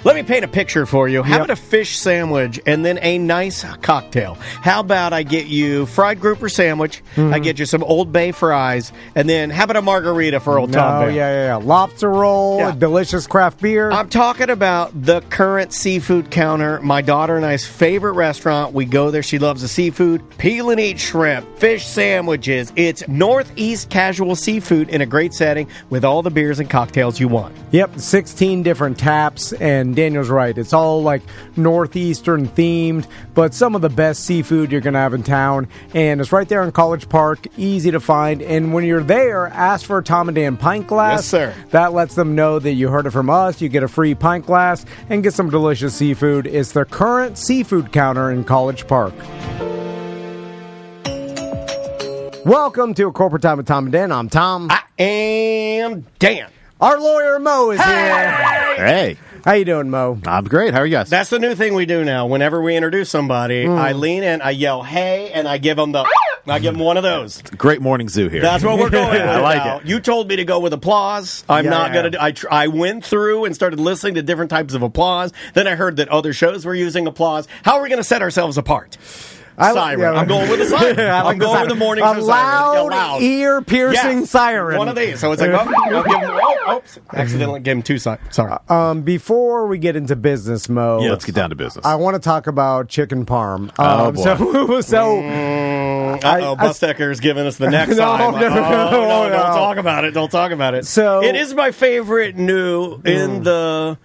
Let me paint a picture for you. How about a fish sandwich and then a nice cocktail? How about I get you fried grouper sandwich, I get you some Old Bay fries, and then how about a margarita for old Tom Bear? Yeah. Lobster roll, delicious craft beer. I'm talking about the Current Seafood Counter, my daughter and I's favorite restaurant. We go there. She loves the seafood. Peel and eat shrimp, fish sandwiches. It's Northeast casual seafood in a great setting with all the beers and cocktails you want. Yep, 16 different taps, and Daniel's right. It's all like Northeastern themed, but some of the best seafood you're going to have in town. And it's right there in College Park, easy to find. And when you're there, ask for a Tom and Dan pint glass. Yes, sir. That lets them know that you heard it from us. You get a free pint glass and get some delicious seafood. It's the Current Seafood Counter in College Park. Welcome to A Corporate Time with Tom and Dan. I'm Tom. I am Dan. Our lawyer, Mo, is here. Hey. How you doing, Mo? I'm great. How are you guys? That's the new thing we do now. Whenever we introduce somebody, I lean in, I yell, hey, and I give them one of those. Great morning zoo here. That's what we're going with. I like now. it. You told me to go with applause. I'm not going to. I went through and started listening to different types of applause. Then I heard that other shows were using applause. How are we going to set ourselves apart? Siren. I'm going with the siren. I'm going with the morning show siren. Loud, ear-piercing siren. One of these. So it's like, oops. Accidentally gave him two sirens. Sorry. Before we get into business, Mo. Let's get down to business. I want to talk about chicken parm. Boy. Bus Decker's giving us the next time. No, don't talk about it. Don't talk about it. So it is my favorite new in the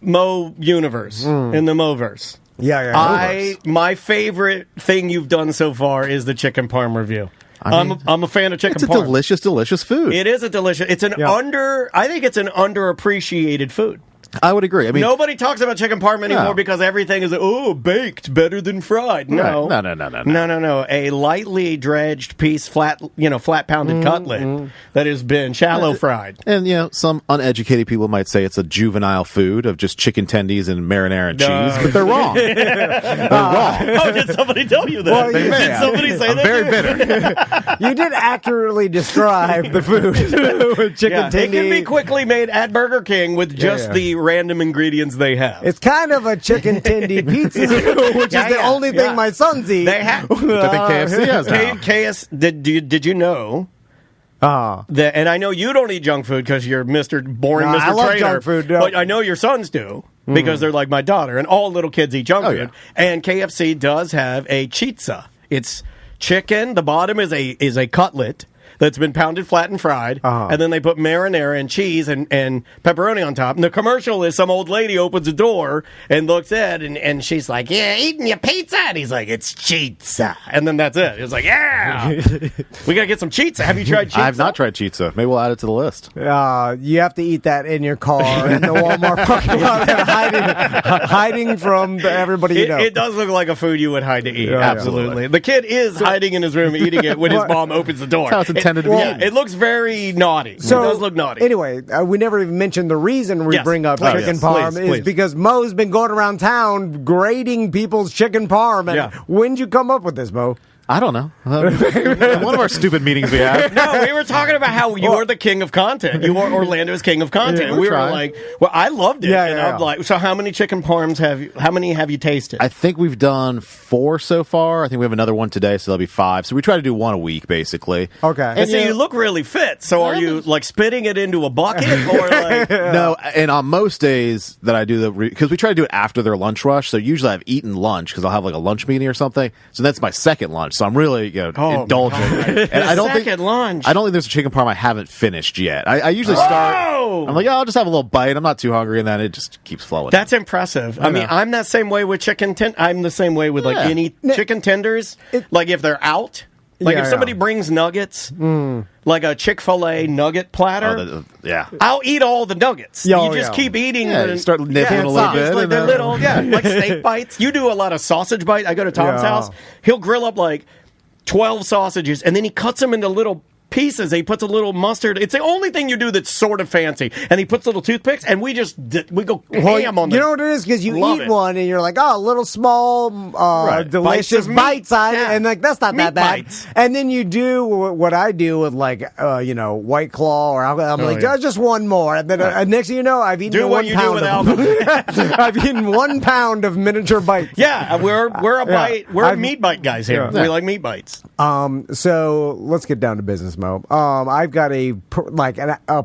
Mo universe, in the Moverse. Yeah. My favorite thing you've done so far is the chicken parm review. I'm a fan of chicken parm. It's a delicious food. It is a delicious. It's an I think it's an underappreciated food. I would agree. I mean, nobody talks about chicken parm anymore because everything is baked better than fried. No, no. A lightly dredged piece, flat pounded cutlet that has been shallow fried. And some uneducated people might say it's a juvenile food of just chicken tendies and marinara and cheese, but they're wrong. They're wrong. Oh, did somebody tell you that? Well, did somebody say I'm that? very bitter. You did accurately describe the food with chicken tendies. It can be quickly made at Burger King with just the random ingredients they have. It's kind of a chicken tendy pizza, which is the only thing my sons eat. They have. I think KFC has now. Did you know? That, and I know you don't eat junk food because you're Mr. Boring Mr. I love Trainer. junk food, but I know your sons do because they're like my daughter, and all little kids eat junk food. Yeah. And KFC does have a chizza. It's chicken. The bottom is a cutlet that's been pounded flat and fried, and then they put marinara and cheese and pepperoni on top. And the commercial is some old lady opens a door and looks at it, and she's like, yeah, eating your pizza? And he's like, it's chizza. And then that's it. It's like, yeah, we got to get some chizza. Have you tried chizza? I have not tried chizza. Maybe we'll add it to the list. You have to eat that in your car in the Walmart parking lot, hiding from everybody you know. It does look like a food you would hide to eat. Absolutely. The kid is hiding in his room eating it when his mom opens the door. That's how it's intended to be. Yeah, it looks very naughty. So, it does look naughty. Anyway, we never even mentioned the reason we bring up chicken parm is because Mo's been going around town grading people's chicken parm. And when did you come up with this, Mo? I don't know. One of our stupid meetings we had. No, we were talking about how you're the king of content. You are Orlando's king of content. We were like, well, I loved it. I'm like, so how many chicken parms how many have you tasted? I think we've done 4 so far. I think we have another one today, so there'll be 5. So we try to do one a week, basically. Okay. And so you look really fit. So are you like spitting it into a bucket or like? No, and on most days that I do because we try to do it after their lunch rush. So usually I've eaten lunch because I'll have like a lunch meeting or something. So that's my second lunch. So I'm really indulging. And I don't think there's a chicken parm I haven't finished yet. I usually start. I'm like, I'll just have a little bite. I'm not too hungry, and then it just keeps flowing. That's impressive. I mean, I'm that same way with chicken. I'm the same way with like any chicken tenders. Like if they're out. Like if somebody brings nuggets, like a Chick-fil-A nugget platter, I'll eat all the nuggets. You just keep eating. You start nibbling a little bit. Like they're little, like steak bites. You do a lot of sausage bites. I go to Tom's house. He'll grill up like 12 sausages, and then he cuts them into little pieces. He puts a little mustard. It's the only thing you do that's sort of fancy. And he puts little toothpicks, and we go ham on them. You know what it is? Because you eat one, and you're like, oh, a little small, delicious bite size, and like that's not that bad. Bites. And then you do what I do with like, White Claw, or I'm just one more. And then next thing you know, I've eaten 1 pound of alcohol. I've eaten 1 pound of miniature bites. Yeah, we're a meat bite guys here. Yeah. We like meat bites. So let's get down to business, Mo. I've got a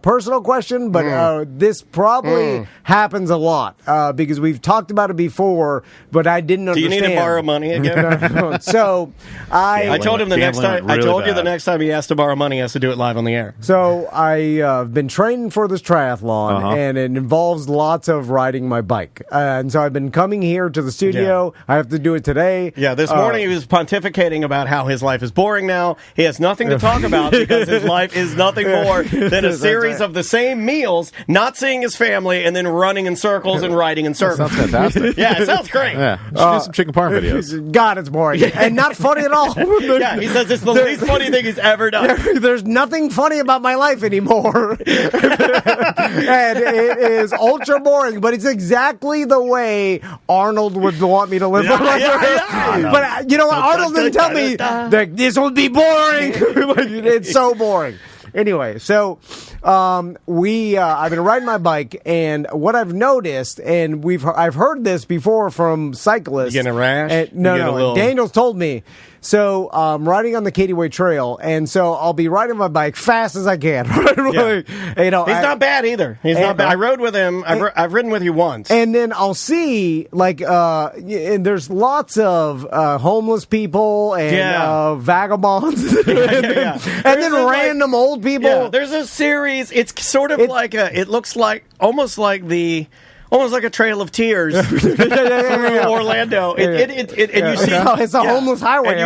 personal question, but this probably happens a lot because we've talked about it before, but I didn't understand. Do you need to borrow money again? No. So I told him the next time. I told you the next time he has to borrow money, he has to do it live on the air. So I've been training for this triathlon, and it involves lots of riding my bike. And so I've been coming here to the studio. Yeah. I have to do it today. Yeah, this morning he was pontificating about how his life is boring now. He has nothing to talk about because his life is nothing more than a series of the same meals, not seeing his family, and then running in circles and riding in circles. That sounds fantastic. Yeah, it sounds great. Yeah, we should do some chicken parm videos. God, it's boring. And not funny at all. Yeah, he says it's the least funny thing he's ever done. There's nothing funny about my life anymore. And it is ultra boring, but it's exactly the way Arnold would want me to live my life. Yeah. But you know what? Arnold didn't tell me that this would be boring. It's so boring. Anyway, so I've been riding my bike, and what I've noticed, and I've heard this before from cyclists. You getting a rash? No. Daniel's told me. So I'm riding on the Katy Way Trail, and so I'll be riding my bike fast as I can. He's not bad either. He's not bad. I rode with him. I've ridden with you once. And then I'll see, and there's lots of homeless people and vagabonds, and then random old people. Yeah, there's a series. It's sort of it looks like almost like a Trail of Tears through Orlando. And you see it's a homeless highway.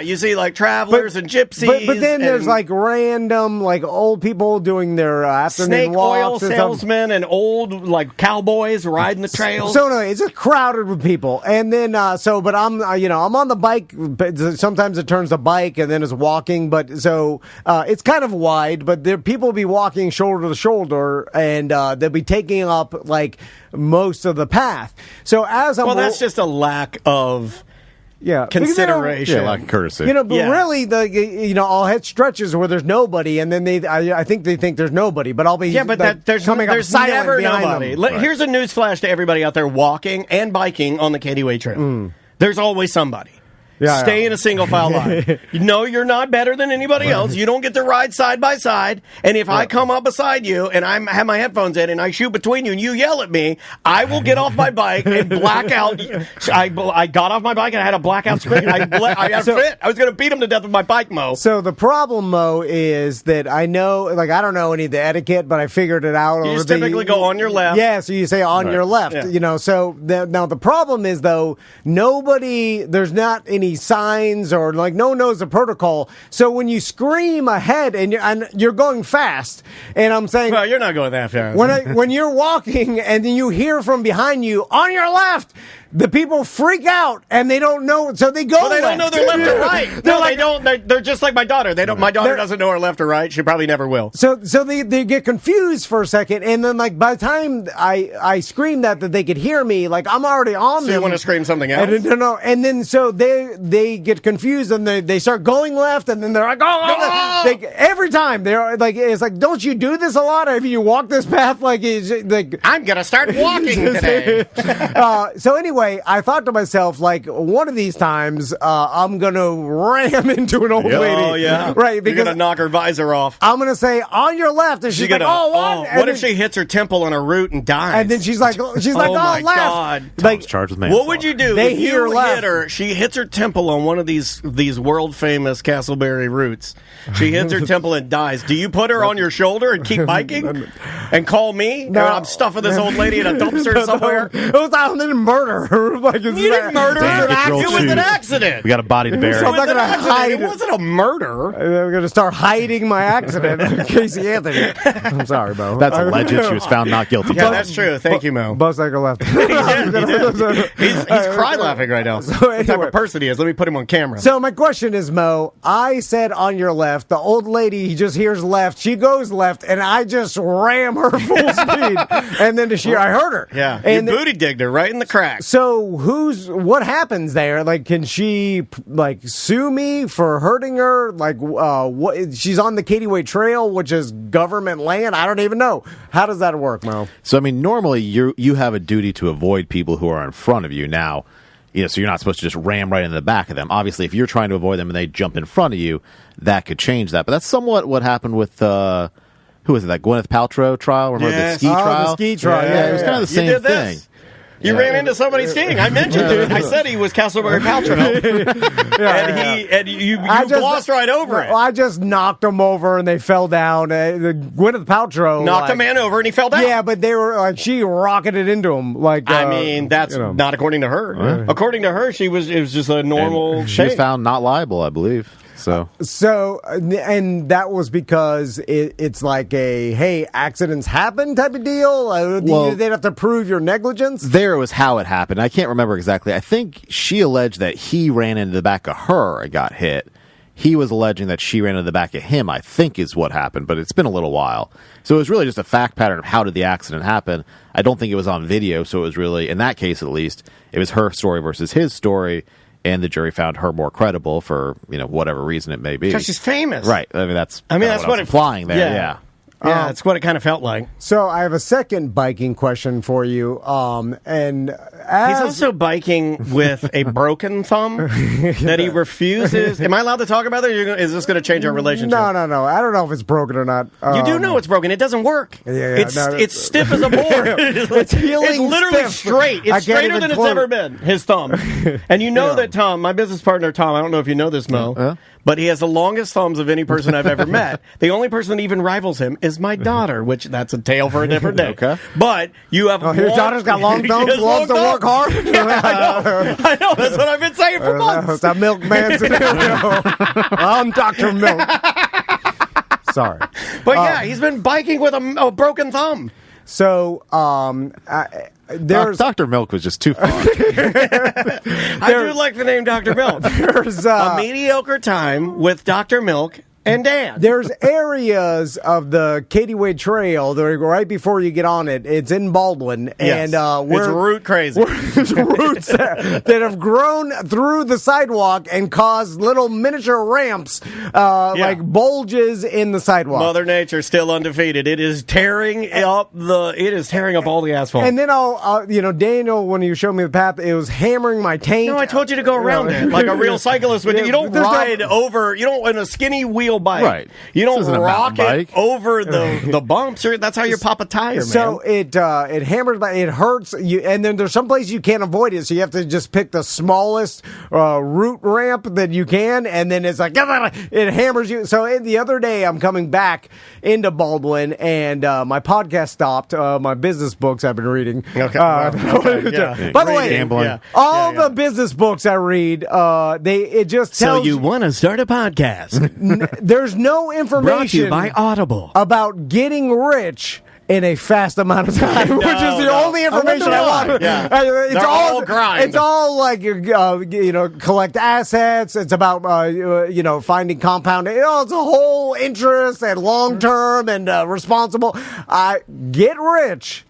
You see like travelers and gypsies. But then there's like random old people doing their afternoon walks. Snake oil salesmen and old cowboys riding the trails. So no, it's just crowded with people. And then but I'm I'm on the bike. But sometimes it turns to bike and then it's walking. But so it's kind of wide. But people will be walking shoulder to shoulder, and they'll be taking up most of the path. So that's just a lack of consideration, lack of courtesy. But really, I'll hit stretches where there's nobody, and then I think they think there's nobody, but I'll be there's never nobody. Here's a news flash to everybody out there walking and biking on the Katy Way Trail. There's always somebody. Stay in a single file line. You're not better than anybody else. You don't get to ride side by side. And if I come up beside you and I have my headphones in and I shoot between you and you yell at me, I will get off my bike and black out. I got off my bike and I had a blackout screen. I got fit. I was going to beat him to death with my bike, Mo. So the problem, Mo, is that I know, I don't know any of the etiquette, but I figured it out. You typically go on your left. Yeah, so you say on your left. Yeah. So now the problem is, though, there's not any signs or no one knows the protocol. So when you scream ahead and you're going fast, and I'm saying, well, you're not going that fast. When you're walking and then you hear from behind you on your left, the people freak out and they don't know, so they go. Well, they don't know their left or right. No, they don't. They're just like my daughter. They don't. My daughter doesn't know her left or right. She probably never will. So they get confused for a second, and then by the time I scream that they could hear me, I'm already on them. So you want to scream something else? No. And then so they get confused and they start going left, and then they're like, oh! Every time they're it's don't you do this a lot? Have you walked this path? I'm gonna start walking today. So anyway. I thought to myself, one of these times, I'm going to ram into an old lady. Oh, yeah. Right. Because you're going to knock her visor off. I'm going to say, on your left. And she's like, oh, what? What if she hits her temple on a root and dies? And then she's like, oh, my left. God. Tom's charged with manslaughter. What would you do if you hit her? She hits her temple on one of these world-famous Castleberry roots. She hits her temple and dies. Do you put her on your shoulder and keep biking? And call me? No. I'm stuffing this old lady in a dumpster somewhere? I didn't murder her. her? Like, you didn't murder her. It was an accident. We got a body to bury. So I'm not going to hide. It wasn't a murder. I'm going to start hiding my accident. Casey Anthony. I'm sorry, Mo. That's alleged. She was found not guilty. Yeah, that's true. Thank you, Mo. Buzz Cycle left. He's cry laughing right now. So anyway, what type of person he is. Let me put him on camera. So my question is, Mo, I said on your left, the old lady just hears left, she goes left, and I just ram her full speed, and then I heard her. Yeah, and you booty digged her right in the crack. So what happens there? Like, can she sue me for hurting her? Like, what? She's on the Katy Way Trail, which is government land. I don't even know. How does that work, Mo? So I mean, normally you have a duty to avoid people who are in front of you. Now, so you're not supposed to just ram right into the back of them. Obviously, if you're trying to avoid them and they jump in front of you, that could change that. But that's somewhat what happened with who was it? That Gwyneth Paltrow trial? Remember the ski trial? The ski trial. Yeah, it was kind of the same thing. You ran into somebody skiing. I mentioned it. I said he was Castleberry Paltrow. And you glossed right over it. I just knocked him over and they fell down. Gwyneth Paltrow knocked a man over and he fell down. Yeah, but they were she rocketed into him. That's not according to her. Right. According to her, it was just a normal. And she was found not liable, I believe. So and that was because it's like a accidents happen type of deal. They'd have to prove your negligence. There was how it happened. I can't remember exactly. I think she alleged that he ran into the back of her and got hit. He was alleging that she ran into the back of him, I think is what happened, but it's been a little while. So it was really just a fact pattern of how did the accident happen. I don't think it was on video, so it was really, in that case at least, it was her story versus his story. And the jury found her more credible for whatever reason it may be. Because she's famous, right? I mean that's what it's implying there. Yeah. Yeah, that's what it kind of felt like. So I have a second biking question for you. And he's also biking with a broken thumb that he refuses. Am I allowed to talk about that? Is this going to change our relationship? No. I don't know if it's broken or not. You do know it's broken. It doesn't work. Yeah, it's stiff as a board. It's literally straight. It's straighter than it's ever been. His thumb. And that Tom, my business partner Tom, I don't know if you know this, Mo. But he has the longest thumbs of any person I've ever met. The only person that even rivals him is my daughter, which that's a tale for a different day. Okay. But you have your daughter's got long thumbs, loves to work hard. I know. That's what I've been saying for months. That milkman scenario. I'm Dr. Milk. Sorry. But he's been biking with a broken thumb. So, Dr. Milk was just too far. I do like the name Dr. Milk. There's a mediocre time with Dr. Milk and Dan. There's areas of the Katy Way Trail that are right before you get on it. It's in Baldwin, yes. And it's root crazy. There's roots that have grown through the sidewalk and caused little miniature ramps, like bulges in the sidewalk. Mother Nature still undefeated. It is tearing up all the asphalt. And then Daniel, when you showed me the path, it was hammering my taint. No, I told you to go around it like a real cyclist would. You don't ride over. You don't in a skinny wheel bike. Right. You don't rock it over the bumps. That's how you pop a tire, man. So it hammers, it hurts you, and then there's some places you can't avoid it, so you have to just pick the smallest route ramp that you can, and then it's like it hammers you. So the other day I'm coming back into Baldwin, and my podcast stopped. My business books I've been reading. Okay. Yeah. By the way, all the business books I read, it just tells. So you want to start a podcast? There's no information brought to you by Audible about getting rich in a fast amount of time, which is the only information I want. Yeah. It's all grind. It's all like collect assets. It's about finding compounding. It's a whole interest and long term and responsible. Get rich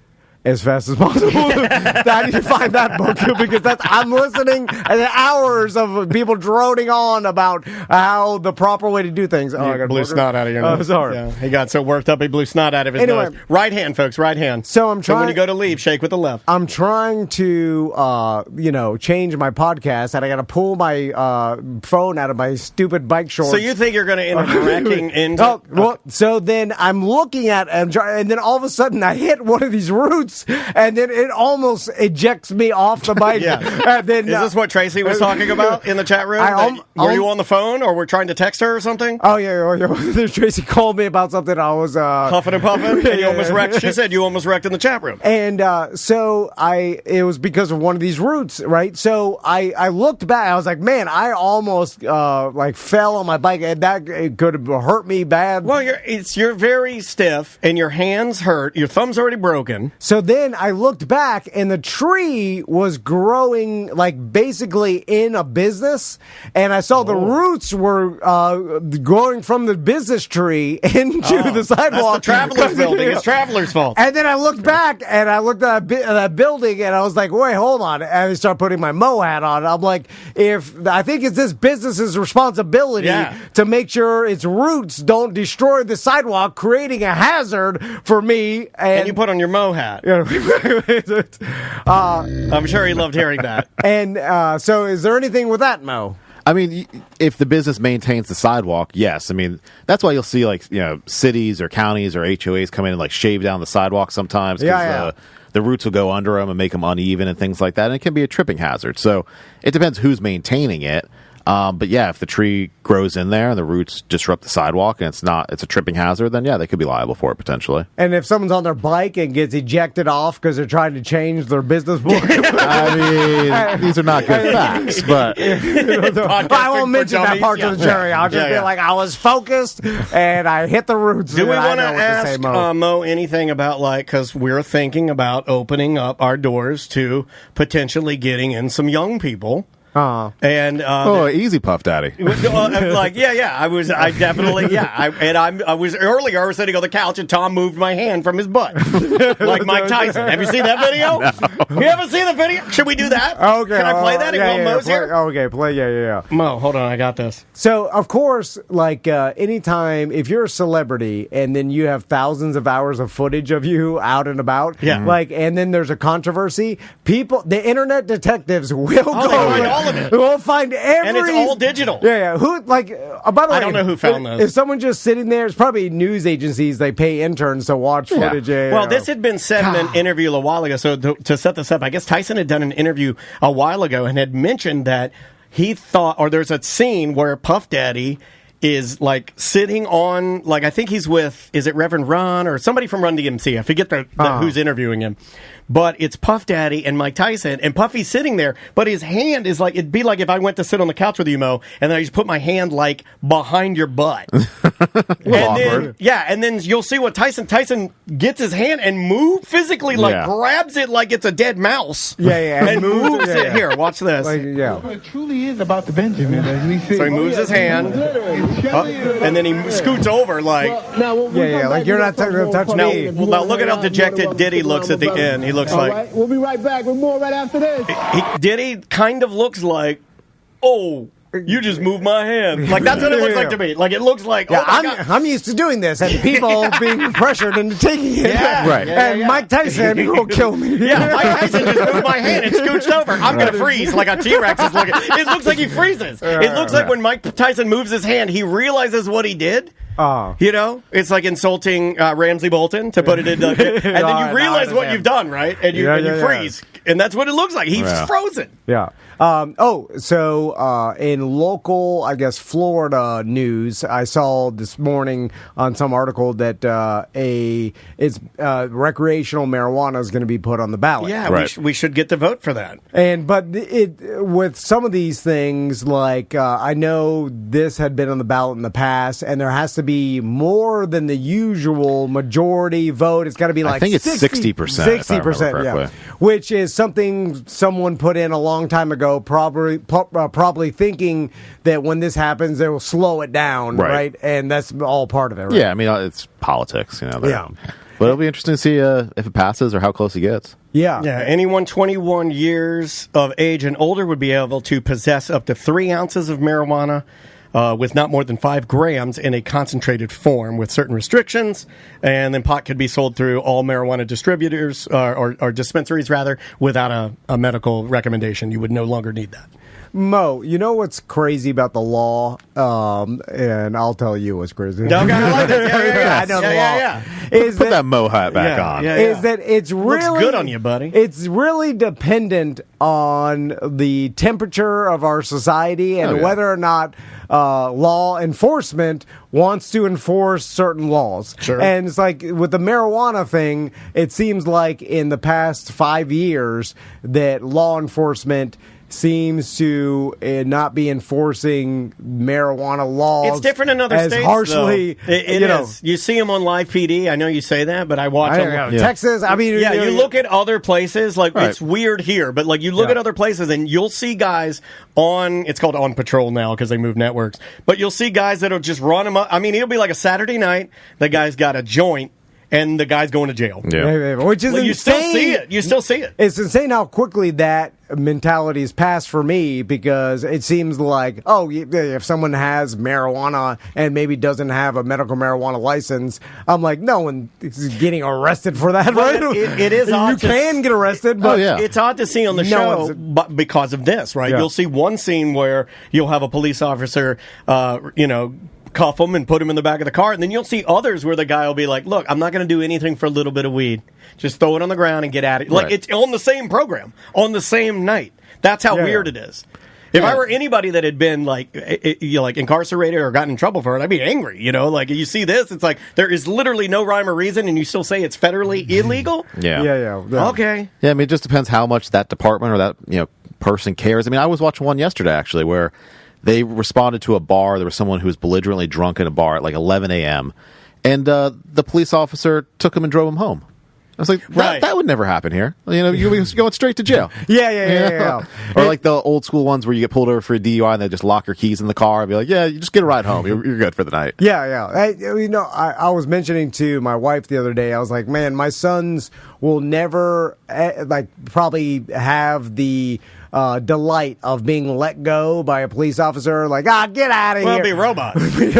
as fast as possible. I need to find that book because I'm listening to hours of people droning on about how the proper way to do things. I got blew snot out of your nose. Oh, sorry. Yeah, he got so worked up he blew snot out of his nose. Right hand, folks, right hand. So I'm trying. So when you go to leave, shake with the left. I'm trying to, change my podcast, and I got to pull my phone out of my stupid bike shorts. So you think you're going to end up wrecking into? So then I'm looking at and then all of a sudden I hit one of these roots. roots, and then it almost ejects me off the bike. And then, is this what Tracy was talking about in the chat room? Were you on the phone, or were trying to text her or something? Oh, yeah. Tracy called me about something. I was huffing and puffing, and you almost wrecked. She said you almost wrecked in the chat room. And so it was because of one of these roots, right? So I looked back. I was like, man, I almost fell on my bike, and that it could have hurt me bad. Well, you're very stiff, and your hands hurt. Your thumb's already broken. So then I looked back, and the tree was growing basically in a business, and I saw the roots were growing from the business tree into the sidewalk. That's the traveler's building. It's traveler's fault. And then I looked back, and I looked at that building, and I was like, wait, hold on. And I started putting my Mo hat on. I'm like, I think it's this business's responsibility to make sure its roots don't destroy the sidewalk, creating a hazard for me. And you put on your Mo hat. I'm sure he loved hearing that. And so is there anything with that, Mo? I mean, if the business maintains the sidewalk, yes. I mean, that's why you'll see cities or counties or HOAs come in and shave down the sidewalk sometimes because the roots will go under them and make them uneven and things like that. And it can be a tripping hazard. So it depends who's maintaining it. But yeah, if the tree grows in there and the roots disrupt the sidewalk and it's a tripping hazard, then yeah, they could be liable for it potentially. And if someone's on their bike and gets ejected off because they're trying to change their business book, I mean, these are not good facts, but I won't mention that part to the jury. I'll just be like, I was focused and I hit the roots. Do we want to ask Mo anything about because we're thinking about opening up our doors to potentially getting in some young people? And easy, Puff Daddy. I was earlier. I was sitting on the couch, and Tom moved my hand from his butt, like Mike Tyson. Have you seen that video? No. You haven't seen the video? Should we do that? Okay. Can I play that? Mo's here. Okay, play. Yeah. Mo, hold on, I got this. So, of course, anytime if you're a celebrity and then you have thousands of hours of footage of you out and about, and then there's a controversy, the internet detectives will go. All of it. We'll find every... And it's all digital. Yeah. Who, by the way... I don't know who found those. If someone just sitting there, it's probably news agencies, they pay interns to watch footage. Well, this had been said in an interview a while ago, so to set this up, I guess Tyson had done an interview a while ago and had mentioned that he thought, or there's a scene where Puff Daddy is sitting on, I think he's with, is it Reverend Ron or somebody from Run DMC? I forget who's interviewing him. But it's Puff Daddy and Mike Tyson, and Puffy's sitting there, but his hand is it'd be like if I went to sit on the couch with you, Mo, and then I just put my hand behind your butt. Awkward. And then you'll see what Tyson gets his hand and physically grabs it like it's a dead mouse. And moves it. Here, watch this. It truly is about the Benjamin, as we see. So he moves his hand, and then he scoots over you're not going to touch me. Now look at how dejected Diddy looks at the end. He looks right. We'll be right back with more right after this. Diddy kind of looks like, you just moved my hand. That's what it looks like to me. It looks like, I'm used to doing this, and people being pressured into taking it. Right. And Mike Tyson will kill me. Mike Tyson just moved my hand and scooched over. I'm going to freeze like a T-Rex is looking. It looks like he freezes. It looks like when Mike Tyson moves his hand, he realizes what he did. It's like insulting Ramsey Bolton, to put it in, and then you realize what you've done, right? And you freeze, and that's what it looks like. He's frozen. Yeah. So in local, I guess, Florida news, I saw this morning on some article that recreational marijuana is going to be put on the ballot. Yeah, we should get the vote for that. But with some of these things, I know this had been on the ballot in the past, and there has to be more than the usual majority vote. It's got to be I think it's 60%. 60%, which is something someone put in a long time ago, probably thinking that when this happens, they will slow it down, right? And that's all part of it, right? Yeah, I mean, it's politics, But it'll be interesting to see if it passes or how close it gets. Yeah. Anyone 21 years of age and older would be able to possess up to 3 ounces of marijuana with not more than 5 grams in a concentrated form with certain restrictions. And then pot could be sold through all marijuana distributors or dispensaries, rather, without a medical recommendation. You would no longer need that. Mo, you know what's crazy about the law? And I'll tell you what's crazy. Okay, I like this. Yeah. I know the law. Yeah. Put that Mo hat back on. Is that it's really looks good on you, buddy. It's really dependent on the temperature of our society and whether or not law enforcement wants to enforce certain laws. Sure. And it's like with the marijuana thing, it seems like in the past 5 years that law enforcement seems to not be enforcing marijuana laws. It's different in other as states, harshly. though. It is. You see them on live PD. I know you say that, but I watch them. Texas. I mean, you look at other places. Like it's weird here, but like you look at other places, and you'll see guys on. It's called On Patrol now because they moved networks. But you'll see guys that'll just run them up. I mean, it'll be like a Saturday night. The guy's got a joint. And the guy's going to jail. Yeah. Which is insane. You still see it. You still see it. It's insane how quickly that mentality is passed for me because it seems like, if someone has marijuana and maybe doesn't have a medical marijuana license, I'm like, no one is getting arrested for that, right? It is odd. You can get arrested, but it's odd to see on the show but because of this, right? Yeah. You'll see one scene where you'll have a police officer, cuff him and put him in the back of the car. And then you'll see others where the guy will be like, look, I'm not going to do anything for a little bit of weed. Just throw it on the ground and get at it. Like, it's on the same program, on the same night. That's how weird it is. If I were anybody that had been like incarcerated or gotten in trouble for it, I'd be angry. Like you see this, it's like there is literally no rhyme or reason, and you still say it's federally illegal. Yeah. Okay. Yeah, I mean, it just depends how much that department or that person cares. I mean, I was watching one yesterday actually where they responded to a bar. There was someone who was belligerently drunk in a bar at like 11 a.m. And the police officer took him and drove him home. I was like, that would never happen here. You're going straight to jail. Yeah. Or like the old school ones where you get pulled over for a DUI and they just lock your keys in the car and be like, yeah, you just get a ride home. You're good for the night. Yeah. I was mentioning to my wife the other day, I was like, man, my sons will never probably have the delight of being let go by a police officer, like, get out of here. Well, it'll be a robot. You ain't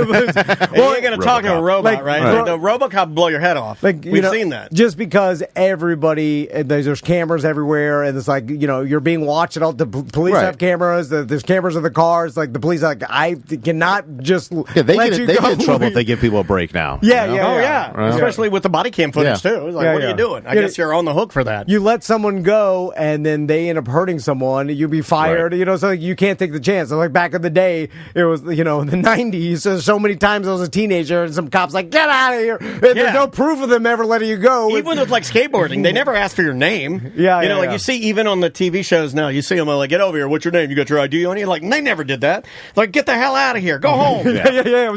going to talk to a robot, right? The RoboCop will blow your head off. We've seen that. Just because everybody, there's cameras everywhere, and it's like, you're being watched. The police have cameras. There's cameras in the cars. Like, the police are like, I cannot just they get in trouble if they give people a break now. Yeah. Right. Especially with the body cam footage, too. It's like, what are you doing? I guess you're on the hook for that. You let someone go, and then they end up hurting someone. You'd be fired, so you can't take the chance. So like back in the day, it was, in the 90s, so many times I was a teenager and some cops like, get out of here. And there's no proof of them ever letting you go. Even with like skateboarding, they never ask for your name. You see even on the TV shows now, you see them like, get over here, what's your name? You got your ID on you? Like, they never did that. Like, get the hell out of here. Go home.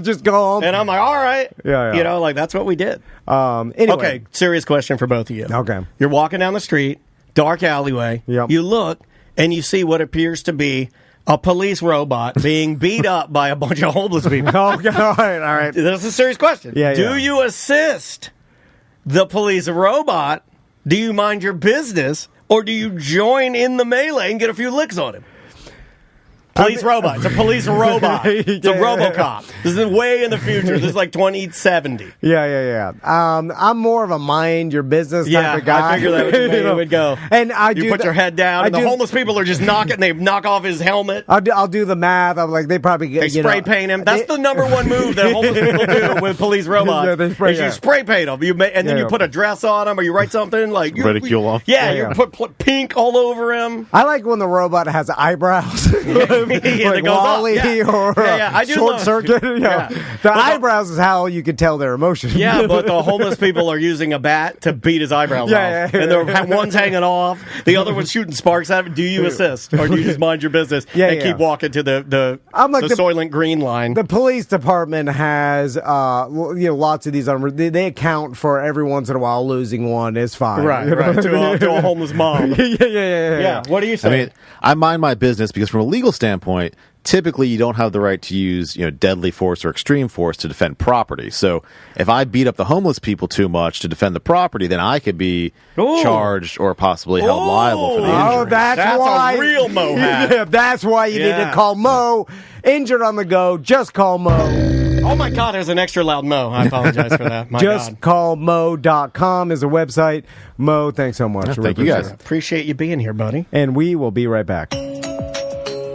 Just go home. And I'm like, all right. That's what we did. Anyway. Okay, serious question for both of you. Okay. You're walking down the street, dark alleyway. Yep. You look, and you see what appears to be a police robot being beat up by a bunch of homeless people. Okay, all right. That's a serious question. Do you assist the police robot? Do you mind your business? Or do you join in the melee and get a few licks on him? Police robot. It's a police robot. It's a RoboCop. This is way in the future. This is like 2070. Yeah. I'm more of a mind your business type of guy. I figured that was the way it would go. And you put your head down, and the homeless people are just knocking. They knock off his helmet. I'll do the math. I'm like, they probably get. They spray paint him. That's the number one move that homeless people do with police robots. You spray paint them. And then you put a dress on them, or you write something like ridicule them. You put pink all over him. I like when the robot has eyebrows. Like Wally or Short Circuit. The eyebrows is how you can tell their emotions. Yeah, but the homeless people are using a bat to beat his eyebrows off. And one's hanging off, the other one's shooting sparks at him. Do you assist? Or do you just mind your business and keep walking to the Soylent Green line? The police department has lots of these. They account for every once in a while losing one. It's fine. Right. To a homeless mom. Yeah. What do you say? I mean, I mind my business because from a legal standpoint, typically you don't have the right to use deadly force or extreme force to defend property. So if I beat up the homeless people too much to defend the property, then I could be charged or possibly held liable for the injury. Oh, that's why a real Mo hat. That's why you need to call Mo. Injured on the go, just call Mo. Oh my God, there's an extra loud Mo. I apologize for that. JustCallMo.com is a website. Mo, thanks so much. Thank you guys. Appreciate you being here, buddy. And we will be right back.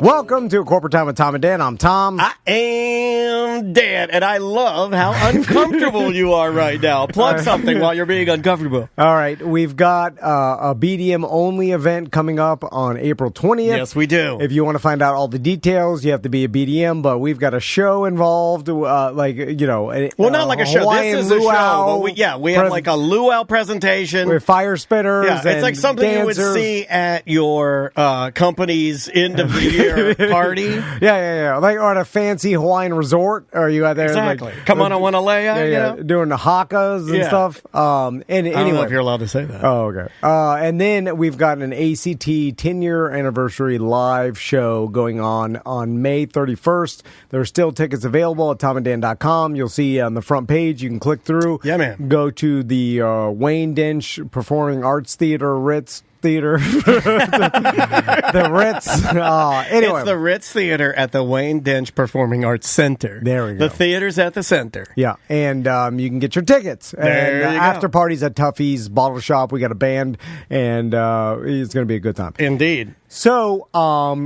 Welcome to Corporate Time with Tom and Dan. I'm Tom. I am Dan, and I love how uncomfortable you are right now. Plug something while you're being uncomfortable. All right, we've got a BDM-only event coming up on April 20th. Yes, we do. If you want to find out all the details, you have to be a BDM, but we've got a show involved, not like a show. Hawaiian This is a luau show. But we have like a luau presentation. with fire spitters. Yeah, it's like something dancers. you would see at your company's end of the year party. Yeah. Like or at a fancy Hawaiian resort, or you out there Exactly. like Come on, I want to lay out. You know? doing the hakas and stuff. I don't know Anyway, if you're allowed to say that. Oh, okay. And then we've got an ACT 10-year anniversary live show going on May 31st. There are still tickets available at tomanddan.com. You'll see on the front page. You can click through. Yeah, man. Go to the Wayne Dench Performing Arts Theater, Ritz Theater. The Ritz. Anyway. It's the Ritz Theater at the Wayne Dench Performing Arts Center. There we go. The theater's at the center. Yeah, and you can get your tickets. There and you go. after parties at Tuffy's Bottle Shop. We got a band, and it's going to be a good time. Indeed. So,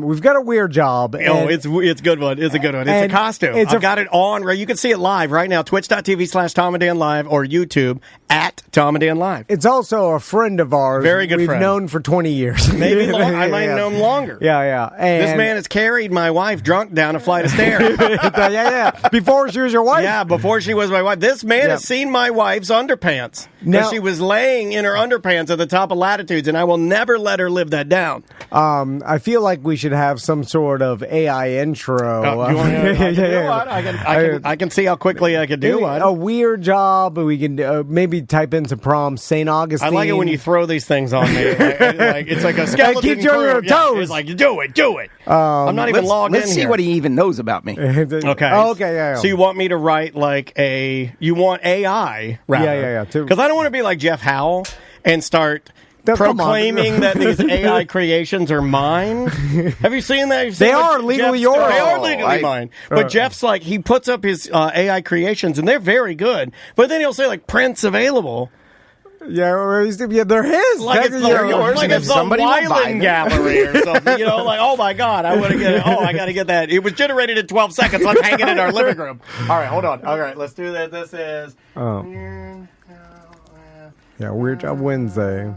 we've got a weird job. It's a good one. It's a good one. It's a costume. I've got it on. Right, you can see it live right now. Twitch.tv/Tom and Dan Live or YouTube at Tom and Dan Live. It's also a friend of ours. Very good We've friend. known for 20 years. Maybe I might have known longer. Yeah. And This man has carried my wife drunk down a flight of stairs. yeah. Before she was your wife. Yeah, before she was my wife. This man has seen my wife's underpants. Because she was laying in her underpants at the top of Latitudes, and I will never let her live that down. I feel like we should have some sort of AI intro. I can see how quickly I could do one. A weird job. We can maybe type in some prompts. St. Augustine. I like it when you throw these things on me. It's like a skeleton. It keeps you on your crew. toes. Yeah, it's like, do it. I'm not even logged in Let's see here. what he even knows about me. Okay. Oh, okay, yeah. So you want me to write you want AI, rather. Yeah. Because I don't want to be like Jeff Howell and start Come on. proclaiming that these AI creations are mine. Have you seen that? They are legally yours. They are legally mine. But Jeff's like, he puts up his AI creations, and they're very good. But then he'll say, like, prints available. Yeah, they're his. Like it's yours. Like it's the Wyland Gallery or something. Like, oh my God, I want to get it. Oh, I got to get that. It was generated in 12 seconds. Let's hang it in our living room. All right, hold on. All right, let's do this. This is... Yeah, Weird Job Wednesday.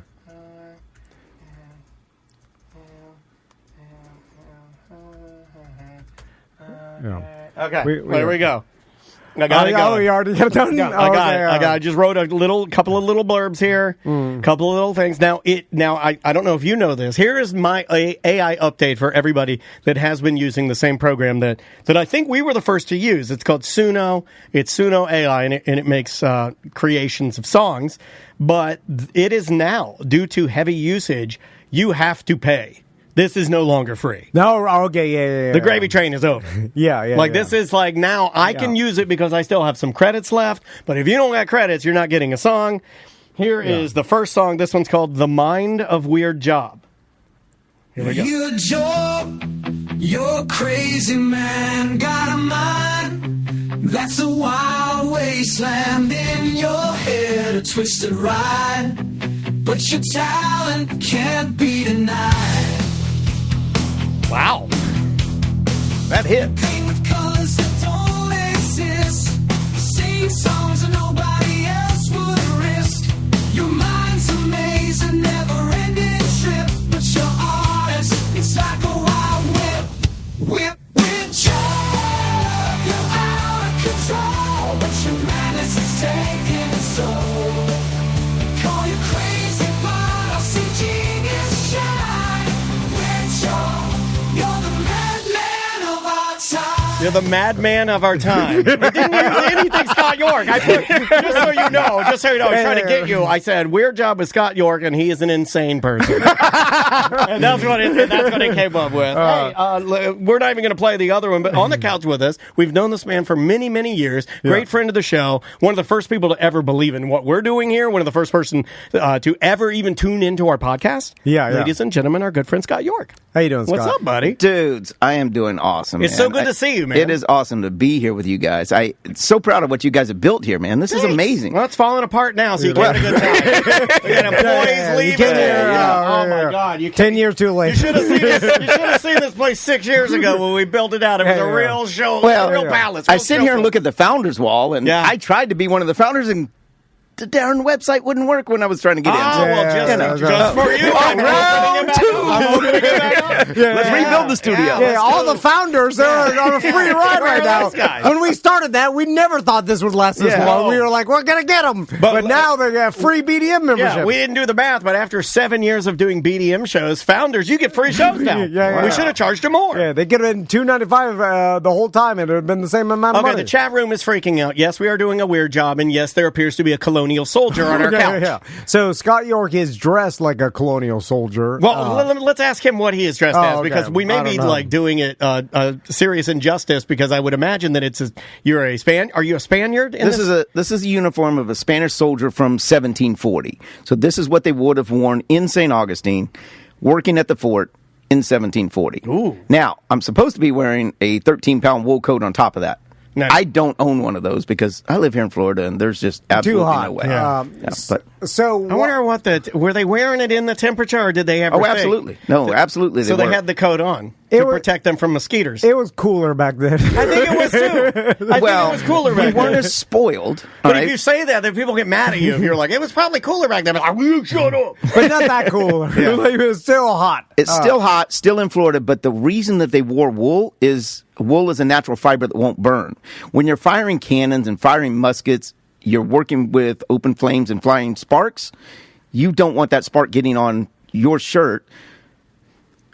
Yeah. Okay, there we go. I got it Oh, going. you already got it done? I got it. I just wrote couple of little blurbs here, couple of little things. Now, I don't know if you know this. Here is my AI update for everybody that has been using the same program that I think we were the first to use. It's called Suno. It's Suno AI, and it makes creations of songs. But it is now, due to heavy usage, you have to pay. This is no longer free. No, okay, yeah. The gravy train is over. Yeah. This is like now I can use it because I still have some credits left. But if you don't got credits, you're not getting a song. Here is the first song. This one's called The Mind of Weird Job. Here we go. You're a job, you're a crazy man, got a mind that's a wild wasteland in your head, a twisted ride, but your talent can't be denied. Wow. That hit. Paint with colors that don't exist, sing songs that nobody else would risk. Your mind's a maze, a never-ending trip, but your artist, it's like a wild whip job. You're out of control, but your madness is taking its soul. Call you crazy, but I'll see genius shine. Weird job. You're the madman of our time. You're the madman of our time. It didn't use anything Scott York. Just so you know, I was trying to get you. I said, Weird Job with Scott York, and he is an insane person. And that's what it came up with. We're not even going to play the other one, but on the couch with us, we've known this man for many, many years. Great friend of the show. One of the first people to ever believe in what we're doing here. One of the first person to ever even tune into our podcast. Yeah. Ladies and gentlemen, our good friend Scott York. How you doing, Scott? What's up, buddy? Dudes, I am doing awesome. It's so good to see you, man. It is awesome to be here with you guys. I'm so proud of what you guys have built here, man. This is amazing. Well, it's falling apart now, so you can have a good time. We got employees leaving. Oh my God! 10 years too late. You should have seen this. You should have seen this place 6 years ago when we built it out. It was a real show, a real palace. I sit here and look at the founders wall, and I tried to be one of the founders, and the darn website wouldn't work when I was trying to get in. Oh, well, just for you. Round two. Let's rebuild the studio. Yeah, all the founders are on a free ride right now. When we started that, we never thought this would last this long. We were like, we're going to get them. But now they got free BDM membership. Yeah, we didn't do the math, but after 7 years of doing BDM shows, founders, you get free shows now. We should have charged them more. Yeah, they could have been $2.95 the whole time, and it would have been the same amount of money. Okay, the chat room is freaking out. Yes, we are doing a weird job, and yes, there appears to be a colonial soldier on our couch. Yeah. So Scott York is dressed like a colonial soldier. Well, let's ask him what he is dressed as, because we may be like doing it a serious injustice, because I would imagine that are you a Spaniard? This is a uniform of a Spanish soldier from 1740. So this is what they would have worn in St. Augustine, working at the fort in 1740. Ooh. Now, I'm supposed to be wearing a 13-pound wool coat on top of that. Nice. I don't own one of those because I live here in Florida and there's just absolutely no way. So I wonder were they wearing it in the temperature, or did they have? Oh, absolutely. No, absolutely. So they had the coat on to protect them from mosquitoes. It was cooler back then. I think it was too. I think it was cooler back then. We weren't as spoiled. But if you say that, then people get mad at you. If you're like, it was probably cooler back then. Like, you shut up. But not that cool. Like, it was still hot. It's still hot, still in Florida. But the reason that they wore wool is a natural fiber that won't burn. When you're firing cannons and firing muskets, you're working with open flames and flying sparks. You don't want that spark getting on your shirt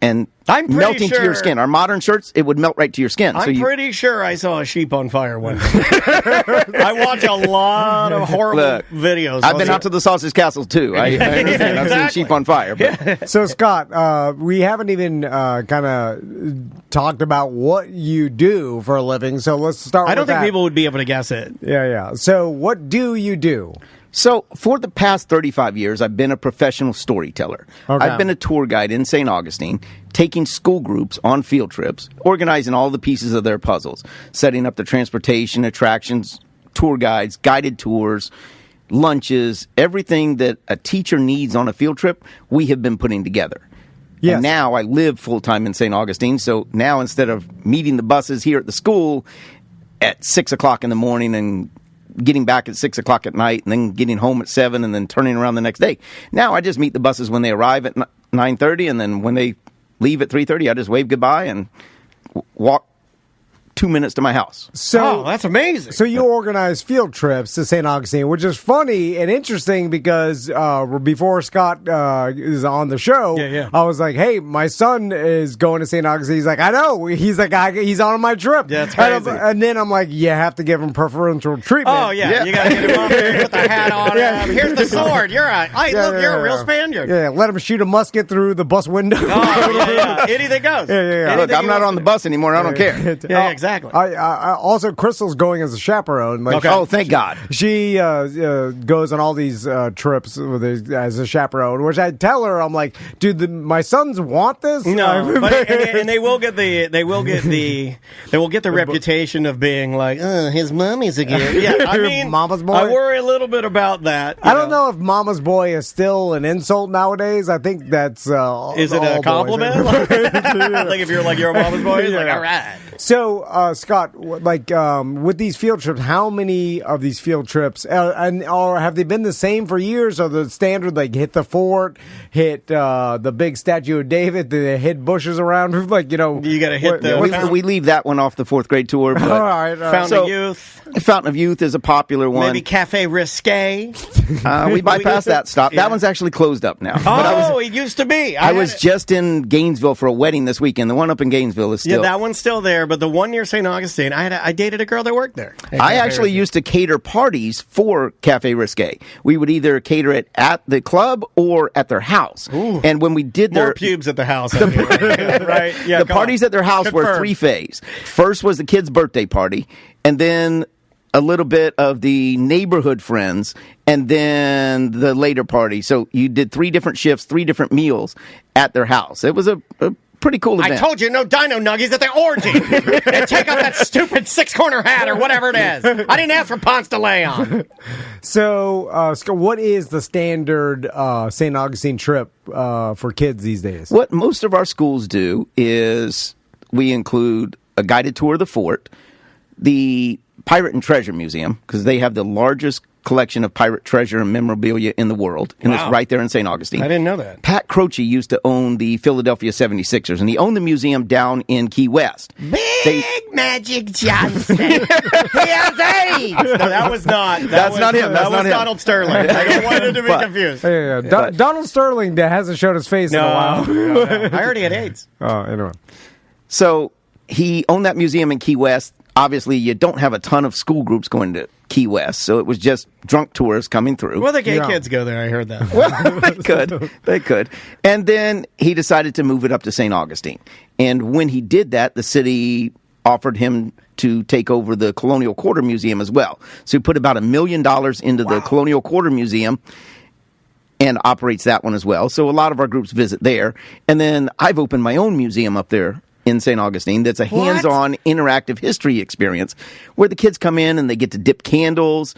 and melting to your skin. Our modern shirts, it would melt right to your skin. I'm pretty sure I saw a sheep on fire one day. I watch a lot of horrible videos. I've been out to the Sausage Castle, too. I understand. Exactly. I've seen sheep on fire. But. So, Scott, we haven't even kind of talked about what you do for a living, so let's start with I don't think that. people would be able to guess it. Yeah. So, what do you do? So, for the past 35 years, I've been a professional storyteller. Okay. I've been a tour guide in St. Augustine, taking school groups on field trips, organizing all the pieces of their puzzles, setting up the transportation, attractions, tour guides, guided tours, lunches, everything that a teacher needs on a field trip, we have been putting together. Yes. And now I live full-time in St. Augustine, so now instead of meeting the buses here at the school at 6 o'clock in the morning and getting back at 6 o'clock at night and then getting home at 7 and then turning around the next day. Now I just meet the buses when they arrive at 9:30, and then when they leave at 3:30, I just wave goodbye and walk 2 minutes to my house. So that's amazing. So you organize field trips to St. Augustine, which is funny and interesting because before Scott is on the show, I was like, hey, my son is going to St. Augustine. He's like, I know. He's like, he's on my trip. Yeah, that's crazy. And then I'm like, you have to give him preferential treatment. Oh, yeah. You got to get him up there with the hat on. Yeah. Here's the sword. You're a real Spaniard. Yeah, let him shoot a musket through the bus window. Oh, yeah. Anything goes. Yeah. Look, I'm not on the bus anymore. I don't care. Yeah, exactly. I also, Crystal's going as a chaperone. Like, okay. Oh, thank God. She goes on all these trips as a chaperone, which I tell her, I'm like, dude, my sons want this. No, but, and they will get the reputation of being like, his mommy's again. Yeah, I mean, Mama's boy. I worry a little bit about that. I don't know if Mama's boy is still an insult nowadays. I think that's is it a compliment? Like if you're like, you're a mama's boy, it's like, all right. So, Scott, like with these field trips, how many of these field trips, or have they been the same for years? Or the standard, like hit the fort, hit the big statue of David, the hit bushes around, like you got to hit the. We leave that one off the fourth grade tour. But all right. Fountain of Youth. Fountain of Youth is a popular one. Maybe Cafe Risque. We bypassed that stop. Yeah. That one's actually closed up now. Oh, it used to be. I was just in Gainesville for a wedding this weekend. The one up in Gainesville is still. Yeah, that one's still there. But the one near St. Augustine, I dated a girl that worked there. I actually used to cater parties for Cafe Risque. We would either cater it at the club or at their house. Ooh. And when we did more pubes at the house, right? Yeah, the parties at their house were three-phase. First was the kid's birthday party, and then a little bit of the neighborhood friends, and then the later party. So you did 3 different shifts, 3 different meals at their house. It was a pretty cool event. I told you no dino nuggies at the orgy. And take off that stupid 6-corner hat or whatever it is. I didn't ask for Ponce de Leon. So, Scott, what is the standard St. Augustine trip for kids these days? What most of our schools do is we include a guided tour of the fort, the Pirate and Treasure Museum, because they have the largest collection of pirate treasure and memorabilia in the world, and it's right there in St. Augustine. I didn't know that. Pat Croce used to own the Philadelphia 76ers, and he owned the museum down in Key West. Big Magic Johnson. He has AIDS. No, that was not. That's not him. That was Donald Sterling. I don't want him to be confused. Yeah. Donald Sterling hasn't showed his face in a while. No. I heard he had AIDS. Anyway. So he owned that museum in Key West. Obviously, you don't have a ton of school groups going to Key West, so it was just drunk tourists coming through. Well, the gay kids go there, I heard that. Well, they could. And then he decided to move it up to St. Augustine. And when he did that, the city offered him to take over the Colonial Quarter Museum as well. So he put about $1 million into the Colonial Quarter Museum and operates that one as well. So a lot of our groups visit there. And then I've opened my own museum up there in St. Augustine that's a hands-on interactive history experience where the kids come in and they get to dip candles,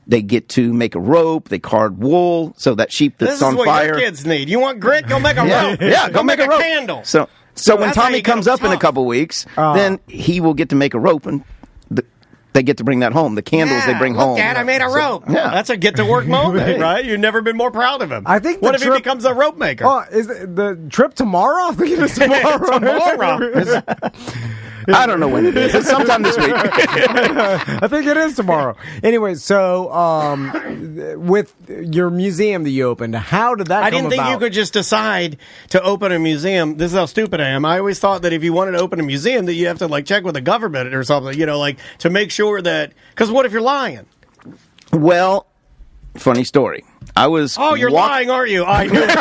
they get to make a rope, they card wool, so that sheep that's on fire. This is what your kids need. You want grit? Go make a rope. Yeah, go make a rope. Candle. So when Tommy comes up in a couple weeks, then he will get to make a rope, and they get to bring that home. The candles they bring home. Dad, I made a rope. Yeah. That's a get-to-work moment, right? You've never been more proud of him. I think what if he becomes a rope maker? Oh, is the trip tomorrow? I think it is tomorrow. Tomorrow. I don't know when it is. It's sometime this week. I think it is tomorrow. Anyway, so with your museum that you opened, how did that come about? I didn't think you could just decide to open a museum. This is how stupid I am. I always thought that if you wanted to open a museum that you have to like check with the government or something, like to make sure that, because what if you're lying? Well, funny story. You're lying, aren't you? I knew it.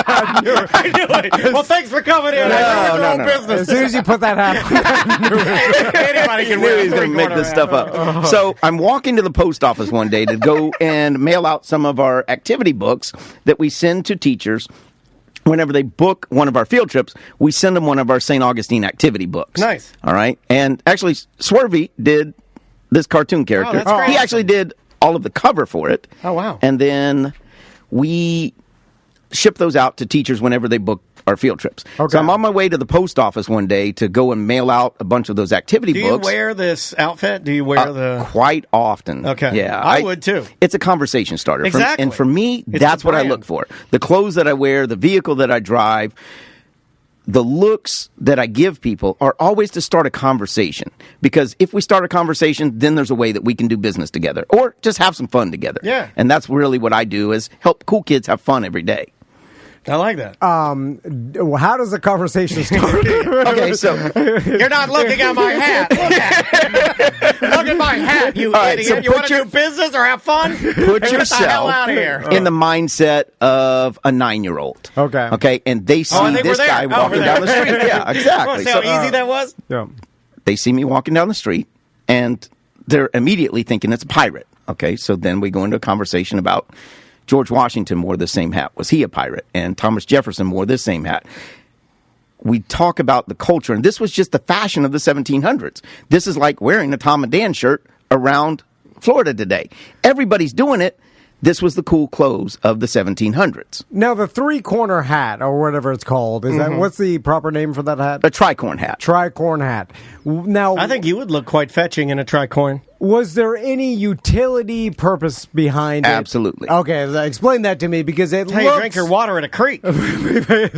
I knew it. Well, thanks for coming in. No. Business. As soon as you put that hat on, anybody can he's going to make this stuff up. So I'm walking to the post office one day to go and mail out some of our activity books that we send to teachers. Whenever they book one of our field trips, we send them one of our St. Augustine activity books. Nice. All right. And actually, Swervey did this cartoon character. That's great. He actually did all of the cover for it. Oh, wow. And then we ship those out to teachers whenever they book our field trips. Okay. So I'm on my way to the post office one day to go and mail out a bunch of those activity books. Do you wear this outfit? Do you wear the... Quite often. Okay. Yeah. I would, too. It's a conversation starter. Exactly. And for me, It's that's the what I brand. look for. The clothes that I wear, the vehicle that I drive, the looks that I give people are always to start a conversation. Because if we start a conversation, then there's a way that we can do business together. Or just have some fun together. Yeah. And that's really what I do, is help cool kids have fun every day. I like that. well, how does the conversation start? Okay, so... You're not looking at my hat. Look at it. Look at my hat, you right, idiot. so You want to do business or have fun? Put Get the hell yourself out of here. in the mindset of a 9-year-old. Okay. Okay, and they see I think this we're there. guy Oh, walking we're down the there. street. Yeah, exactly. See how easy that was? Yeah. They see me walking down the street, and they're immediately thinking it's a pirate. Okay, so then we go into a conversation about George Washington wore the same hat. Was he a pirate? And Thomas Jefferson wore this same hat. We talk about the culture, and this was just the fashion of the 1700s. This is like wearing a Tom and Dan shirt around Florida today. Everybody's doing it. This was the cool clothes of the 1700s. Now, the three-corner hat, or whatever it's called, is that what's the proper name for that hat? A tricorn hat. Tricorn hat. Now, I think you would look quite fetching in a tricorn. was there any utility purpose behind it? Absolutely. Okay, explain that to me, because it How looks... you drink your water at a creek. it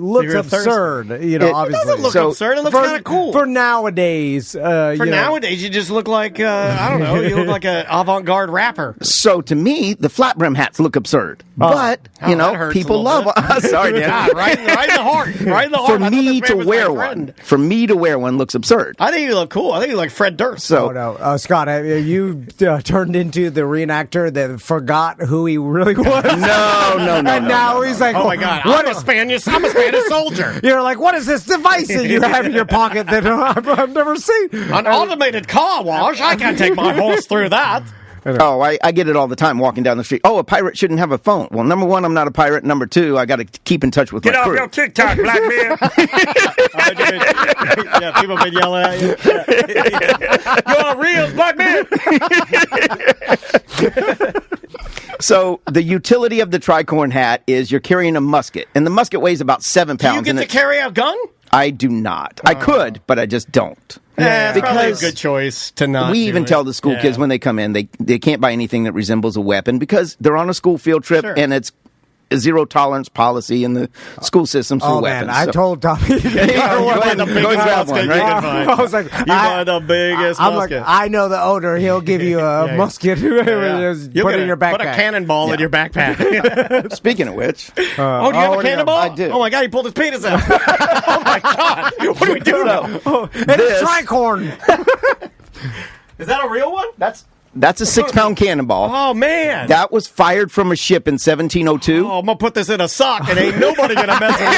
looks You're absurd. It Obviously. doesn't look absurd. It looks kind of cool. For nowadays. For nowadays, you just look like, I don't know, you look like an avant-garde rapper. So to me, the flat brim hats look absurd. But, that hurts people a love little Sorry, Dan. God, right in the heart. Right in the heart. For I thought me this to man was my wear friend. one. For me to wear one looks absurd. I think you look cool. I think you look Fred Durst. So Oh, no. Scott, have you turned into the reenactor that forgot who he really was? No. And now he's like, Oh my God! I'm a Spanish soldier. You're like, what is this device that you have in your pocket that I've never seen? An automated car wash. I can't take my horse through that. Oh, I get it all the time walking down the street. Oh, a pirate shouldn't have a phone. Well, number one, I'm not a pirate. Number two, I got to keep in touch with my crew. Get off your TikTok, black man. Yeah, people been yelling at you. You're on Reels, black man. So the utility of the tricorn hat is you're carrying a musket, and the musket weighs about 7 Do you pounds. get to carry a gun? I do not. I could, but I just don't. Yeah, it's probably a Because good choice to not. we do even it. tell the school kids when they come in, they can't buy anything that resembles a weapon because they're on a school field trip, Sure. and it's a zero tolerance policy in the school systems for Oh weapons. man, I So- told Tommy. Go ahead, the go biggest grab musket one, you right? can find. I was like, You buy the biggest I'm like, musket. I know the owner. He'll give you a Yeah. musket. Just You'll put get it in your backpack. Put a cannonball in your backpack. Speaking of which, Oh, do you have oh, a what do you got? cannonball? I do. Oh my god, he pulled his penis out. Oh my god. What do we do now? And it's tricorn. Is that a real one? that's a 6-pound cannonball. Oh man. That was fired from a ship in 1702. Oh, I'm gonna put this in a sock and ain't nobody gonna mess with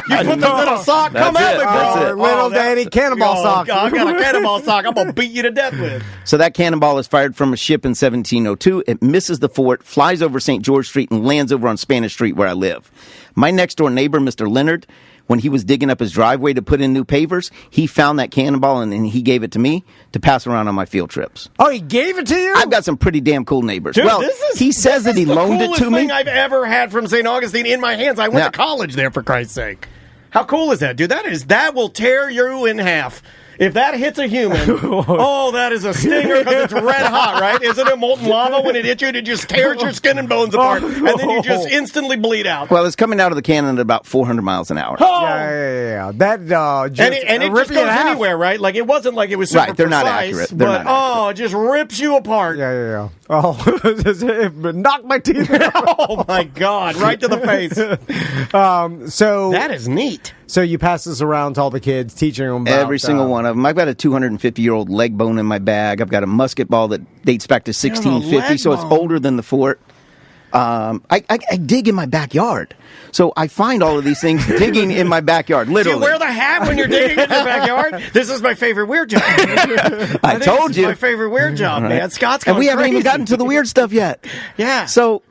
me. You put this in a sock, come That's at it, me, that's bro. it. Little Danny cannonball sock. I got a cannonball sock. I'm gonna beat you to death with. So that cannonball is fired from a ship in 1702. It misses the fort, flies over St. George Street, and lands over on Spanish Street where I live. My next door neighbor, Mr. Leonard, when he was digging up his driveway to put in new pavers, he found that cannonball and he gave it to me to pass around on my field trips. Oh, he gave it to you? I've got some pretty damn cool neighbors. Dude, well, he says that he the loaned it coolest to me. thing I've ever had from St. Augustine in my hands. I went Yeah. to college there, for Christ's sake. How cool is that, dude? That will tear you in half. If that hits a human, oh, that is a stinger because it's red hot, right? Isn't it molten lava when it hits you? It just tears your skin and bones apart, and then you just instantly bleed out. Well, it's coming out of the cannon at about 400 miles an hour. Oh! Yeah. That just And it rip just you in goes half. anywhere, right? Like, it wasn't like it was super Right, they're not precise, accurate. They're but, not it just rips you apart. Yeah. Oh, knock my teeth out. Oh, my God. Right to the face. So That is neat. So you pass this around to all the kids, teaching them about Every single one of them. I've got a 250-year-old leg bone in my bag. I've got a musket ball that dates back to 1650, leg so it's bone. older than the fort. I dig in my backyard. So I find all of these things digging in my backyard, Do literally. you wear the hat when you're digging in your backyard? This is my favorite weird job. I think told this is you. my favorite weird job, man. Scott's And going we haven't even crazy. gotten to the weird stuff yet. Yeah. So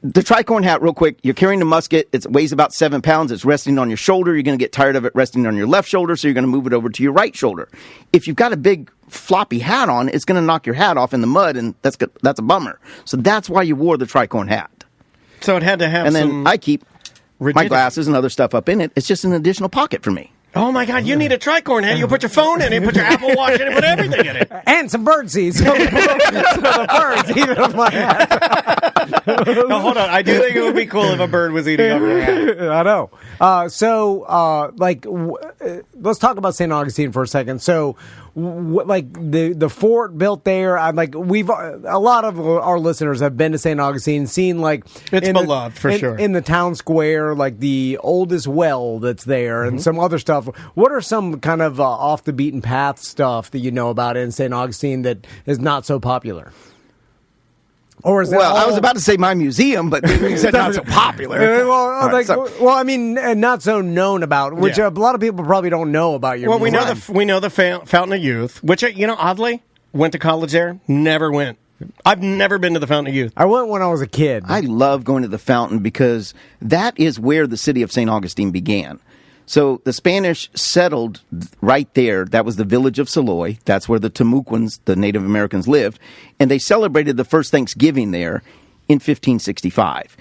the tricorn hat, real quick, you're carrying a musket. It weighs about 7 pounds. It's resting on your shoulder. You're going to get tired of it resting on your left shoulder, so you're going to move it over to your right shoulder. If you've got a big floppy hat on, it's going to knock your hat off in the mud, and that's a bummer. So that's why you wore the tricorn hat. So it had to have And then some... I keep my rigidity. glasses and other stuff up in it. It's just an additional pocket for me. Oh, my God. You need a tricorn hat. You put your phone in it, put your Apple Watch in it, put everything in it. and some bird seeds. So the birds eat off my hat. No, hold on. I do think it would be cool if a bird was eating up your hat. I know. Let's talk about St. Augustine for a second. So, the fort built there. A lot of our listeners have been to St. Augustine, seen It's beloved, for sure. in the town square, like the oldest well that's there, and some other stuff. What are some kind of off the beaten path stuff that you know about in St. Augustine that is not so popular? Or is that Well, I all- was about to say my museum, but you said not so popular. All right, so- not so known about, which Yeah. a lot of people probably don't know about your Well, we museum. know the Fountain of Youth, which, oddly, went to college there, never went. I've never been to the Fountain of Youth. I went when I was a kid. I love going to the fountain because that is where the city of St. Augustine began. So the Spanish settled right there. That was the village of Saloy. That's where the Temuquans, the Native Americans, lived. And they celebrated the first Thanksgiving there in 1565.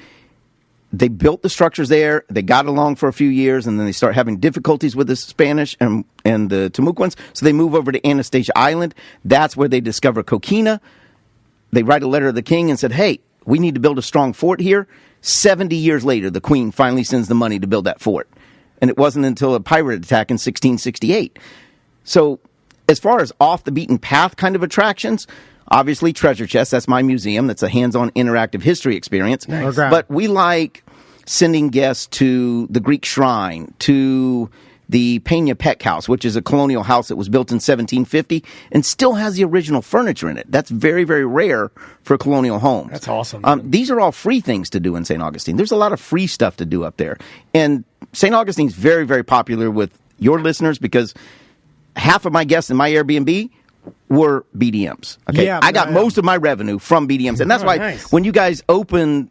They built the structures there. They got along for a few years, and then they start having difficulties with the Spanish and the Temuquans. So they move over to Anastasia Island. That's where they discover coquina. They write a letter to the king and said, hey, we need to build a strong fort here. 70 years later, the queen finally sends the money to build that fort. And it wasn't until a pirate attack in 1668. So as far as off the beaten path kind of attractions, obviously treasure chest, that's my museum. That's a hands-on interactive history experience. Nice. Okay. But we like sending guests to the Greek shrine, to the Peña Peck House, which is a colonial house that was built in 1750 and still has the original furniture in it. That's very, very rare for colonial homes. That's awesome. These are all free things to do in St. Augustine. There's a lot of free stuff to do up there. And St. Augustine's very, very popular with your listeners because half of my guests in my Airbnb were BDMs. Okay, Yeah, I got most of my revenue from BDMs, and that's why nice. when you guys opened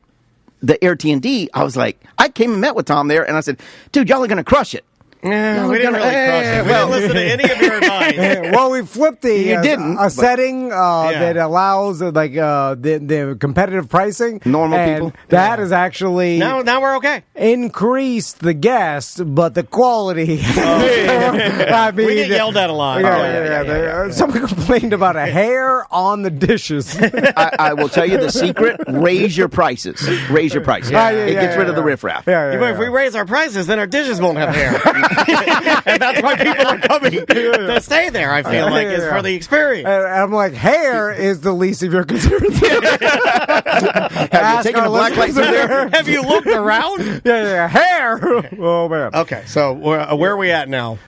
the Air T&D, I was like, I came and met with Tom there, and I said, dude, y'all are going to crush it. Yeah, we didn't really crush it. We didn't listen to any of your advice. Well, we flipped You didn't, a but- setting that allows the competitive pricing. Normal and people. That is actually Now we're okay. increased the guests, but the quality. I mean, We get yelled at a lot. Someone complained about a hair on the dishes. I will tell you the secret: raise your prices. Raise your prices. It gets rid of the riffraff. But if we raise our prices, then our dishes won't have hair. And that's why people are coming to stay there, I feel like, is for the experience. And I'm like, hair is the least of your concerns. Have you taken a black light through there? Have you looked around? Yeah, hair. Oh man. Okay, so where are we at now?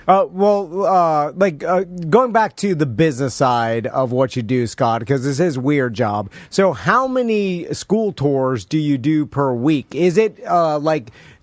Going back to the business side of what you do, Scott, because this is weird job. So, how many school tours do you do per week? Is it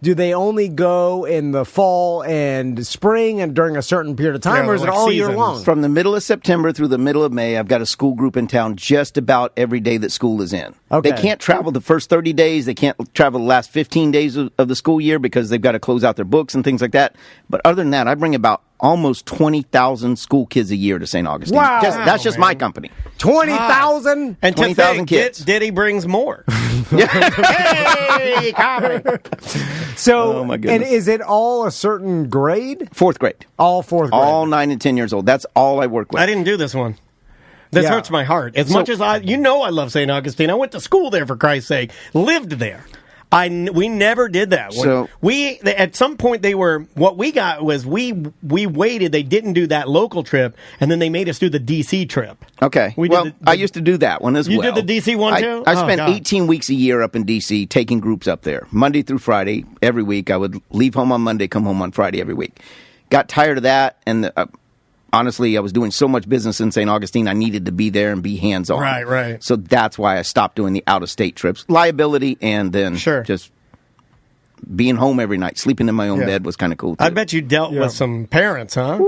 do they only go in the fall and spring and during a certain period of time, or is it all year long? From the middle of September through the middle of May, I've got a school group in town just about every day that school is in. Okay. They can't travel the first 30 days. They can't travel the last 15 days of the school year because they've got to close out their books and things like that. But other than that, I bring about almost 20,000 school kids a year to St. Augustine. Wow. That's just my company. 20,000? And 20,000 kids. Diddy brings more. Hey, comedy. So, Oh, my goodness. and is it all a certain grade? Fourth grade. All fourth grade. All 9 and 10 years old. That's all I work with. I didn't do this one. This Yeah. hurts my heart. As much as I love St. Augustine. I went to school there, for Christ's sake. Lived there. We never did that. So- At some point what we got was we waited. They didn't do that local trip, and then they made us do the DC trip. Okay. We did I used to do that one as You well. did the DC one too? I Oh, spent God. 18 weeks a year up in DC taking groups up there. Monday through Friday, every week. I would leave home on Monday, come home on Friday every week. Got tired of that, and honestly, I was doing so much business in St. Augustine, I needed to be there and be hands-on. Right. So that's why I stopped doing the out-of-state trips. Liability, and then Sure. just being home every night, sleeping in my own bed was kind of cool, too. I bet you dealt with some parents, huh?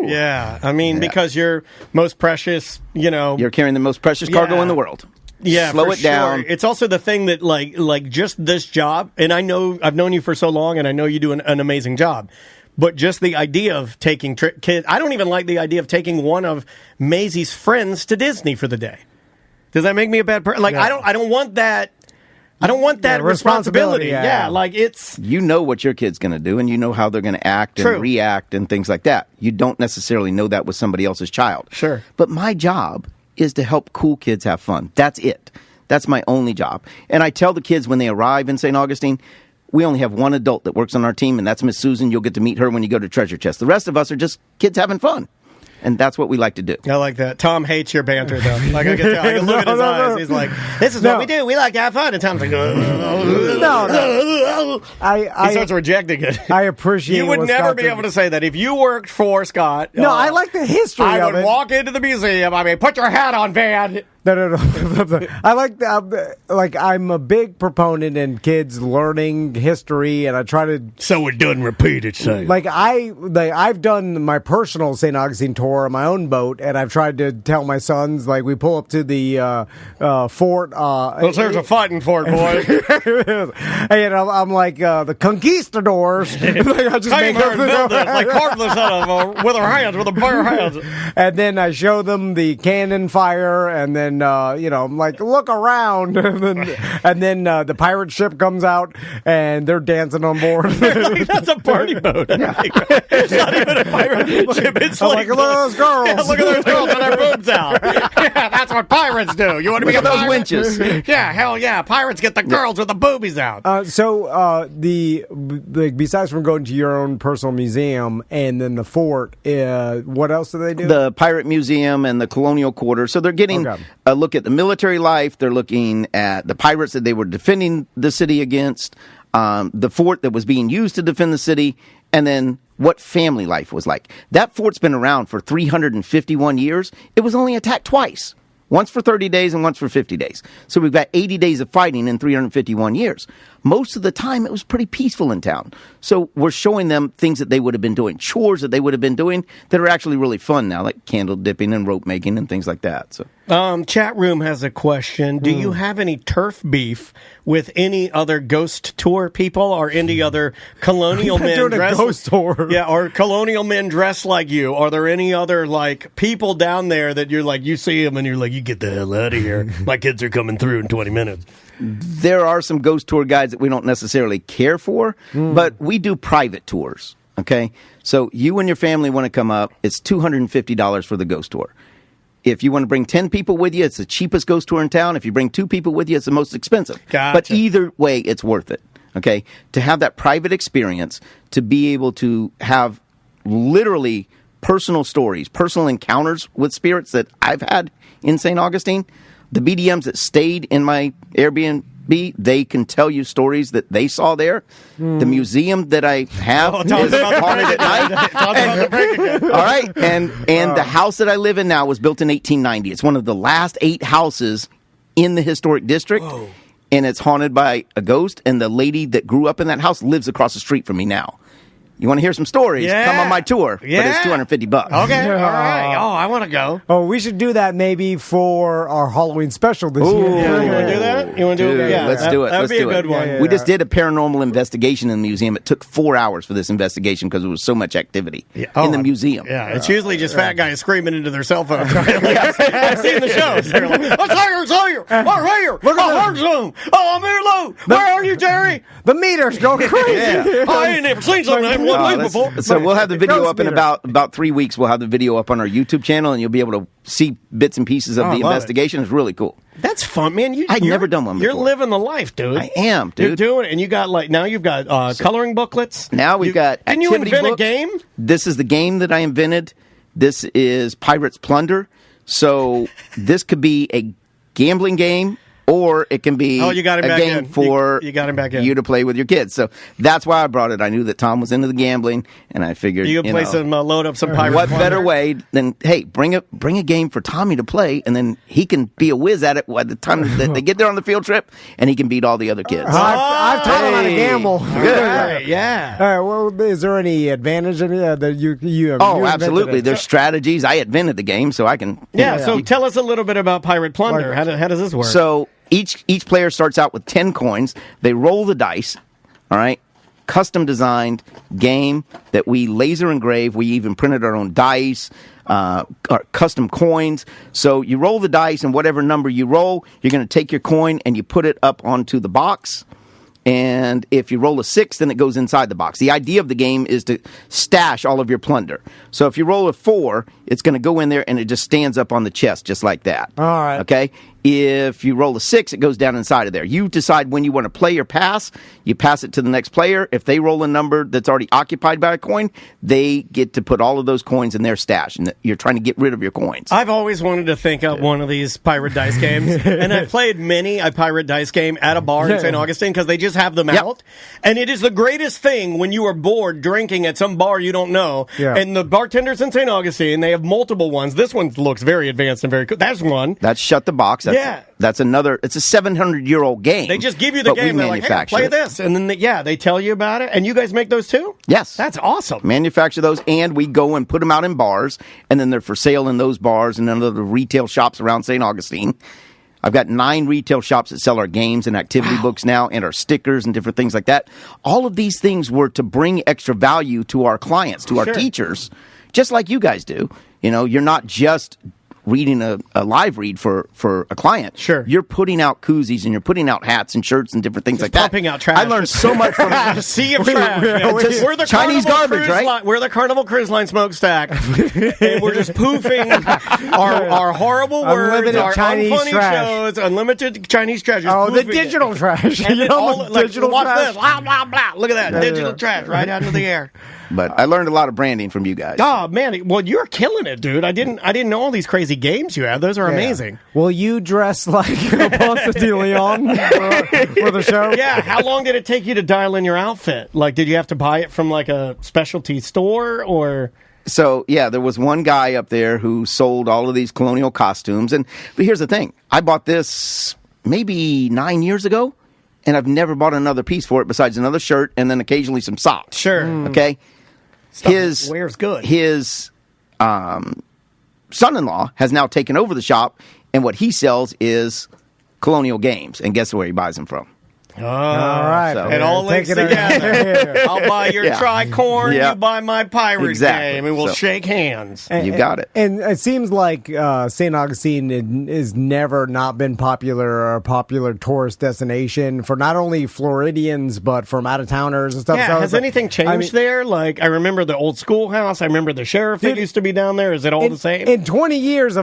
Yeah. I mean, because you're most precious, You're carrying the most precious cargo in the world. Yeah, Slow for it down. Sure. It's also the thing that, like just this job, and I've known you for so long, and I know you do an amazing job. But just the idea of taking kids, I don't even like the idea of taking one of Maisie's friends to Disney for the day. Does that make me a bad person? Like, I don't want that. I don't want that responsibility. Yeah, like it's. You know what your kid's going to do, and you know how they're going to act and react and things like that. You don't necessarily know that with somebody else's child. Sure. But my job is to help cool kids have fun. That's it. That's my only job. And I tell the kids when they arrive in St. Augustine, we only have one adult that works on our team, and that's Miss Susan. You'll get to meet her when you go to Treasure Chest. The rest of us are just kids having fun. And that's what we like to do. I like that. Tom hates your banter, though. Like, I can tell. I can look at his eyes. He's like, this is what we do. We like to have fun. And Tom's like, No. He starts rejecting it. I appreciate You would what never Scott be did. able to say that. If you worked for Scott. No, I like the history I of would it. walk into the museum. I mean, put your hat on, Van. No. I like I'm a big proponent in kids learning history, and I try to. So it doesn't repeat itself. I've done my personal St. Augustine tour on my own boat, and I've tried to tell my sons, like, we pull up to the fort. Well, there's a fighting fort, boy. And I'm like, the conquistadors. I just Came make here up and the- built this. Like carved this out of with our hands, with our bare hands. And then I show them the cannon fire, and then I'm like, look around, and then the pirate ship comes out, and they're dancing on board. Like, that's a party boat. It's not even a pirate ship. It's I'm like, like, look at those girls. Yeah, look at those girls with their boobs out. Yeah, that's what pirates do. You want to be Look a at those pirate? winches. Yeah, hell yeah. Pirates get the girls with the boobies out. Besides from going to your own personal museum and then the fort, what else do they do? The Pirate Museum and the Colonial Quarter. So they're getting a look at the military life. They're looking at the pirates that they were defending the city against, the fort that was being used to defend the city, and then what family life was like. That fort's been around for 351 years. It was only attacked twice. Once for 30 days and once for 50 days. So we've got 80 days of fighting in 351 years. Most of the time, it was pretty peaceful in town. So we're showing them things that they would have been doing, chores that they would have been doing that are actually really fun now, like candle dipping and rope making and things like that. So, chat room has a question. Do you have any turf beef with any other ghost tour people or any other colonial men doing a ghost tour? Yeah, or colonial men dressed like you? Are there any other like people down there that you're like, you see them and you're like, you get the hell out of here? My kids are coming through in 20 minutes. there are some ghost tour guides that we don't necessarily care for, but we do private tours. Okay, so you and your family want to come up, it's $250 for the ghost tour. If you want to bring 10 people with you, it's the cheapest ghost tour in town. If you bring 2 people with you, it's the most expensive. Gotcha. But either way, it's worth it. Okay, to have that private experience, to be able to have literally personal stories, personal encounters with spirits that I've had in St. Augustine. The BDMs that stayed in my Airbnb, they can tell you stories that they saw there. The museum that I have is haunted at night. All right, and the house that I live in now was built in 1890. It's one of the last 8 houses in the historic district. Whoa. And it's haunted by a ghost, and the lady that grew up in that house lives across the street from me now. You want to hear some stories? Yeah. Come on my tour, Yeah. but it's $250. Okay, all right. Oh, I want to go. Oh, we should do that maybe for our Halloween special this year. Yeah, you want to do that? You want to do it? Dude, Yeah, let's do it. That would Let's be do a good it. one. Yeah, We just did a paranormal investigation in the museum. It took 4 hours for this investigation because there was so much activity in the museum. Yeah, it's usually just fat guys screaming into their cell phones. Right? Like, I've seen the shows. They're like, it's here. Oh, right here. Look at hard zoom. Oh, I'm here low. Where are you, Jerry? The meters go crazy. I ain't never seen something like that before. So we'll have the video Ghost up in meter. about 3 weeks. We'll have the video up on our YouTube channel, and you'll be able to see bits and pieces of I the love it. investigation. It's really cool. That's fun, man. I'd you're- never done one You're before. living the life, dude. I am, dude. You're doing it, and you got now you've got coloring booklets. Now we've got Didn't you activity invent books. a game? This is the game that I invented. This is Pirates Plunder. So this could be a gambling game, or it can be You got him a back game in. for You got him back in. you to play with your kids. So that's why I brought it. I knew that Tom was into the gambling, and I figured You can play some load up some pirate. what Plunder. better way than bring a game for Tommy to play, and then he can be a whiz at it by the time that they get there on the field trip, and he can beat all the other kids. I've taught him how to gamble. All right, yeah. All right, well, is there any advantage in it that you you Oh, invented absolutely. it? There's strategies. I invented the game, so I can. Yeah, so tell us a little bit about Pirate Plunder. How does this work? So each player starts out with 10 coins. They roll the dice. All right. Custom designed game that we laser engrave. We even printed our own dice, our custom coins. So you roll the dice, and whatever number you roll, you're going to take your coin and you put it up onto the box. And if you roll a 6, then it goes inside the box. The idea of the game is to stash all of your plunder. So if you roll a 4, it's going to go in there and it just stands up on the chest just like that. All right. Okay? If you roll a 6, it goes down inside of there. You decide when you want to play or pass. You pass it to the next player. If they roll a number that's already occupied by a coin, they get to put all of those coins in their stash. And you're trying to get rid of your coins. I've always wanted to think up one of these pirate dice games, and I've played many a pirate dice game at a bar in St. Augustine because they just have them out. And it is the greatest thing when you are bored drinking at some bar you don't know. Yeah. And the bartenders in St. Augustine, they have multiple ones. This one looks very advanced and very cool. That's one. That's Shut the Box. That's another. It's a 700-year-old game. They just give you the but game. we They're like, hey, manufacture play it. this. And then, they tell you about it. And you guys make those too? Yes. That's awesome. Manufacture those, and we go and put them out in bars, and then they're for sale in those bars and in other retail shops around St. Augustine. I've got 9 retail shops that sell our games and activity books now, and our stickers and different things like that. All of these things were to bring extra value to our clients, to our teachers, just like you guys do. You know, you're not just reading a live read for a client. Sure. You're putting out koozies, and you're putting out hats and shirts and different things like that. Pumping out trash. I learned so much from A sea of trash. just We're the Chinese Carnival garbage, Cruise right? Line, we're the Carnival Cruise Line smokestack, and we're just poofing our horrible words, Unlimited our Chinese unfunny trash. shows, unlimited Chinese trash. just Oh, the poofing digital it. trash. And You then know, all, the like, digital watch trash. this. Blah, blah, blah. Look at that. Digital trash right out into the air. But I learned a lot of branding from you guys. Oh, man. Well, you're killing it, dude. I didn't know all these crazy games you have. Those are amazing. Will you dress like Ponce de Leon for the show? Yeah. How long did it take you to dial in your outfit? Like, did you have to buy it from like a specialty store or? So, yeah, there was one guy up there who sold all of these colonial costumes. But here's the thing. I bought this maybe 9 years ago, and I've never bought another piece for it besides another shirt and then occasionally some socks. Sure. Okay? Stuff wears good. His son-in-law has now taken over the shop, and what he sells is colonial games. And guess where he buys them from? Oh, all right. So- It all links together. I'll buy your tricorn, Yeah. you buy my pirate Exactly. game, and we'll So- shake hands. You got it. And it seems like St. Augustine is never not been popular or a popular tourist destination for not only Floridians but from out of towners and stuff. Yeah, So has it's like- anything changed there? Like, I remember the old schoolhouse. I remember the sheriff that Dude, used to be down there. Is it all the same? In 20 years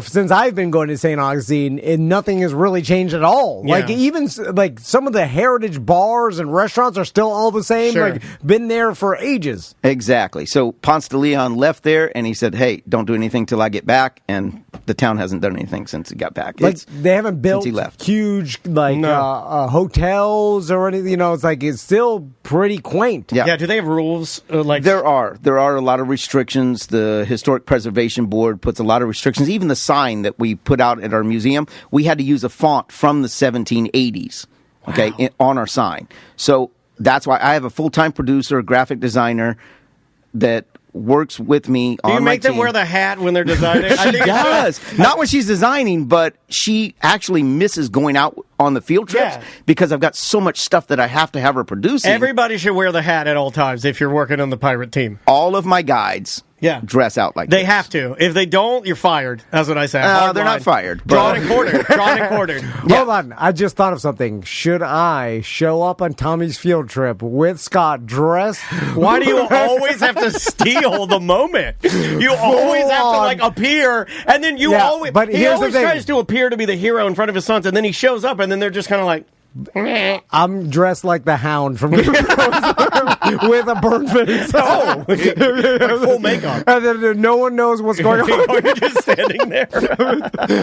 since I've been going to St. Augustine, nothing has really changed at all. Yeah. Like even like some of the heritage bars and restaurants are still all the same. Sure. Like been there for ages. Exactly. So Ponce de Leon left there, and he said, hey, don't do anything till I get back. And the town hasn't done anything since he got back. Like they haven't built since he left. huge like No. hotels or anything. You know, it's like it's still pretty quaint. Yeah. Yeah, do they have rules? Like There are a lot of restrictions. The Historic Preservation Board puts a lot of restrictions. Even the sign that we put out at our museum, we had to use a font from the 1780s. Okay, on our sign. So that's why I have a full-time producer, a graphic designer that works with me on Do you my make them team. wear the hat when they're designing? I She think does. Not when she's designing, but she actually misses going out on the field trips Yeah. because I've got so much stuff that I have to have her producing. everybody should wear the hat at all times if you're working on the pirate team. All of my guides dress out like They this. have to. If they don't, you're fired. That's what I say. No, Hard they're line. not fired, Drawn but- and quartered. Drawn and quartered. Hold on, I just thought of something. Should I show up on Tommy's field trip with Scott dressed? Why do you always have to steal the moment? You always have to like appear, and then you Yeah, always. but He here's the always thing. tries to appear to be the hero in front of his sons, and then he shows up, and then they're just kind of like. I'm dressed like the Hound from with a burn face. Oh, like full makeup. And then no one knows what's going on. You're just standing there.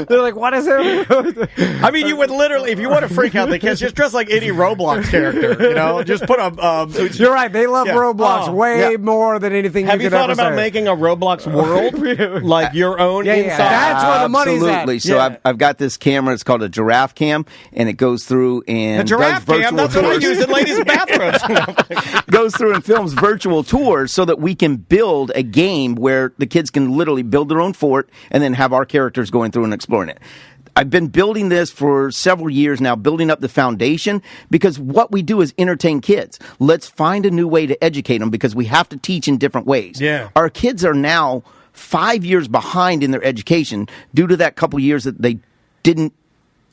They're like, "What is it?" I mean, you would literally, if you want to freak out the kids, just dress like any Roblox character. You know, just put a. You're right. They love Yeah. Roblox Oh, way yeah. more than anything. Have you could thought ever about say. making a Roblox world like your own Yeah, inside? that's where the money's at. Absolutely. So Yeah. I've got this camera. It's called a giraffe cam, and it goes through and The giraffe does cam. virtual That's what I tours. use in ladies' bathrooms. Goes through and films virtual tours so that we can build a game where the kids can literally build their own fort and then have our characters going through and exploring it. I've been building this for several years now, building up the foundation, because what we do is entertain kids. Let's find a new way to educate them because we have to teach in different ways. Yeah. Our kids are now 5 years behind in their education due to that couple years that they didn't.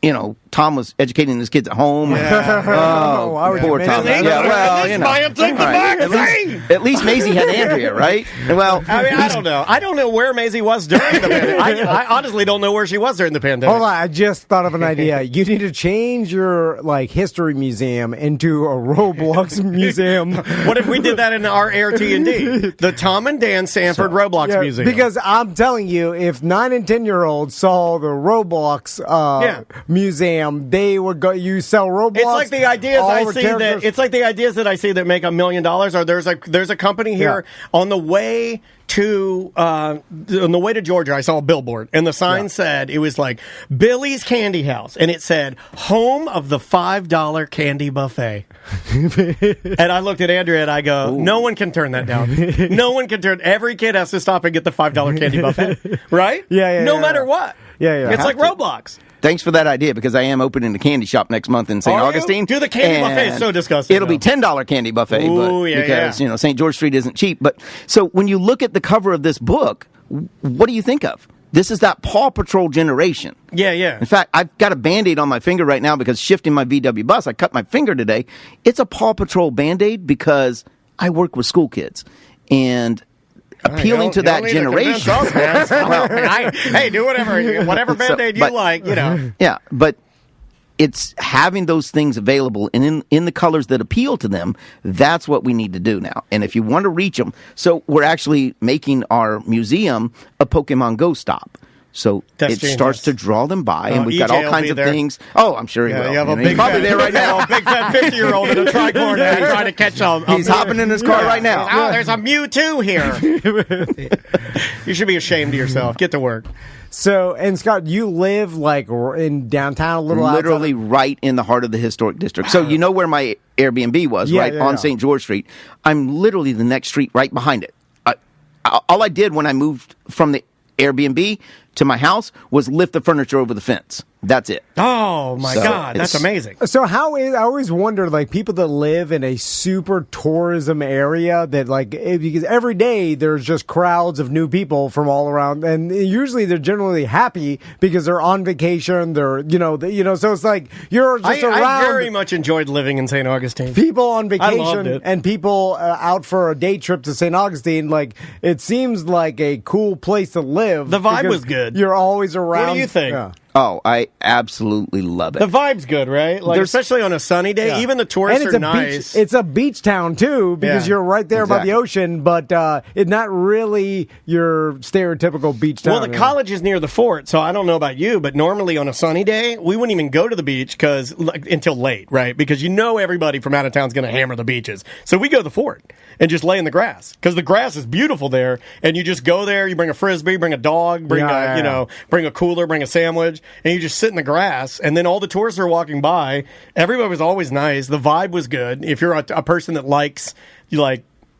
You know, Tom was educating his kids at home. Oh, I would poor admit Tom. it. Yeah, well, you know. Take the All right. magazine. At least Maisie had Andrea, right? Well, I mean, I don't know. I don't know where Maisie was during the pandemic. I honestly don't know where she was during the pandemic. Hold on, I just thought of an idea. You need to change your like history museum into a Roblox museum. What if we did that in our Air T&D? The Tom and Dan Sanford Roblox Yeah, Museum. Because I'm telling you, if 9 and 10-year-olds saw the Roblox museum, they would go. You sell Roblox. It's like the ideas all I the see characters- that it's like the ideas that I see that make $1 million. Or there's a company here on the way to Georgia. I saw a billboard and the sign said it was like Billy's Candy House and it said home of the $5 candy buffet. And I looked at Andrea and I go, no one can turn that down. No one can turn. Every kid has to stop and get the $5 candy buffet, right? Yeah, No yeah. matter what. Yeah. It's like Roblox. thanks for that idea because I am opening a candy shop next month in St. Are you? Augustine. Dude, the candy buffet is and so disgusting, It'll be though. $10 candy buffet, Ooh, yeah, because yeah. St. George Street isn't cheap. But so when you look at the cover of this book, what do you think of? This is that Paw Patrol generation. Yeah, yeah. In fact, I've got a Band-Aid on my finger right now because shifting my VW bus, I cut my finger today. It's a Paw Patrol Band-Aid because I work with school kids. And appealing to that generation. Hey, do whatever Band-Aid you but- like, you know. Yeah, but it's having those things available and in the colors that appeal to them. That's what we need to do now. And if you want to reach them, so we're actually making our museum a Pokemon Go stop. So That's it genius. starts to draw them by, and we've got EJ all will kinds be of there. things. Oh, I'm sure he will. You have a He's big probably fat, there right now. a big fat 50-year-old in a tricorn hat trying to catch a He's hopping in his car right now. Oh, there's a Mewtwo here. You should be ashamed of yourself. Get to work. So, and Scott, you live like in downtown, a little Literally outside right in the heart of the historic district. So you know where my Airbnb was, Yeah, right yeah, on yeah. St. George Street. I'm literally the next street right behind it. All I did when I moved from the Airbnb to my house was lift the furniture over the fence. That's it. Oh, my So God. That's it's- amazing. So I always wondered, like, people that live in a super tourism area that, like, because every day there's just crowds of new people from all around, and usually they're generally happy because they're on vacation. They're, so it's like you're just around. I very much enjoyed living in St. Augustine. People on I loved vacation it. and people out for a day trip to St. Augustine, like, it seems like a cool place to live. The vibe because was good. You're always around. What do you think? Yeah. Oh, I absolutely love it. The vibe's good, right? Like, There's- especially on a sunny day. Yeah. Even the tourists And it's are a nice. beach. It's a beach town too, because Yeah. you're right there by Exactly. the ocean. But it's not really your stereotypical beach town. Well, the college is near the fort, so I don't know about you, but normally on a sunny day, we wouldn't even go to the beach until late, right? Because everybody from out of town is going to hammer the beaches. So we go to the fort and just lay in the grass because the grass is beautiful there, and you just go there. You bring a frisbee, bring a dog, bring bring a cooler, bring a sandwich, and you just sit in the grass. And then all the tourists are walking by. Everybody was always nice. The vibe was good. If you're a person that likes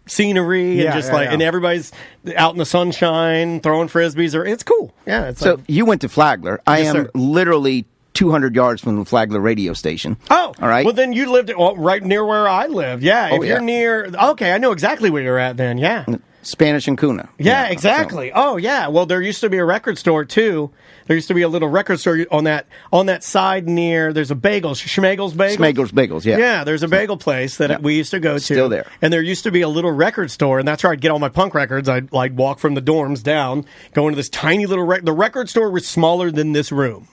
scenery and and everybody's out in the sunshine throwing frisbees, it's cool. Yeah, it's So you went to Flagler. I Yes, am sir. literally 200 yards from the Flagler radio station. Oh, all right. Well, then you lived right near where I lived. Yeah, if Oh, you're yeah. near, okay, I know exactly where you're at. Then, yeah, Spanish and Kuna. yeah, exactly. Oh, yeah. Well, there used to be a record store too. There used to be a little record store on that side near. There's a bagel, Schmegel's Bagels. Schmegel's Bagels, yeah. Yeah, there's a bagel place that we used to go to. Still there. And there used to be a little record store, and that's where I'd get all my punk records. I'd walk from the dorms down, go into this tiny little the record store was smaller than this room.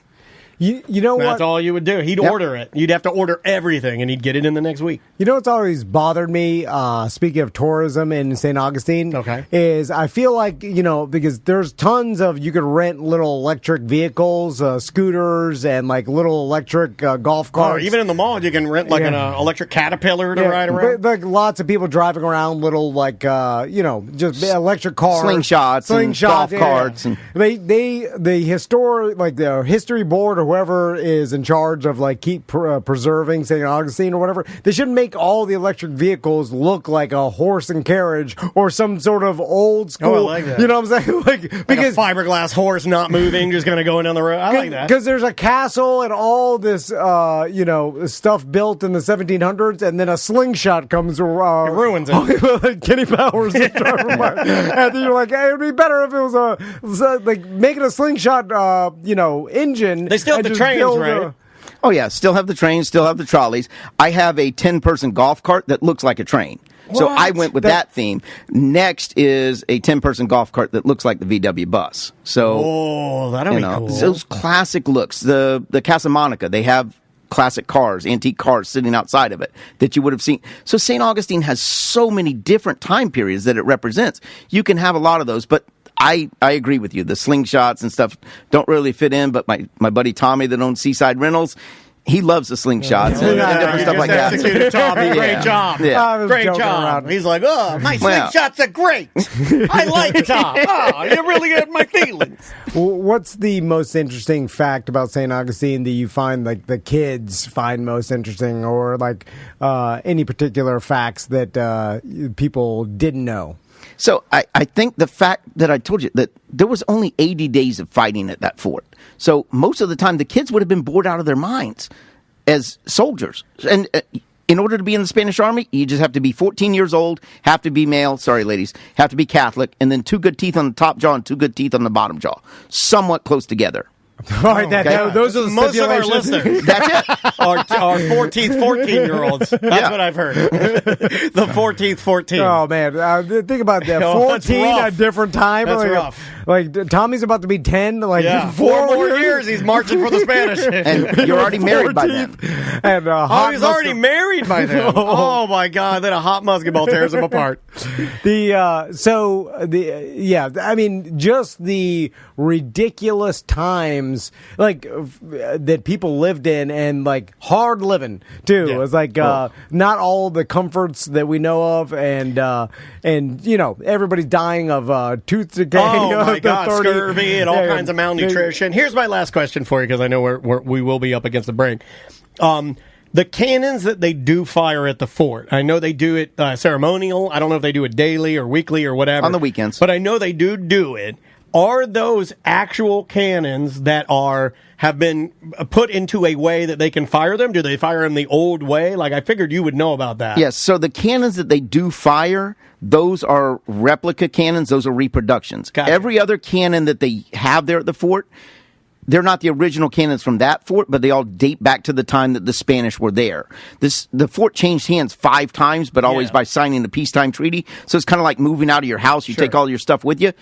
You know That's what? all you would do. He'd order it. You'd have to order everything, and he'd get it in the next week. You know what's always bothered me, speaking of tourism in St. Augustine, is I feel like, because there's tons of, you could rent little electric vehicles, scooters, and like little electric golf Or carts. even in the mall, you can rent an electric Caterpillar to ride around. Like lots of people driving around little just electric cars, Slingshots and golf carts. And the history board or whoever is in charge of keep preserving St. Augustine or whatever, they should make all the electric vehicles look like a horse and carriage or some sort of old school. Oh, I like that. You know what I'm saying? Because a fiberglass horse not moving, just going to go down the road. I like that. Because there's a castle and all this, stuff built in the 1700s, and then a slingshot comes. It ruins it. Kenny Powers is driving by. And then you're like, hey, it'd be better if it was making a slingshot, engine. They still have and the just trains, build right? Oh, yeah, still have the trains, still have the trolleys. I have a 10-person golf cart that looks like a train. So What? I went with that theme. Next is a 10-person golf cart that looks like the VW bus. So, Oh, that'll be cool. those classic looks. The Casa Monica, they have classic cars, antique cars sitting outside of it that you would have seen. So St. Augustine has so many different time periods that it represents. You can have a lot of those, but I agree with you. The slingshots and stuff don't really fit in, but my buddy Tommy that owns Seaside Rentals, he loves the slingshots and different stuff like that. Executed, Tommy. Great Yeah. job. Yeah. I was Great joking job. around. He's like, oh, my Well. slingshots are great. I like Tom. Oh, you really get my feelings. What's the most interesting fact about St. Augustine that you find the kids find most interesting, or any particular facts that people didn't know? So I think the fact that I told you that there was only 80 days of fighting at that fort. So most of the time, the kids would have been bored out of their minds as soldiers. And in order to be in the Spanish Army, you just have to be 14 years old, have to be male, sorry, ladies, have to be Catholic, and then 2 good teeth on the top jaw and 2 good teeth on the bottom jaw. Somewhat close together. All right, those are the Most of our stipulations. listeners That's it. are 14-year-olds. That's what I've heard. The 14th 14. Oh man, think about that. Oh, that's 14 rough. at a different time. That's rough. Like Tommy's about to be 10. Yeah, 4 4 more years. years he's marching for the Spanish. And you're already married by then. And He's already married by then. Oh my God! Then a hot musket ball tears him apart. I mean, just the ridiculous times like that people lived in, and like hard living too. Yeah. It's like not all the comforts that we know of, and everybody's dying of tooth decay. Oh my God, scurvy and all kinds of malnutrition. Here's my last question for you, because I know we will be up against the break. The cannons that they do fire at the fort, I know they do it ceremonial. I don't know if they do it daily or weekly or whatever. On the weekends. But I know they do it. Are those actual cannons that have been put into a way that they can fire them? Do they fire them the old way? Like, I figured you would know about that. Yes, so the cannons that they do fire, those are replica cannons. Those are reproductions. Gotcha. Every other cannon that they have there at the fort, they're not the original cannons from that fort, but they all date back to the time that the Spanish were there. The fort changed hands 5 times, but always by signing the peacetime treaty. So it's kind of like moving out of your house. You take all your stuff with you.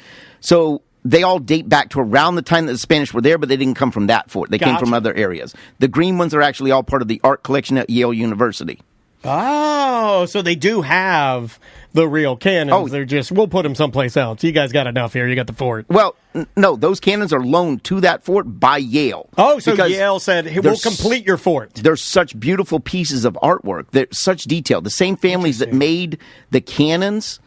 So they all date back to around the time that the Spanish were there, but they didn't come from that fort. They came from other areas. The green ones are actually all part of the art collection at Yale University. Oh, so they do have the real cannons. Oh. They're just, we'll put them someplace else. You guys got enough here. You got the fort. Well, no, those cannons are loaned to that fort by Yale. Oh, so Because Yale said, hey, we'll complete your fort. They're such beautiful pieces of artwork. They're such detail. The same families that made the cannons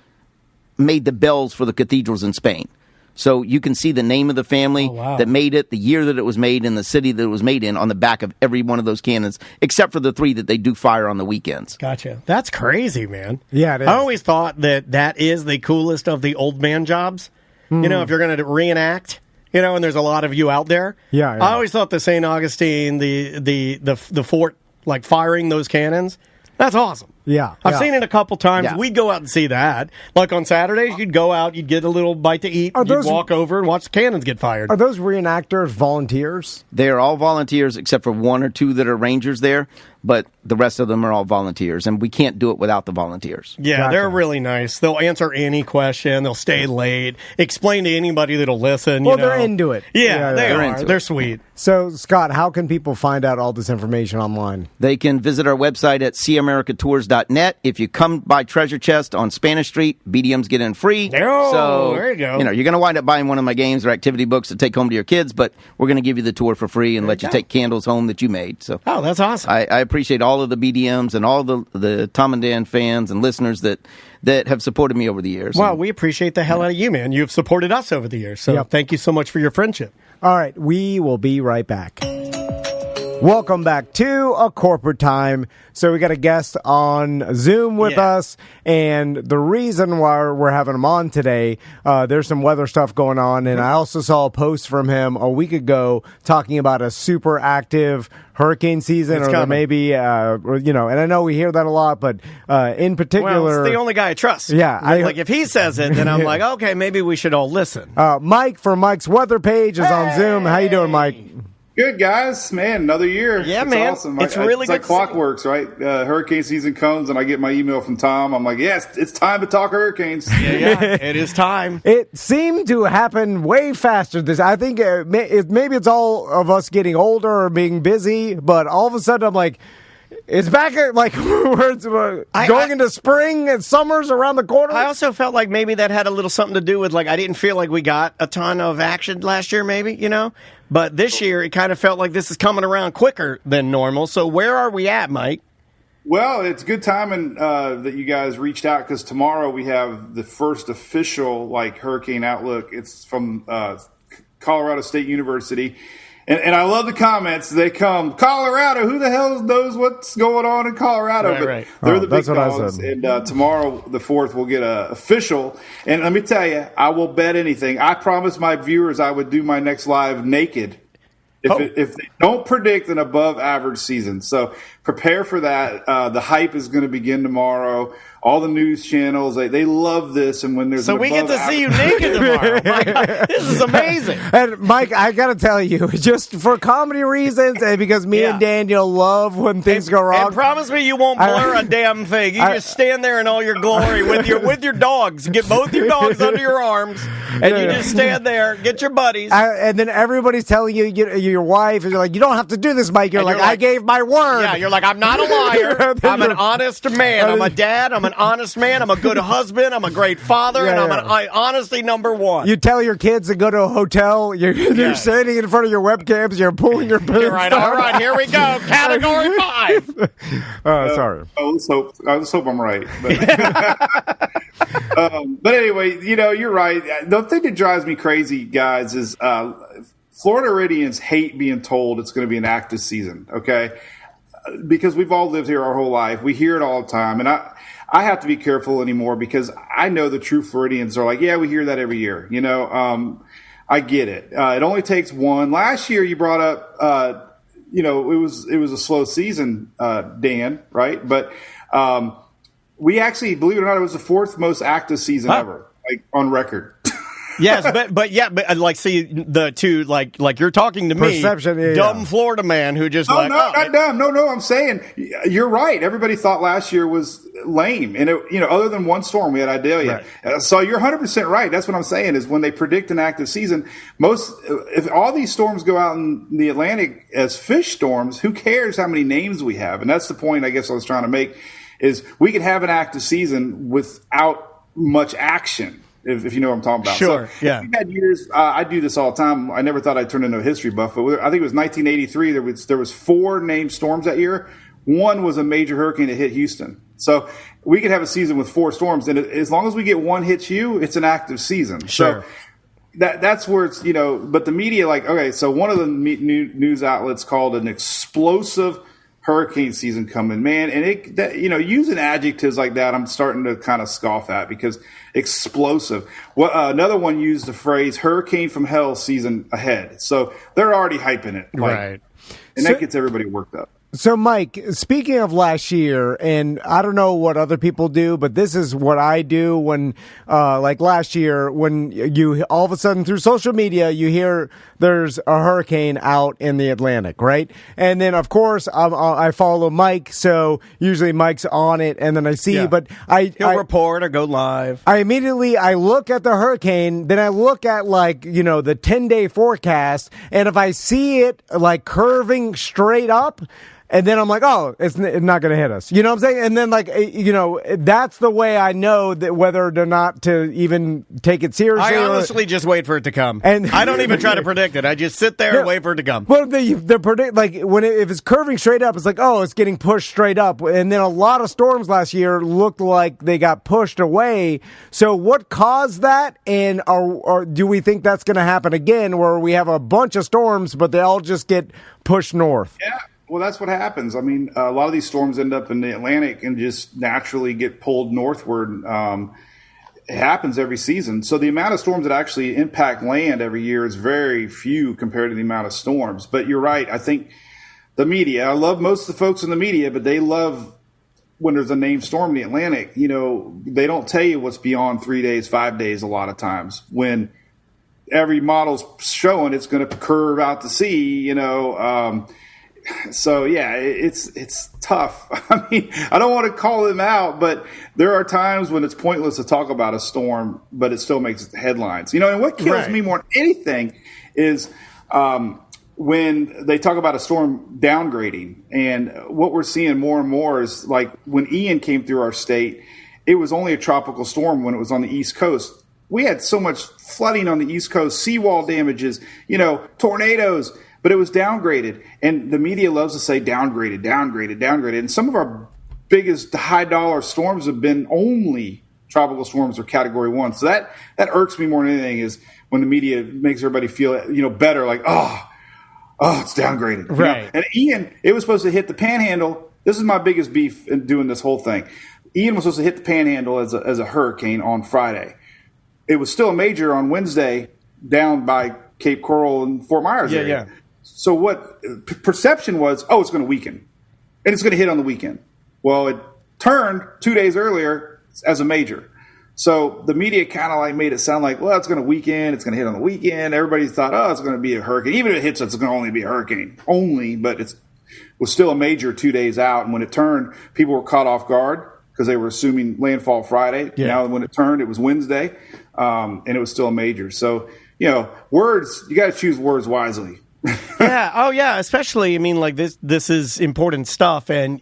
made the bells for the cathedrals in Spain. So you can see the name of the family that made it, the year that it was made, and the city that it was made in on the back of every one of those cannons, except for the 3 that they do fire on the weekends. Gotcha. That's crazy, man. Yeah, it is. I always thought that is the coolest of the old man jobs. You know, if you're going to reenact, and there's a lot of you out there. Yeah. I always thought the St. Augustine, the fort, like firing those cannons, that's awesome. Yeah. I've seen it a couple times. Yeah. We'd go out and see that. Like on Saturdays, you'd go out, you'd get a little bite to eat, you'd walk over and watch the cannons get fired. Are those reenactors volunteers? They are all volunteers except for 1 or 2 that are rangers there, but the rest of them are all volunteers, and we can't do it without the volunteers. Yeah, Gotcha. they're really nice. They'll answer any question. They'll stay late. Explain to anybody that'll listen. Well, they're into it. Yeah, they They're are. into it. They're sweet. So, Scott, how can people find out all this information online? They can visit our website at seeamericatours.net. If you come by Treasure Chest on Spanish Street, BDMs get in free. Oh, so, there you go. You're going to wind up buying one of my games or activity books to take home to your kids, but we're going to give you the tour for free and let you take candles home that you made. So, Oh, that's awesome. I appreciate all of the BDMs and all the Tom and Dan fans and listeners that have supported me over the years. Well, we appreciate the hell out of you, man. You've supported us over the years, so thank you so much for your friendship. All right, we will be right back. Welcome back to A Corporate Time. So we got a guest on Zoom with us, and the reason why we're having him on today, there's some weather stuff going on, and I also saw a post from him a week ago talking about a super active hurricane season, It's or coming. maybe, and I know we hear that a lot, but in particular... Well, it's the only guy I trust. Yeah, like if he says it, then I'm like, okay, maybe we should all listen. Mike from Mike's Weather Page is on Zoom. How you doing, Mike? Good, guys. Man, another year. Yeah, it's man. Awesome. It's really it's like good to see. clockworks, right? Hurricane season comes, and I get my email from Tom. I'm like, yes, it's time to talk hurricanes. Yeah, it is time. It seemed to happen way faster. I think maybe it's all of us getting older or being busy, but all of a sudden I'm like, it's back at, like, going into spring and summer's around the corner. I also felt like maybe that had a little something to do with, like, I didn't feel like we got a ton of action last year, maybe, But this year, it kind of felt like this is coming around quicker than normal. So where are we at, Mike? Well, it's good timing that you guys reached out, because tomorrow we have the first official, hurricane outlook. It's from Colorado State University. And I love the comments. They come, Colorado, who the hell knows what's going on in Colorado? Right. They're the big that's what I dogs. said. And tomorrow, the 4th, we'll get a official. And let me tell you, I will bet anything. I promised my viewers I would do my next live naked if they don't predict an above average season. So prepare for that. The hype is going to begin tomorrow. all the news channels, they love this. And when there's so we get to see you naked tomorrow. My God, this is amazing. And Mike, I got to tell you, just for comedy reasons, and because me and Daniel love when things go wrong. And promise me you won't blur a damn thing. You just stand there in all your glory with your dogs. Get both your dogs under your arms, and you just stand there. Get your buddies. And then everybody's telling you, your wife, and you're like, you don't have to do this, Mike. You're like, I gave my word. Yeah, you're like, I'm not a liar. I'm an honest man. I'm a dad. I'm an honest man. I'm a good husband. I'm a great father, and I'm honesty number one. You tell your kids to go to a hotel. You're standing in front of your webcams. You're pulling your pants. Right. All right. Here we go. Category 5. Sorry. Let's hope I'm right. But anyway, you're right. The thing that drives me crazy, guys, is Florida Iridians hate being told it's going to be an active season. Okay. Because we've all lived here our whole life. We hear it all the time. And I have to be careful anymore because I know the true Floridians are like, yeah, we hear that every year. I get it. It only takes one. Last year you brought up, it was a slow season, Dan, right? But we actually, believe it or not, it was the 4th most active season ever, like on record. Yes, but like, see, the two, like you're talking to me, dumb Florida man who just not dumb. No, I'm saying you're right. Everybody thought last year was lame, and other than one storm, we had Idalia. Right. So you're 100% right. That's what I'm saying is when they predict an active season, if all these storms go out in the Atlantic as fish storms, who cares how many names we have? And that's the point I guess I was trying to make is we could have an active season without much action. If you know what I'm talking about. Sure, so, we've had years, I do this all the time. I never thought I'd turn into a history buff, but I think it was 1983. There was 4 named storms that year. One was a major hurricane that hit Houston. So we could have a season with 4 storms. And as long as we get one hits you, it's an active season. Sure. So that's where it's, but the media, so one of the news outlets called an explosive hurricane season coming, man, and using adjectives like that, I'm starting to kind of scoff at because explosive. Well, another one used the phrase "hurricane from hell season ahead," so they're already hyping it, right? And that gets everybody worked up. So, Mike, speaking of last year, and I don't know what other people do, but this is what I do when, like last year, when you all of a sudden through social media, you hear there's a hurricane out in the Atlantic, right? And then, of course, I follow Mike, so usually Mike's on it, and then I see, but he'll report or go live. I look at the hurricane, then I look at the 10-day forecast, and if I see it curving straight up, and then I'm like, oh, it's not going to hit us. You know what I'm saying? And then, that's the way I know that whether or not to even take it seriously. I honestly just wait for it to come. And I don't even try to predict it. I just sit there and wait for it to come. Well, the predict if it's curving straight up, it's like, oh, it's getting pushed straight up. And then a lot of storms last year looked like they got pushed away. So what caused that? And or do we think that's going to happen again, where we have a bunch of storms, but they all just get pushed north? Yeah. Well, that's what happens. I mean, a lot of these storms end up in the Atlantic and just naturally get pulled northward. It happens every season. So the amount of storms that actually impact land every year is very few compared to the amount of storms. But you're right. I think the media, I love most of the folks in the media, but they love when there's a named storm in the Atlantic. They don't tell you what's beyond 3 days, 5 days a lot of times when every model's showing it's going to curve out to sea, So yeah, it's tough. I mean, I don't want to call them out, but there are times when it's pointless to talk about a storm, but it still makes headlines. And what kills me more than anything is when they talk about a storm downgrading. And what we're seeing more and more is like when Ian came through our state, it was only a tropical storm when it was on the East Coast. We had so much flooding on the East Coast, seawall damages, tornadoes. But it was downgraded, and the media loves to say downgraded. And some of our biggest high-dollar storms have been only tropical storms or Category 1. So that irks me more than anything is when the media makes everybody feel better, like, oh, it's downgraded. Right. And Ian, it was supposed to hit the Panhandle. This is my biggest beef in doing this whole thing. Ian was supposed to hit the Panhandle as a hurricane on Friday. It was still a major on Wednesday down by Cape Coral and Fort Myers area. Yeah. So what perception was, it's going to weaken, and it's going to hit on the weekend. Well, it turned 2 days earlier, as a major. So the media kind of like made it sound like, well, it's going to weaken. It's going to hit on the weekend. Everybody thought, oh, it's going to be a hurricane. Even if it hits, it's going to only be a hurricane. But it was still a major 2 days out. And when it turned, people were caught off guard because they were assuming landfall Friday. Yeah. Now when it turned, it was Wednesday, and it was still a major. So, words, you got to choose words wisely. Yeah. Oh, yeah. Especially, I mean, like this is important stuff. And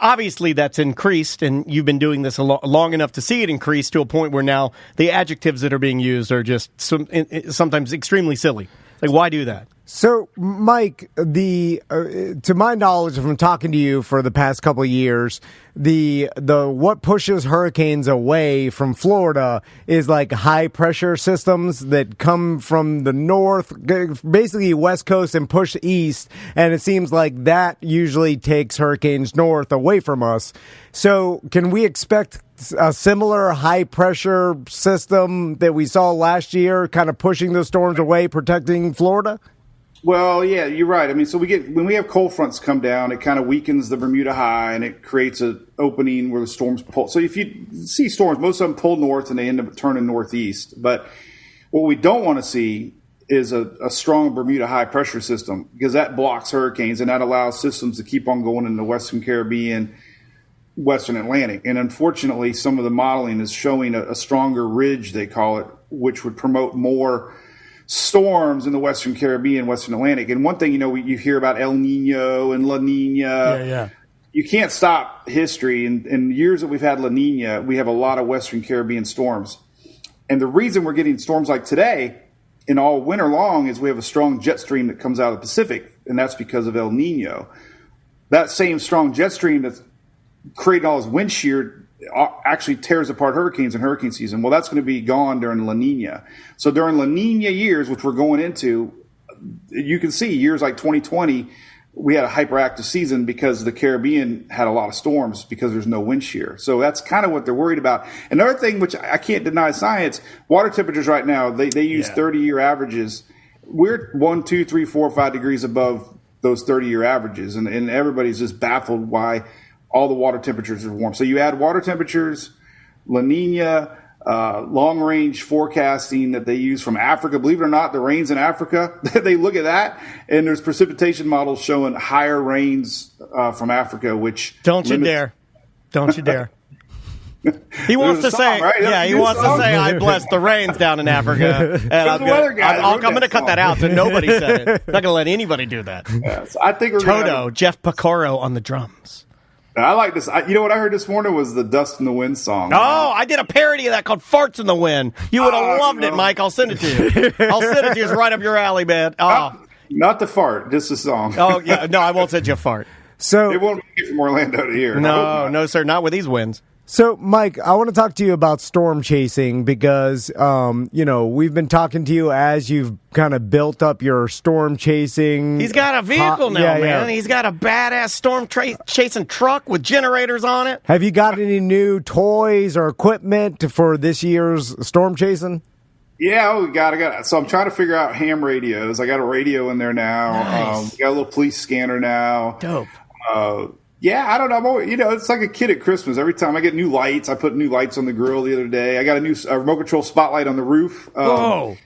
obviously that's increased, and you've been doing this long enough to see it increase to a point where now the adjectives that are being used are just sometimes extremely silly. Like, why do that? So, Mike, to my knowledge, from talking to you for the past couple of years, the what pushes hurricanes away from Florida is like high pressure systems that come from the north, basically West Coast, and push east. And it seems like that usually takes hurricanes north away from us. So, can we expect a similar high pressure system that we saw last year, kind of pushing those storms away, protecting Florida? Well, yeah, you're right. I mean, so when we have cold fronts come down, it kind of weakens the Bermuda High, and it creates an opening where the storms pull. So if you see storms, most of them pull north and they end up turning northeast. But what we don't want to see is a strong Bermuda high pressure system, because that blocks hurricanes and that allows systems to keep on going in the Western Caribbean, Western Atlantic. And unfortunately, some of the modeling is showing a stronger ridge, they call it, which would promote more storms in the Western Caribbean, Western Atlantic. And one thing, you hear about El Nino and La Nina. Yeah. You can't stop history. In years that we've had La Nina, we have a lot of Western Caribbean storms. And the reason we're getting storms like today and all winter long is we have a strong jet stream that comes out of the Pacific, and that's because of El Nino. That same strong jet stream that's creating all this wind shear actually tears apart hurricanes in hurricane season. Well, that's going to be gone during La Nina. So during La Nina years, which we're going into, you can see years like 2020, we had a hyperactive season because the Caribbean had a lot of storms because there's no wind shear. So that's kind of what they're worried about. Another thing, which I can't deny science, water temperatures right now, they use 30-year averages. We're 1, 2, 3, 4, 5 degrees above those 30-year averages. And everybody's just baffled why all the water temperatures are warm. So you add water temperatures, La Nina, long-range forecasting that they use from Africa. Believe it or not, the rains in Africa, they look at that, and there's precipitation models showing higher rains from Africa, which Don't you dare. He wants to say, right? yeah, he wants to say, I bless the rains down in Africa. And I'm going to cut that out so nobody said it. I'm not going to let anybody do that. Yeah, so I think we're Toto, Jeff Picoro on the drums. I like this. You know what I heard this morning was the Dust in the Wind song. Oh, I did a parody of that called Farts in the Wind. You would have loved it, Mike. I'll send it to you. It's right up your alley, man. Oh. Not the fart, just the song. Oh, yeah. No, I won't send you a fart. So it won't get from Orlando to here. No, sir. Not with these winds. So, Mike, I want to talk to you about storm chasing because, we've been talking to you as you've kind of built up your storm chasing. He's got a vehicle now, man. Yeah. He's got a badass storm chasing truck with generators on it. Have you got any new toys or equipment for this year's storm chasing? Yeah, I got it. So I'm trying to figure out ham radios. I got a radio in there now. Nice. Got a little police scanner now. Dope. Yeah, I don't know. It's like a kid at Christmas. Every time I get new lights, I put new lights on the grill the other day. I got a new remote control spotlight on the roof. Whoa.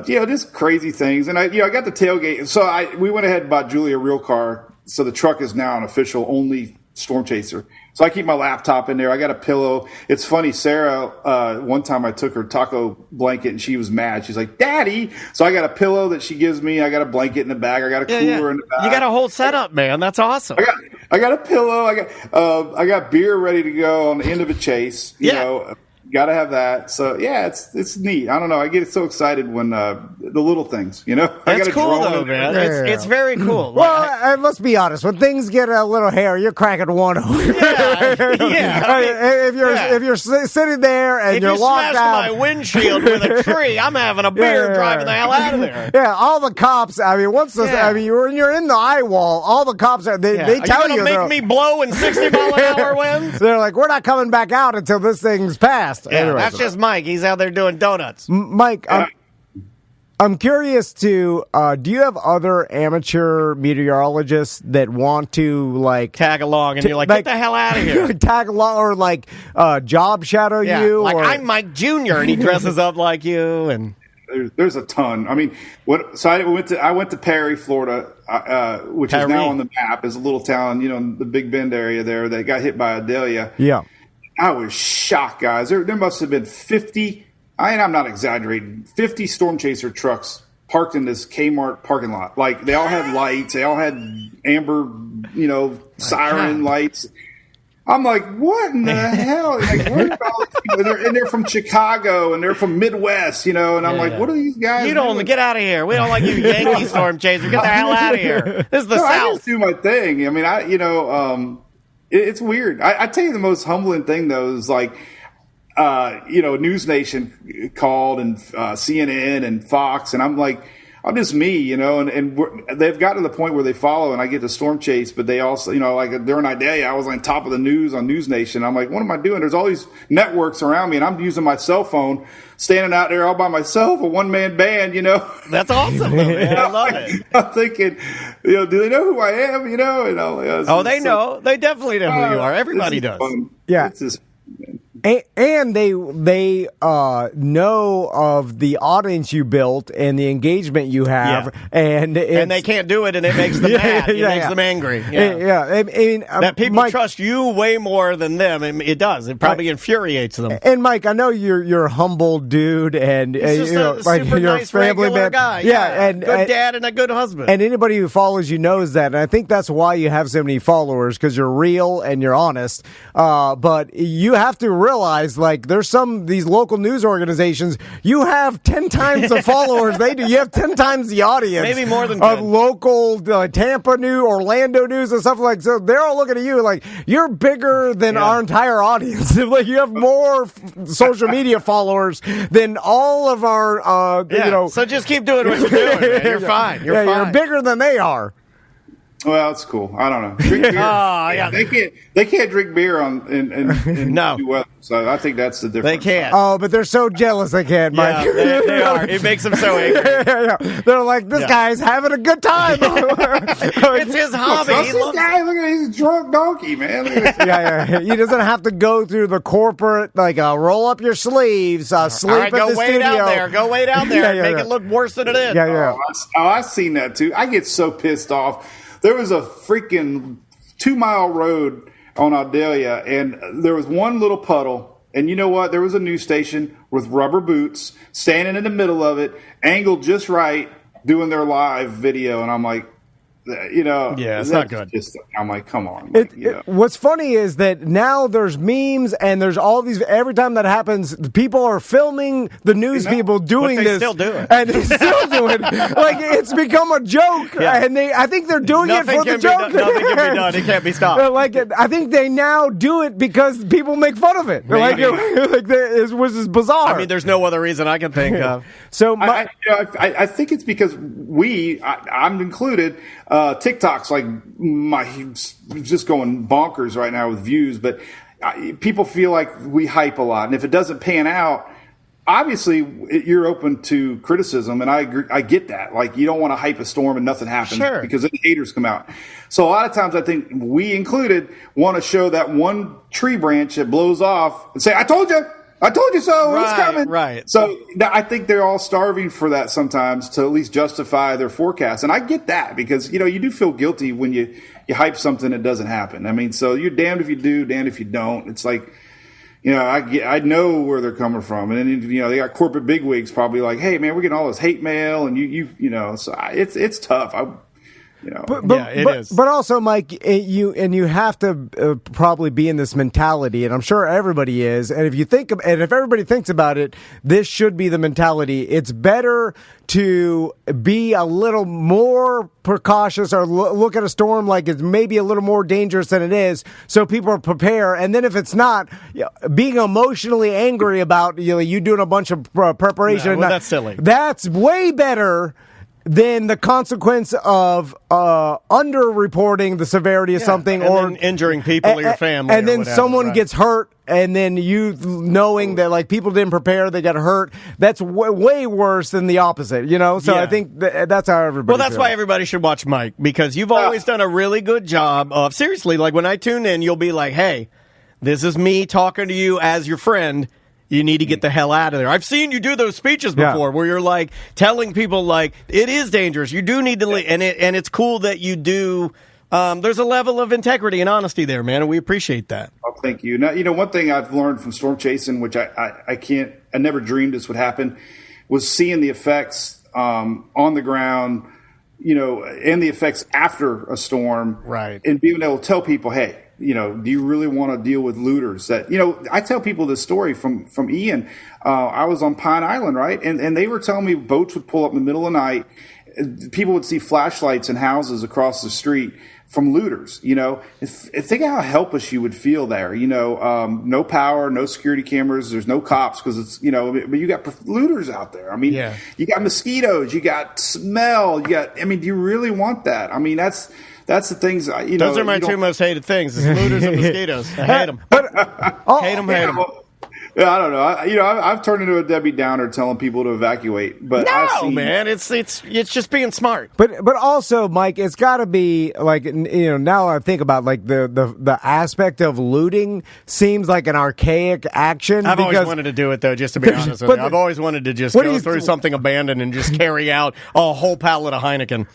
Just crazy things. And I got the tailgate. So we went ahead and bought Julie a real car. So the truck is now an official only storm chaser. So I keep my laptop in there. I got a pillow. It's funny, Sarah, one time I took her taco blanket and she was mad. She's like, Daddy. So I got a pillow that she gives me. I got a blanket in the bag. I got a cooler in the bag. You got a whole setup, man. That's awesome. I got a pillow. I got beer ready to go on the end of a chase. You know, got to have that. So yeah, it's neat. I don't know. I get so excited when the little things. That's cool though, man. It's very cool. Well, let's be honest. When things get a little hairy, you're cracking one over. If you're sitting there and you're locked out, my windshield with a tree, I'm having a beer driving the hell out of there. Yeah, all the cops. I mean, when you're in the eye wall, all the cops they tell you make me blow in 60-mile-an-hour winds. They're like, we're not coming back out until this thing's passed. Yeah, that's just Mike. He's out there doing donuts. Mike, I'm curious to, do you have other amateur meteorologists that want to, like... Tag along, and you're like, get the hell out of here. Tag along, or, like, job shadow you? Like, or... I'm Mike Jr., and he dresses up like you, and... There's a ton. I mean, so I went to Perry, Florida, which is now on the map. Is a little town, the Big Bend area there that got hit by Idalia. Yeah. I was shocked, guys. There must have been 50, I'm not exaggerating, 50 storm chaser trucks parked in this Kmart parking lot. Like, they all had lights. They all had amber, siren lights. I'm like, what in the hell? Like, where are all these people? And they're from Chicago, and they're from Midwest, and I'm like, what are these guys You don't doing? Get out of here. We don't like you Yankee storm chaser. Get the hell out of here. This is the South. I just do my thing. I mean, it's weird. I tell you the most humbling thing, though, is like, News Nation called and CNN and Fox, and I'm like, I'm just me, and they've got to the point where they follow, and I get the storm chase, but they also, like during Idalia, I was on top of the news on News Nation. I'm like, what am I doing? There's all these networks around me, and I'm using my cell phone, standing out there all by myself, a one-man band, That's awesome, man. I love it. I'm thinking, do they know who I am, and they know. They definitely know who you are. Everybody does. Fun. Yeah. It's just, And they know of the audience you built and the engagement you have, and they can't do it, and it makes them mad. It makes them angry. I mean, that people Mike, trust you way more than them. It does. It probably infuriates them. And Mike, I know you're a humble dude, and He's just like super you're nice, a family regular man. guy. Yeah, and good dad and a good husband. And anybody who follows you knows that. And I think that's why you have so many followers, because you're real and you're honest. But you have to realize, like, there's these local news organizations, you have 10 times the followers they do. You have 10 times the audience. Maybe more than 10. Of local Tampa news, Orlando news, and stuff like so. They're all looking at you like you're bigger than our entire audience. Like, you have more social media followers than all of our, So just keep doing what you're doing, man. You're fine. You're fine. You're bigger than they are. Well, it's cool. I don't know. Drink beer. They can't drink beer in no. weather, so I think that's the difference. They can't. Oh, but they're so jealous they can't, Mike. Yeah, they are. It makes them so angry. They're like, this guy's having a good time. It's his hobby. Look at he's a drunk donkey, man. Look at this. He doesn't have to go through the corporate, roll up your sleeves, sleep All right, in the studio. Go wait out there and make it look worse than it is. Yeah. I've seen that too. I get so pissed off. There was a freaking 2-mile road on Idalia, and there was one little puddle. And you know what? There was a news station with rubber boots standing in the middle of it, angled just right, doing their live video. And I'm like, it's not good. I'm like, come on. What's funny is that now there's memes and there's all these. Every time that happens, people are filming the news people doing but they this. Still do it. And they still do it. Like, it's become a joke. Yeah. And I think they're doing it for the joke. Nothing can be done. It can't be stopped. I think they now do it because people make fun of it. Which is bizarre. I mean, there's no other reason I can think of. So I think it's because I'm included. TikTok's like just going bonkers right now with views, but people feel like we hype a lot, and if it doesn't pan out, obviously you're open to criticism, and I agree. I get that. Like, you don't want to hype a storm and nothing happens because then haters come out. So a lot of times, I think we included want to show that one tree branch that blows off and say, "I told you." So. It's coming. Right. So I think they're all starving for that sometimes to at least justify their forecast. And I get that because, you do feel guilty when you hype something that doesn't happen. I mean, so you're damned if you do, damned if you don't. It's like, I know where they're coming from. And then, they got corporate bigwigs probably like, hey, man, we're getting all this hate mail. And so it's tough. It is. But also, Mike, you have to probably be in this mentality, and I'm sure everybody is. And if everybody thinks about it, this should be the mentality. It's better to be a little more precautious or look at a storm like it's maybe a little more dangerous than it is, so people are prepared. And then if it's not, being emotionally angry about you doing a bunch of preparation, that's silly. That's way better than the consequence of underreporting the severity of something, and or then injuring people or your family, and then whatever, someone gets hurt and then you knowing that like people didn't prepare, they got hurt. That's way worse than the opposite, you know. So I think that's how everybody. Well, that's why everybody should watch Mike, because you've always done a really good job of seriously. Like when I tune in, you'll be like, "Hey, this is me talking to you as your friend. You need to get the hell out of there." I've seen you do those speeches before where you're like telling people like it is dangerous. You do need to leave, and it's cool that you do. There's a level of integrity and honesty there, man, and we appreciate that. Oh, thank you. Now, one thing I've learned from storm chasing, which I never dreamed this would happen, was seeing the effects on the ground, and the effects after a storm, right? And being able to tell people, hey, do you really want to deal with looters? That, I tell people this story from Ian. I was on Pine Island, right? And they were telling me boats would pull up in the middle of the night. People would see flashlights in houses across the street from looters. Think how helpless you would feel there. No power, no security cameras. There's no cops because it's, but you got looters out there. I mean, you got mosquitoes, you got smell, do you really want that? I mean, that's the things, Those are my two most hated things, is looters and mosquitoes. I hate them. Hate them. Yeah, I don't know. I've turned into a Debbie Downer telling people to evacuate. But man, it's just being smart. But also, Mike, it's got to be like now I think about like the aspect of looting seems like an archaic action. I've always wanted to do it though, just to be honest with you. I've always wanted to just go through something abandoned and just carry out a whole pallet of Heineken.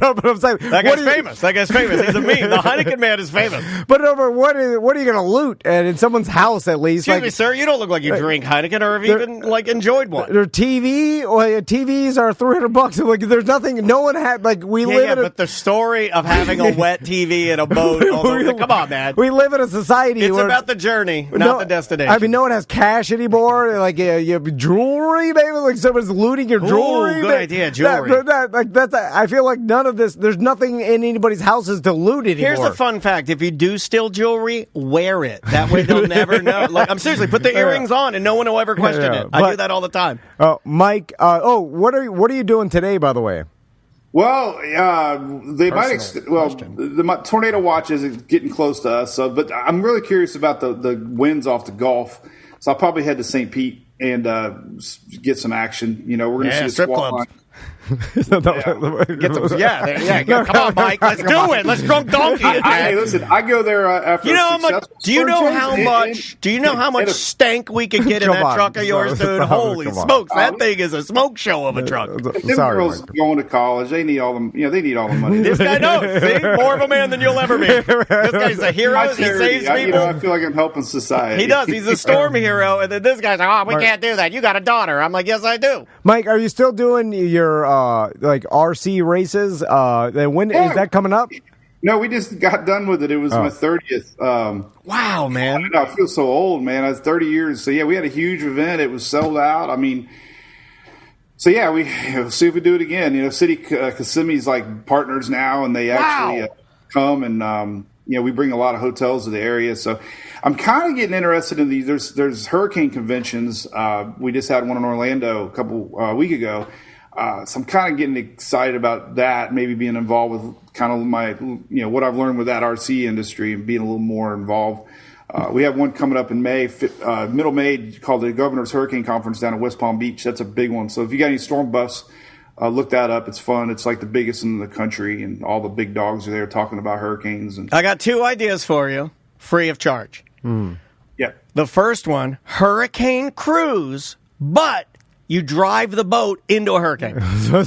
No, but I'm saying that guy's famous. That guy's famous. He's a meme. The Heineken man is famous. But what are you going to loot? And in someone's house, at least. Excuse me, sir. You don't look like you drink Heineken or have even enjoyed one. Their TVs are $300. Like there's nothing. No one had like we live. But the story of having a wet TV in a boat. Come on, man. We live in a society. It's about the journey, not the destination. I mean, no one has cash anymore. Like you have jewelry, maybe like someone's looting your jewelry. Good idea, jewelry. I feel like none of this. There's nothing in anybody's houses to loot anymore. Here's the fun fact: if you do steal jewelry, wear it. That way they'll never know. Like I'm seriously, put the earrings on and no one will ever question it. I do that all the time. Mike, what are you doing today, by the way? Well, the tornado watch is getting close to us. But I'm really curious about the winds off the Gulf. So I'll probably head to St. Pete and get some action. We're going to see a strip squat clubs. line. Come on, Mike. Let's do it. Let's drunk donkey it, man. Hey, listen, I go there after. Do you know how much stank we could get in that truck of yours, dude? Holy smokes, that thing is a smoke show of a truck. Them girls going to college, they need all the money. This guy knows. See, more of a man than you'll ever be. This guy's a hero. He saves people. I feel like I'm helping society. He does. He's a storm hero, and then this guy's like, we can't do that. You got a daughter. I'm like, yes, I do. Mike, are you still doing your like RC races? When is that coming up? No, we just got done with it. It was my 30th. Wow, man. I feel so old, man. I was 30 years. So, we had a huge event. It was sold out. I mean, so, we'll see if we do it again. City Kissimmee's like partners now, and they actually come and, we bring a lot of hotels to the area. So I'm kind of getting interested in these. There's hurricane conventions. We just had one in Orlando a couple week ago. So I'm kind of getting excited about that, maybe being involved with kind of my, what I've learned with that RC industry and being a little more involved. We have one coming up in May, middle May, called the Governor's Hurricane Conference down at West Palm Beach. That's a big one. So if you got any storm buffs, look that up. It's fun. It's like the biggest in the country, and all the big dogs are there talking about hurricanes. And I got two ideas for you, free of charge. Yeah. The first one, hurricane cruise, but you drive the boat into a hurricane. It's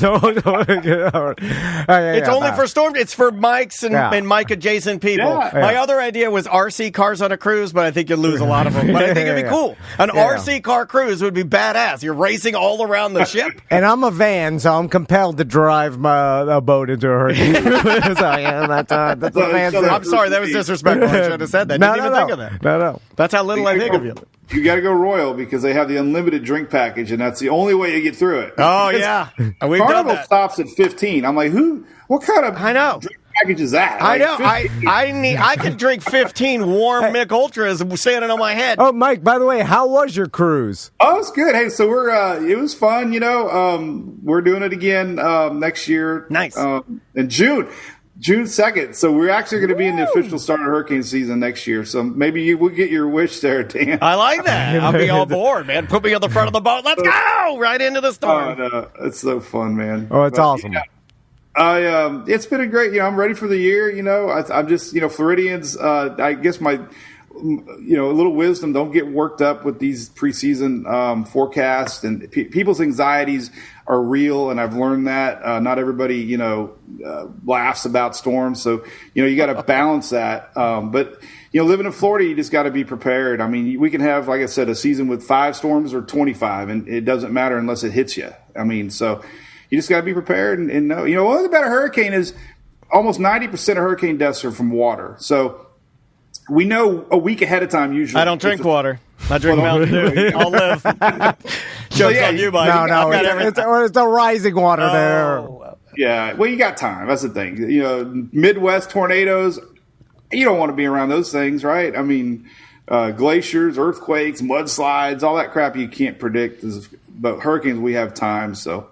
only for storm. It's for Mike's and Mike adjacent people. My other idea was RC cars on a cruise, but I think you'd lose a lot of them. But I think it'd be cool. An RC car cruise would be badass. You're racing all around the ship. And I'm a van, so I'm compelled to drive my boat into a hurricane. That's a van. I'm sorry, that was disrespectful. I should have said that. Didn't even think of that. No. That's how little I think of you. You got to go Royal because they have the unlimited drink package, and that's the only way you get through it. Oh, yeah. We've done Carnival that. stops at 15. I'm like, what kind of drink package is that? I know. I could drink 15 warm Mick Ultras standing on my head. Oh, Mike, by the way, how was your cruise? Oh, it's good. Hey, so it was fun, We're doing it again next year. Nice. In June. June 2nd. So we're actually going to be in the official start of hurricane season next year. So maybe you will get your wish there, Dan. I like that. I'll be on board, man. Put me on the front of the boat. Let's go right into the storm. Oh, no. It's so fun, man. Oh, it's awesome. Yeah, it's been a great, I'm ready for the year. I'm just, Floridians, I guess my, a little wisdom, don't get worked up with these preseason forecasts, and people's anxieties are real. And I've learned that not everybody, laughs about storms. So, you got to balance that. But, living in Florida, you just got to be prepared. I mean, we can have, like I said, a season with 5 storms or 25, and it doesn't matter unless it hits you. I mean, so you just got to be prepared and know. One thing about a hurricane is almost 90% of hurricane deaths are from water. So we know a week ahead of time usually. I don't drink water. I drink Mountain Dew. I'll live. Joke's on you, Mike. No, it's the rising water there. Yeah, well, you got time. That's the thing. Midwest tornadoes, you don't want to be around those things, right? I mean, glaciers, earthquakes, mudslides, all that crap you can't predict. But hurricanes, we have time, so.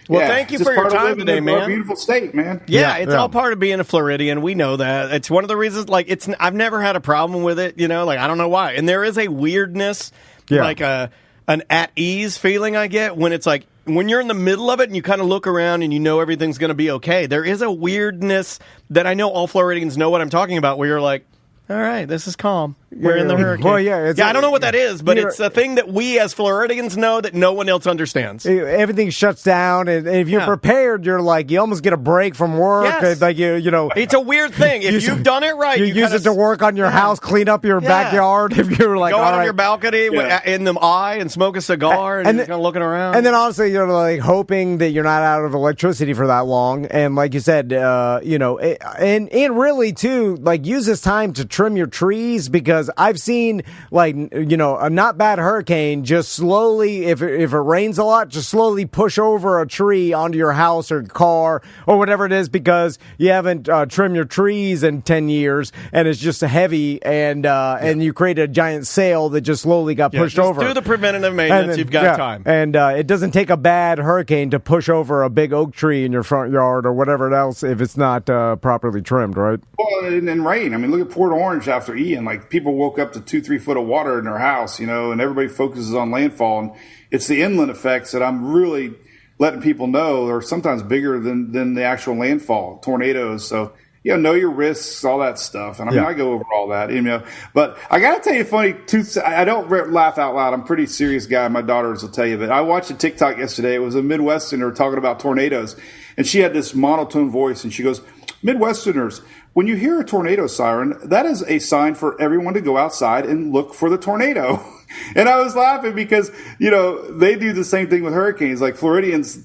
Well, thank you for your time today, man. Beautiful state, man. Yeah, it's all part of being a Floridian. We know that. It's one of the reasons, I've never had a problem with it, I don't know why. And there is a weirdness, like an at-ease feeling I get when it's like, when you're in the middle of it and you kind of look around and you know everything's going to be okay. There is a weirdness that I know all Floridians know what I'm talking about, where you're like, all right, this is calm. We're in the hurricane. Well, I don't know what that is, but it's a thing that we as Floridians know that no one else understands. Everything shuts down, and if you're prepared, you're like, you almost get a break from work. Yes. Like it's a weird thing. If you've done it right, you use it to work on your house, clean up your backyard. If you're like, go all out on right. your balcony in the eye and smoke a cigar and just kind of looking around. And then honestly, you're like hoping that you're not out of electricity for that long. And like you said, and really too, like use this time to trim your trees, because I've seen a not bad hurricane just slowly, if it rains a lot, just slowly push over a tree onto your house or car or whatever it is, because you haven't trimmed your trees in 10 years and it's just heavy, and you created a giant sail that just slowly got pushed over. Do the preventative maintenance. You've got time. And it doesn't take a bad hurricane to push over a big oak tree in your front yard or whatever else if it's not properly trimmed, right? Well, and rain. I mean, look at Port Orange after Ian. Like, people woke up to 2-3 foot of water in their house, and everybody focuses on landfall. And it's the inland effects that I'm really letting people know are sometimes bigger than the actual landfall, tornadoes. So, know your risks, all that stuff. And I go over all that, But I got to tell you funny, I don't laugh out loud. I'm a pretty serious guy. My daughters will tell you. But I watched a TikTok yesterday. It was a Midwesterner talking about tornadoes. And she had this monotone voice, and she goes, Midwesterners, when you hear a tornado siren, that is a sign for everyone to go outside and look for the tornado. And I was laughing because, they do the same thing with hurricanes. Like, Floridians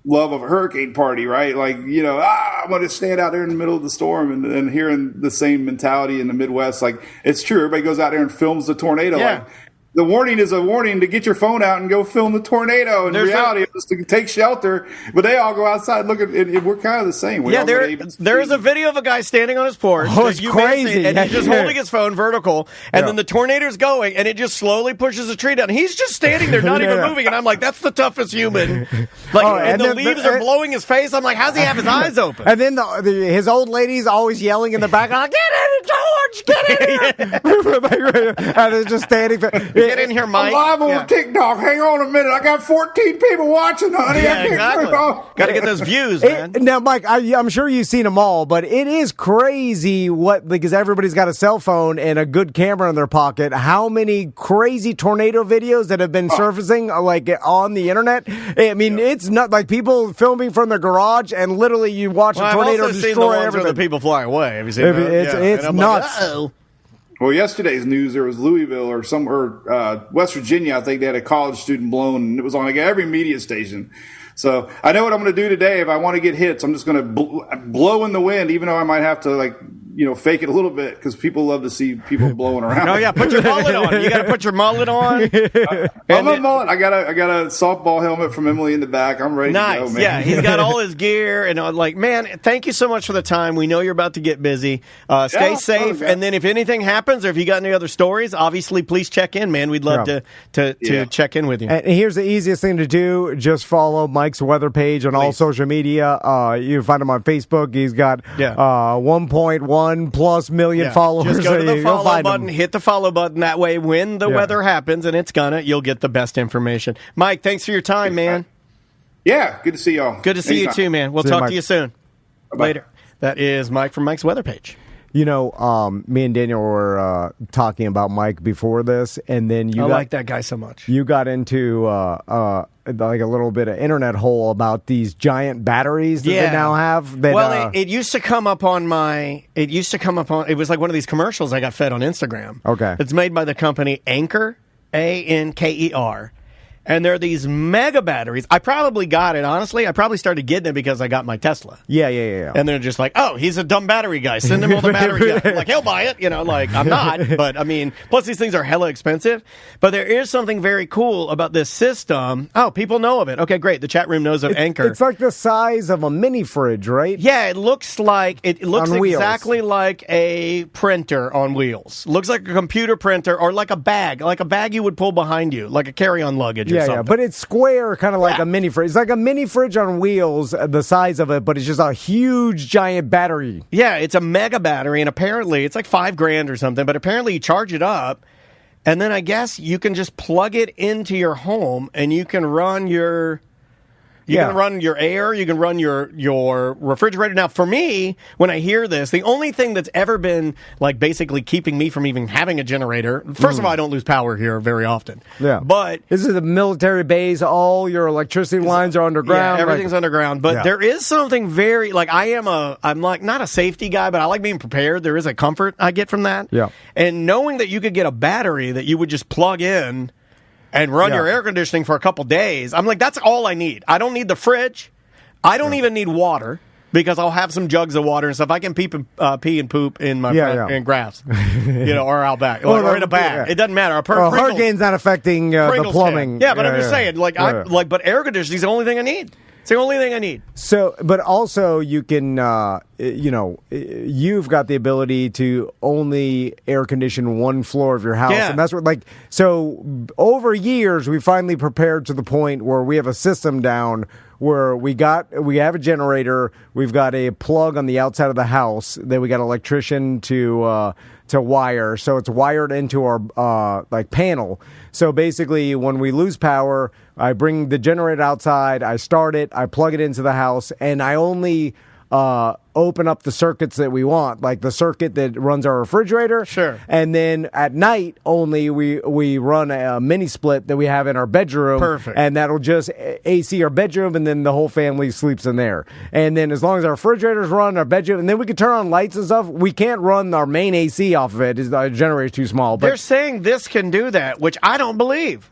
love a hurricane party, right? Like, I'm going to stand out there in the middle of the storm, and hearing the same mentality in the Midwest. Like, it's true. Everybody goes out there and films the tornado. Yeah. Like, the warning is a warning to get your phone out and go film the tornado. In reality, it's to take shelter. But they all go outside looking, and we're kind of the same. There is a video of a guy standing on his porch. Oh, it's crazy. And he's just holding his phone vertical, and then the tornado's going, and it just slowly pushes a tree down. He's just standing there, not even moving, and I'm like, that's the toughest human. And the leaves are blowing his face. I'm like, how's he have his eyes open? And then his old lady's always yelling in the background, get in, George, get in here. And they're just standing there. Get in here, Mike. I'm live on TikTok. Hang on a minute. I got 14 people watching, honey. Yeah, exactly. Got to get those views, man. Now, Mike, I'm sure you've seen them all, but it is crazy because everybody's got a cell phone and a good camera in their pocket. How many crazy tornado videos that have been surfacing on the internet? I mean, it's not like people filming from their garage, and literally you watch a tornado I've also destroy seen the ones everything. where the people fly away. Have you seen that? It's nuts. Like, Well, yesterday's news, there was Louisville or West Virginia. I think they had a college student blown, and it was on every media station. So I know what I'm going to do today. If I want to get hits, I'm just going to blow in the wind, even though I might have to fake it a little bit because people love to see people blowing around. Oh yeah, put your mullet on. You got to put your mullet on. I'm a mullet. I got a softball helmet from Emily in the back. I'm ready to go, man. Yeah, he's got all his gear, and I'm like, man, thank you so much for the time. We know you're about to get busy. Stay safe, and then if anything happens or if you got any other stories, obviously please check in, man. We'd love to check in with you. And here's the easiest thing to do: just follow Mike's weather page on all social media. You can find him on Facebook. He's got 1.1 plus million followers. Just go to the follow button, him. hit the follow button. That way, when the weather happens, and it's gonna, you'll get the best information. Mike, thanks for your time, man. Yeah, good to see y'all. Good to see you too, man. We'll talk to you soon. Bye-bye. Later. That is Mike from Mike's weather page. Me and Daniel were talking about Mike before this, and then I like that guy so much. You got into like a little bit of internet hole about these giant batteries that they now have. That, it used to come up on it was like one of these commercials I got fed on Instagram. Okay. It's made by the company Anker, Anker. And there are these mega batteries. I probably got it, honestly. I probably started getting it because I got my Tesla. Yeah. And they're just like, oh, he's a dumb battery guy. Send him all the battery guy. Like, he'll buy it. I'm not. But, I mean, plus these things are hella expensive. But there is something very cool about this system. Oh, people know of it. Okay, great. The chat room knows of Anker. It's like the size of a mini fridge, right? Yeah, it looks exactly like a printer on wheels. Looks like a computer printer or like a bag you would pull behind you, like a carry-on luggage. Yeah, but it's square, kind of like a mini fridge. It's like a mini fridge on wheels, the size of it, but it's just a huge, giant battery. Yeah, it's a mega battery, and apparently it's like $5,000 or something, but apparently you charge it up, and then I guess you can just plug it into your home, and you can run your... You can run your air. You can run your refrigerator. Now, for me, when I hear this, the only thing that's ever been like basically keeping me from even having a generator. First of all, I don't lose power here very often. Yeah, but this is a military base. All your electricity lines are underground. Yeah, everything's underground. But there is something very like I'm like not a safety guy, but I like being prepared. There is a comfort I get from that. Yeah, and knowing that you could get a battery that you would just plug in and run your air conditioning for a couple days. I'm like, that's all I need. I don't need the fridge. I don't even need water because I'll have some jugs of water and stuff. I can pee and poop in my in grass, or out back, or in a bag. Yeah. It doesn't matter. Hurricane's not affecting the plumbing. Yeah, but I'm just saying, but air conditioning is the only thing I need. It's the only thing I need. So, but also you can, you've got the ability to only air condition one floor of your house. Yeah. And that's what, so over years, we finally prepared to the point where we have a system down where we have a generator, we've got a plug on the outside of the house, then we got an electrician to wire, so it's wired into our panel. So basically, when we lose power, I bring the generator outside, I start it, I plug it into the house, and I only open up the circuits that we want, like the circuit that runs our refrigerator. Sure. And then at night only we run a mini split that we have in our bedroom. Perfect. And that'll just AC our bedroom, and then the whole family sleeps in there. And then as long as our refrigerators run, our bedroom, and then we can turn on lights and stuff. We can't run our main AC off of it. The generator's too small. But they're saying this can do that, which I don't believe.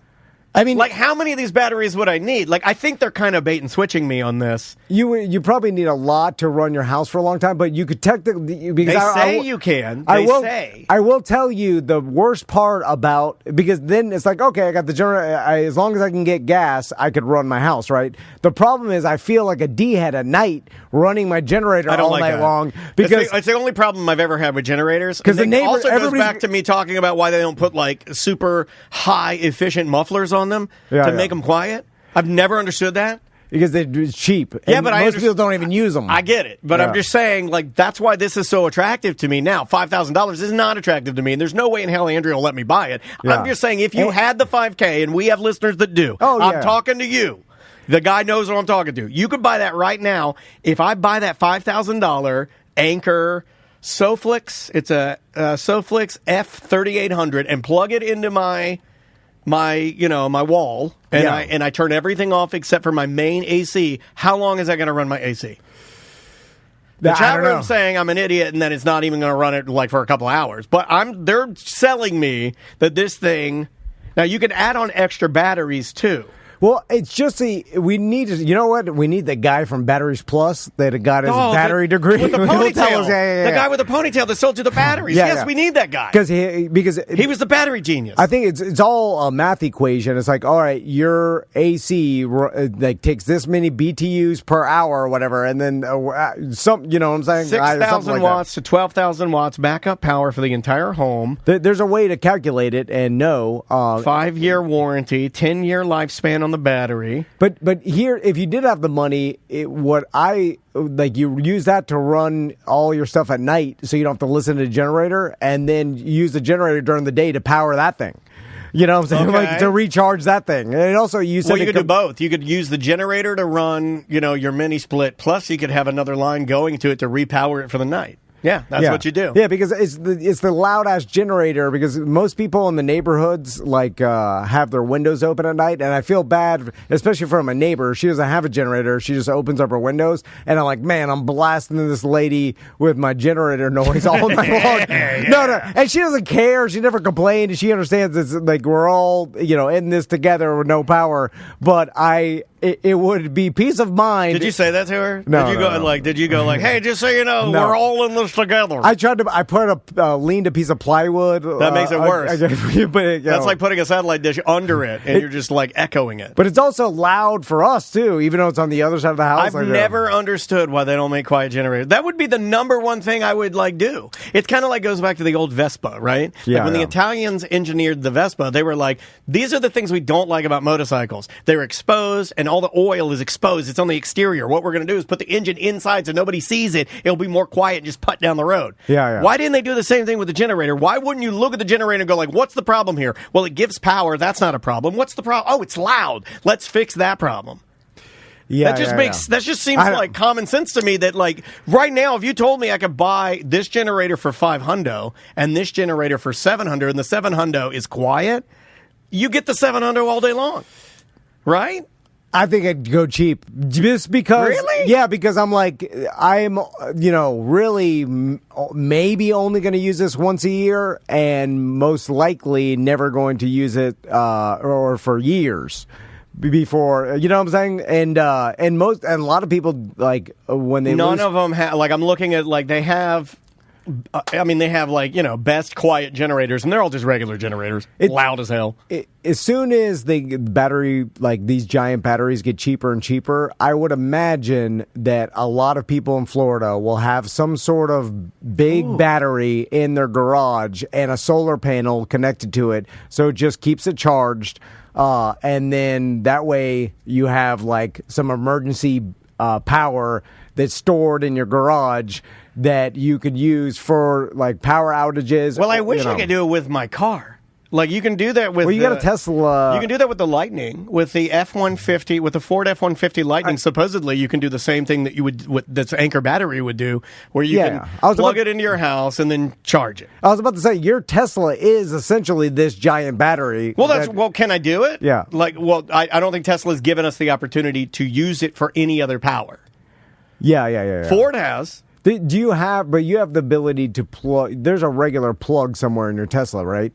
I mean, like, how many of these batteries would I need? Like, I think they're kind of bait and switching me on this. You probably need a lot to run your house for a long time, but you could technically... They you can. I will tell you the worst part about... Because then it's like, okay, I got the generator. As long as I can get gas, I could run my house, right? The problem is I feel like a D-head at night running my generator all night long. Because it's the only problem I've ever had with generators. Because the neighbor also goes back to me talking about why they don't put, like, super high efficient mufflers on them to make them quiet. I've never understood that. Because they're cheap. Yeah, but most people don't even use them. I get it. But I'm just saying, like, that's why this is so attractive to me now. $5,000 is not attractive to me, and there's no way in hell Andrea will let me buy it. Yeah. I'm just saying, if you had the $5,000, and we have listeners that do, I'm talking to you. The guy knows what I'm talking to. You could buy that right now. If I buy that $5,000 Anker Soflix, it's a Soflix F3800, and plug it into my wall, and I turn everything off except for my main AC. How long is that going to run my AC? The chat room saying I'm an idiot and that it's not even going to run it like for a couple hours. But they're selling me that this thing. Now you can add on extra batteries too. Well, it's just we need to, you know what? We need the guy from Batteries Plus that got his battery degree. With the He'll ponytail. tell us, yeah. The guy with the ponytail that sold you the batteries. Yeah, yes, yeah. we need that guy. Because he was the battery genius. I think it's all a math equation. It's like, all right, your AC like takes this many BTUs per hour or whatever, and then some, you know what I'm saying? 6,000 like watts to 12,000 watts backup power for the entire home. There's a way to calculate it and know. 5-year warranty, 10-year lifespan on the battery. But here, if you did have the money, you use that to run all your stuff at night, so you don't have to listen to the generator, and then use the generator during the day to power that thing. You know what I'm saying? Okay. Like to recharge that thing. And also, you said you could do both. You could use the generator to run, your mini split. Plus, you could have another line going to it to repower it for the night. Yeah, that's what you do. Yeah, because it's the loud ass generator. Because most people in the neighborhoods have their windows open at night, and I feel bad, especially from a neighbor. She doesn't have a generator; she just opens up her windows, and I'm like, man, I'm blasting this lady with my generator noise all night long. No, and she doesn't care. She never complained, and she understands it's like we're all in this together with no power. But it would be peace of mind. Did you say that to her? No. Did you go like, hey, just so you know, No. we're all in this together? I put leaned a piece of plywood. That makes it worse. That's like putting a satellite dish under it, and you're just like echoing it. But it's also loud for us too, even though it's on the other side of the house. I've never understood why they don't make quiet generators. That would be the number one thing I would do. It's kind of like goes back to the old Vespa, right? Yeah, when the Italians engineered the Vespa, they were like, these are the things we don't like about motorcycles. They're exposed, and all the oil is exposed. It's on the exterior. What we're going to do is put the engine inside so nobody sees it. It'll be more quiet and just putt down the road. Yeah. Why didn't they do the same thing with the generator? Why wouldn't you look at the generator and go like, what's the problem here? Well, it gives power. That's not a problem. What's the problem? Oh, it's loud. Let's fix that problem. Yeah, That just seems like common sense to me. That like right now, if you told me I could buy this generator for $500 and this generator for $700, and the $700 is quiet, you get the $700 all day long, right? I think I'd go cheap just because. Really? Yeah, because I'm really maybe only going to use this once a year, and most likely never going to use it or for years before. You know what I'm saying? And a lot of people when they none of them have I'm looking at they have. They have best quiet generators, and they're all just regular generators, loud as hell. As soon as the battery, these giant batteries, get cheaper and cheaper, I would imagine that a lot of people in Florida will have some sort of big battery in their garage and a solar panel connected to it, so it just keeps it charged, and then that way you have some emergency power that's stored in your garage that you could use for power outages. Well, I wish I could do it with my car. You can do that with. Well, you got a Tesla. You can do that with the Lightning, with the F-150, with the Ford F-150 Lightning. Supposedly, you can do the same thing that you would that's Anchor battery would do, where you can plug it into your house and then charge it. I was about to say your Tesla is essentially this giant battery. Well, can I do it? Yeah. I don't think Tesla's given us the opportunity to use it for any other power. Yeah. Ford has. Do you have? But you have the ability to plug. There's a regular plug somewhere in your Tesla, right?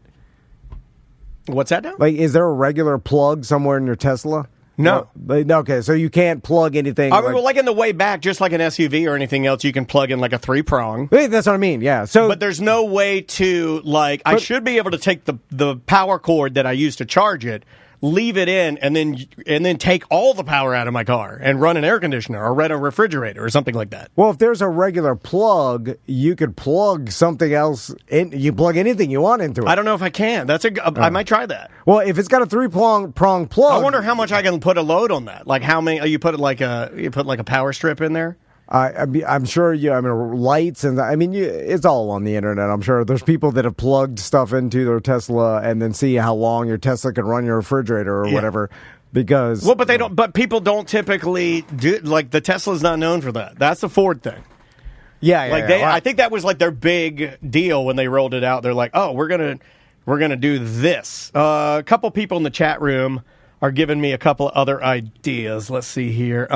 What's that now? Is there a regular plug somewhere in your Tesla? No. Okay, so you can't plug anything. In the way back, just like an SUV or anything else, you can plug in a 3-prong. That's what I mean. Yeah. So, but there's no way to I should be able to take the power cord that I use to charge it, leave it in, and then take all the power out of my car and run an air conditioner or run a refrigerator or something like that. Well, if there's a regular plug, you could plug something else in. You plug anything you want into it. I don't know if I can. I might try that. Well, if it's got a 3-prong plug, I wonder how much I can put a load on that. How many? You put a power strip in there. I'm sure lights and it's all on the internet. I'm sure there's people that have plugged stuff into their Tesla and then see how long your Tesla can run your refrigerator or whatever. Because but they don't. But people don't typically do the Tesla's not known for that. That's a Ford thing. Yeah. I think that was their big deal when they rolled it out. They're like, oh, we're gonna do this. A couple people in the chat room are giving me a couple other ideas. Let's see here.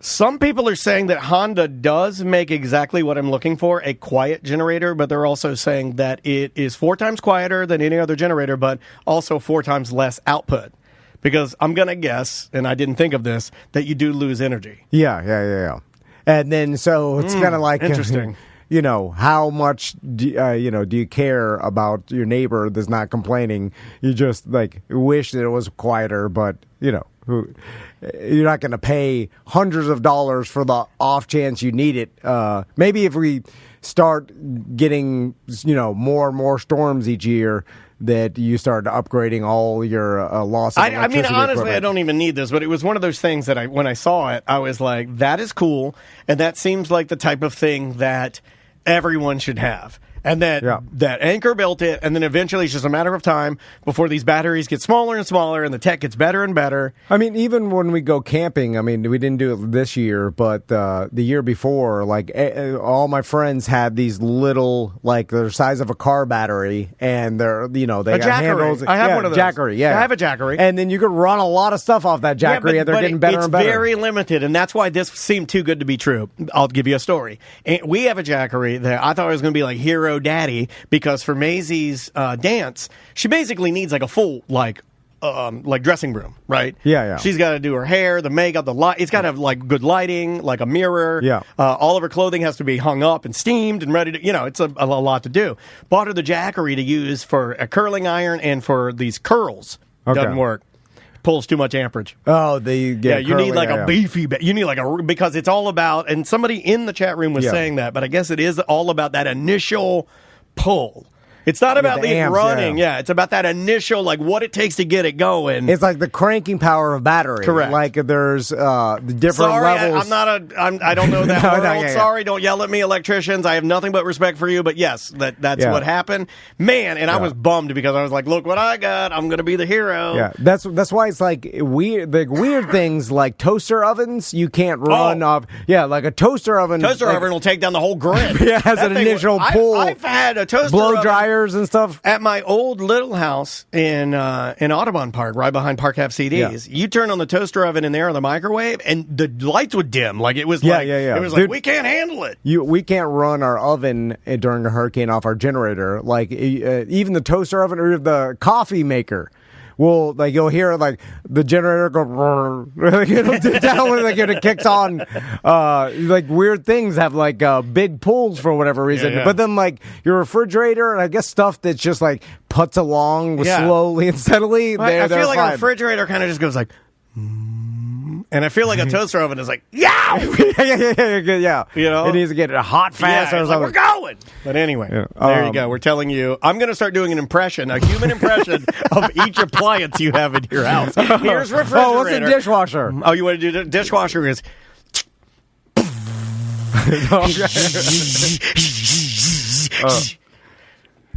Some people are saying that Honda does make exactly what I'm looking for, a quiet generator, but they're also saying that it is 4 times quieter than any other generator, but also 4 times less output. Because I'm going to guess, and I didn't think of this, that you do lose energy. Yeah. And then so it's kind of like interesting. How much do you care about your neighbor that's not complaining? You just like wish that it was quieter, but you're not going to pay hundreds of dollars for the off chance you need it. Maybe if we start getting more and more storms each year, that you start upgrading all your loss of electricity honestly, equipment. I don't even need this, but it was one of those things that when I saw it, I was like, that is cool, and that seems like the type of thing that everyone should have. And that Anchor built it, and then eventually it's just a matter of time before these batteries get smaller and smaller, and the tech gets better and better. I mean, even when we go camping, I mean, we didn't do it this year, but the year before, like all my friends had these little, like they're the size of a car battery, and they're they got Jackery. handles. I have one of those. Jackery, yeah. I have a Jackery, and then you could run a lot of stuff off that Jackery, and they're getting better and better. It's very limited, and that's why this seemed too good to be true. I'll give you a story. And we have a Jackery that I thought it was going to be like Hero Daddy. Because for Maisie's dance, she basically needs like a full like dressing room, right? Yeah. She's got to do her hair, the makeup, the light. It's got to have like good lighting, like a mirror. Yeah. All of her clothing has to be hung up and steamed and ready to. It's a lot to do. Bought her the Jackery to use for a curling iron and for these curls. Okay. Doesn't work. Pulls too much amperage. Oh, you need like a beefy. You need like because it's all about. And somebody in the chat room was saying that, but I guess it is all about that initial pull. It's not about the amps, running. Yeah, it's about that initial, like what it takes to get it going. It's like the cranking power of battery. Correct. Like there's the different levels. I don't know that world. Sorry, don't yell at me, electricians. I have nothing but respect for you. But yes, that's what happened, man. And I was bummed because I was like, look what I got. I'm going to be the hero. Yeah, that's why it's like weird things like toaster ovens. You can't run off. Yeah, like a toaster oven. Oven will take down the whole grid. Yeah, has an initial pull. I've had a toaster blow oven. Dryers and stuff at my old little house in Audubon Park, right behind Park Have CDs. You turn on the toaster oven in there or the microwave, and the lights would dim. Like it was it was like, we can't handle it. We can't run our oven during a hurricane off our generator. Like even the toaster oven or the coffee maker. Well, like you'll hear like the generator go, it'll dip down when it kicks on. Like weird things have like big pulls for whatever reason. Yeah. But then like your refrigerator and I guess stuff that's just like puts along slowly and steadily. I feel like fine. a refrigerator kind of just goes like. And I feel like a toaster oven is like, yeah. It needs to get hot fast or something. Like, we're going. But anyway, there you go. We're telling you. I'm going to start doing a human impression of each appliance you have in your house. Here's refrigerator. Oh, what's a dishwasher? Oh, you want to do the dishwasher is.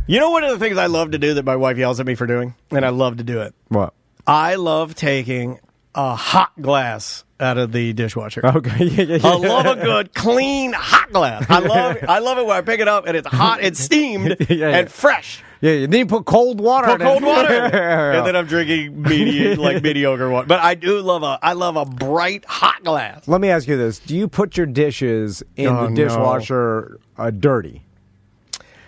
You know, one of the things I love to do that my wife yells at me for doing, and I love to do it. What? I love taking a hot glass out of the dishwasher. Okay. I love a good, clean, hot glass. I love it when I pick it up and it's hot and steamed and fresh. Yeah, then you put cold water in it. And then I'm drinking mediocre water. But I love a bright, hot glass. Let me ask you this. Do you put your dishes in the dishwasher dirty?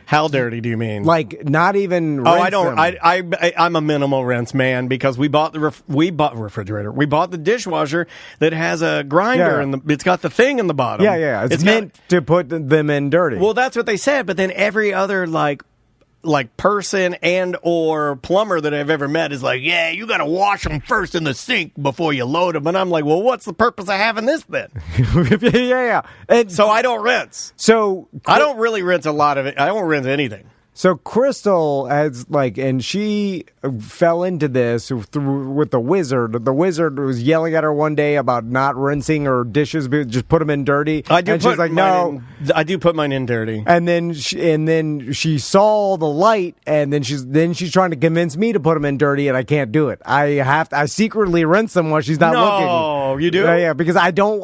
How dirty do you mean? Like not even rinse I don't. them. I'm a minimal rinse man because we bought the refrigerator. We bought the dishwasher that has a grinder and it's got the thing in the bottom. Yeah. It's meant to put them in dirty. Well, that's what they said. But then every other like person and or plumber that I've ever met is like, yeah, you got to wash them first in the sink before you load them. And I'm like, well, what's the purpose of having this then? yeah. And so I don't rinse. So I don't really rinse a lot of it. I don't rinse anything. So Crystal has and she fell into this with the wizard. The wizard was yelling at her one day about not rinsing her dishes, but just put them in dirty. I do. And she's like, no. I do put mine in dirty. And then she saw the light, and then she's trying to convince me to put them in dirty, and I can't do it. I secretly rinse them while she's not looking. Oh, you do? Yeah, because I don't,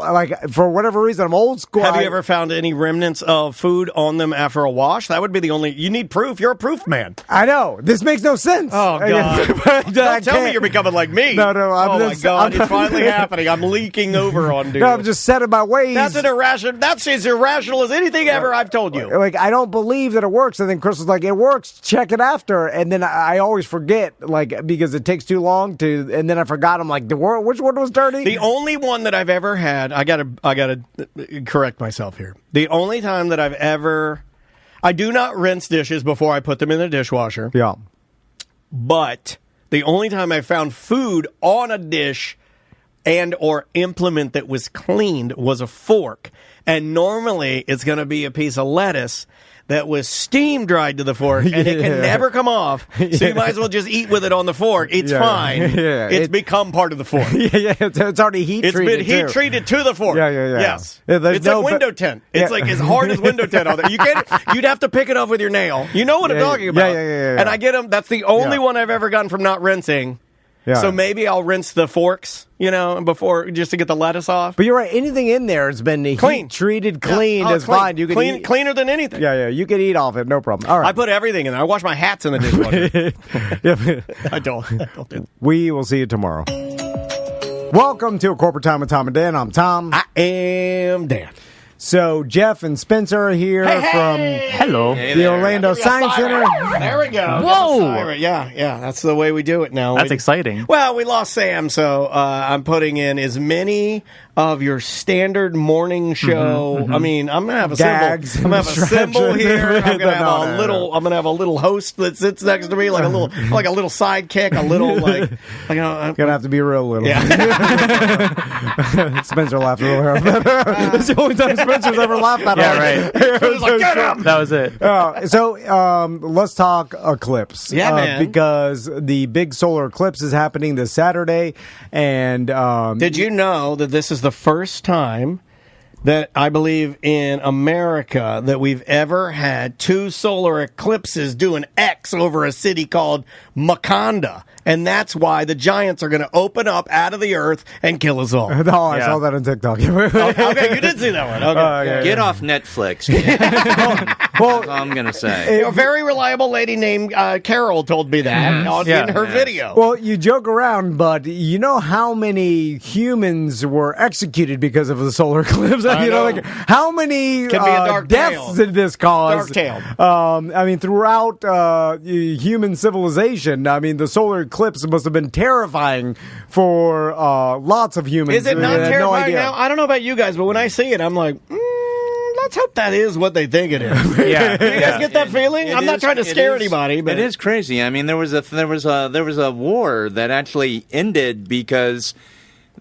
for whatever reason, I'm old school. Have you ever found any remnants of food on them after a wash? That would be the only... You need proof. You're a proof man. I know. This makes no sense. Oh, God. Don't tell me you're becoming like me. No. My God. It's finally happening. I'm leaking over on dude. No, I'm just set in my ways. That's as irrational as anything ever I've told you. I don't believe that it works. And then Chris was like, it works. Check it after. And then I always forget, because it takes too long to... And then I forgot. I'm like, which one was dirty? The only one that I've ever had... I gotta correct myself here. The only time that I've ever... I do not rinse dishes before I put them in the dishwasher. Yeah. But the only time I found food on a dish and or implement that was cleaned was a fork. And normally it's going to be a piece of lettuce that was steam dried to the fork, and it can never come off. So you might as well just eat with it on the fork. It's fine. Yeah. It's become part of the fork. It's already heat treated. It's been heat treated to the fork. Yeah. Yes. It's like window tint. It's like as hard as window tint on there. You'd have to pick it off with your nail. You know what I'm talking about. Yeah. And I get them. That's the only one I've ever gotten from not rinsing. Yeah. So maybe I'll rinse the forks, before just to get the lettuce off. But you're right. Anything in there has been heat treated, cleaned. It's fine. You can eat. Cleaner than anything. Yeah. You can eat off it. No problem. All right. I put everything in there. I wash my hats in the dishwasher. I don't do that. We will see you tomorrow. Welcome to A Corporate Time with Tom and Dan. I'm Tom. I am Dan. So Jeff and Spencer are here from the Orlando Science Center. There we go. Whoa! Yeah, that's the way we do it now. That's exciting. Well, we lost Sam, so I'm putting in as many of your standard morning show. I mean, I'm gonna have a gags. Symbol. I'm gonna have a symbol here. I'm gonna have I'm gonna have a little host that sits next to me, like a little sidekick, a little I'm gonna have to be real little. Yeah. Spencer laughed real hard. That's the only time Spencer's ever laughed that hard. Yeah, right. Like, get him! That was it. So let's talk eclipse. Yeah, man. Because the big solar eclipse is happening this Saturday, and did you know that this is the first time that I believe in America that we've ever had two solar eclipses do an X over a city called Maconda? And that's why the giants are going to open up out of the earth and kill us all. I saw that on TikTok. Okay, you did see that one. Okay. Get off Netflix. Well, I'm going to say. A very reliable lady named Carol told me that in her video. Well, you joke around, but you know how many humans were executed because of the solar eclipse? How many deaths did this cause? Dark tale. I mean, throughout human civilization, the solar eclipse must have been terrifying for lots of humans. Is it not terrifying now? I don't know about you guys, but when I see it, I'm like, let's hope that is what they think it is. Yeah. Do you guys get that feeling? I'm not trying to scare anybody, but it is crazy. I mean, there was a war that actually ended because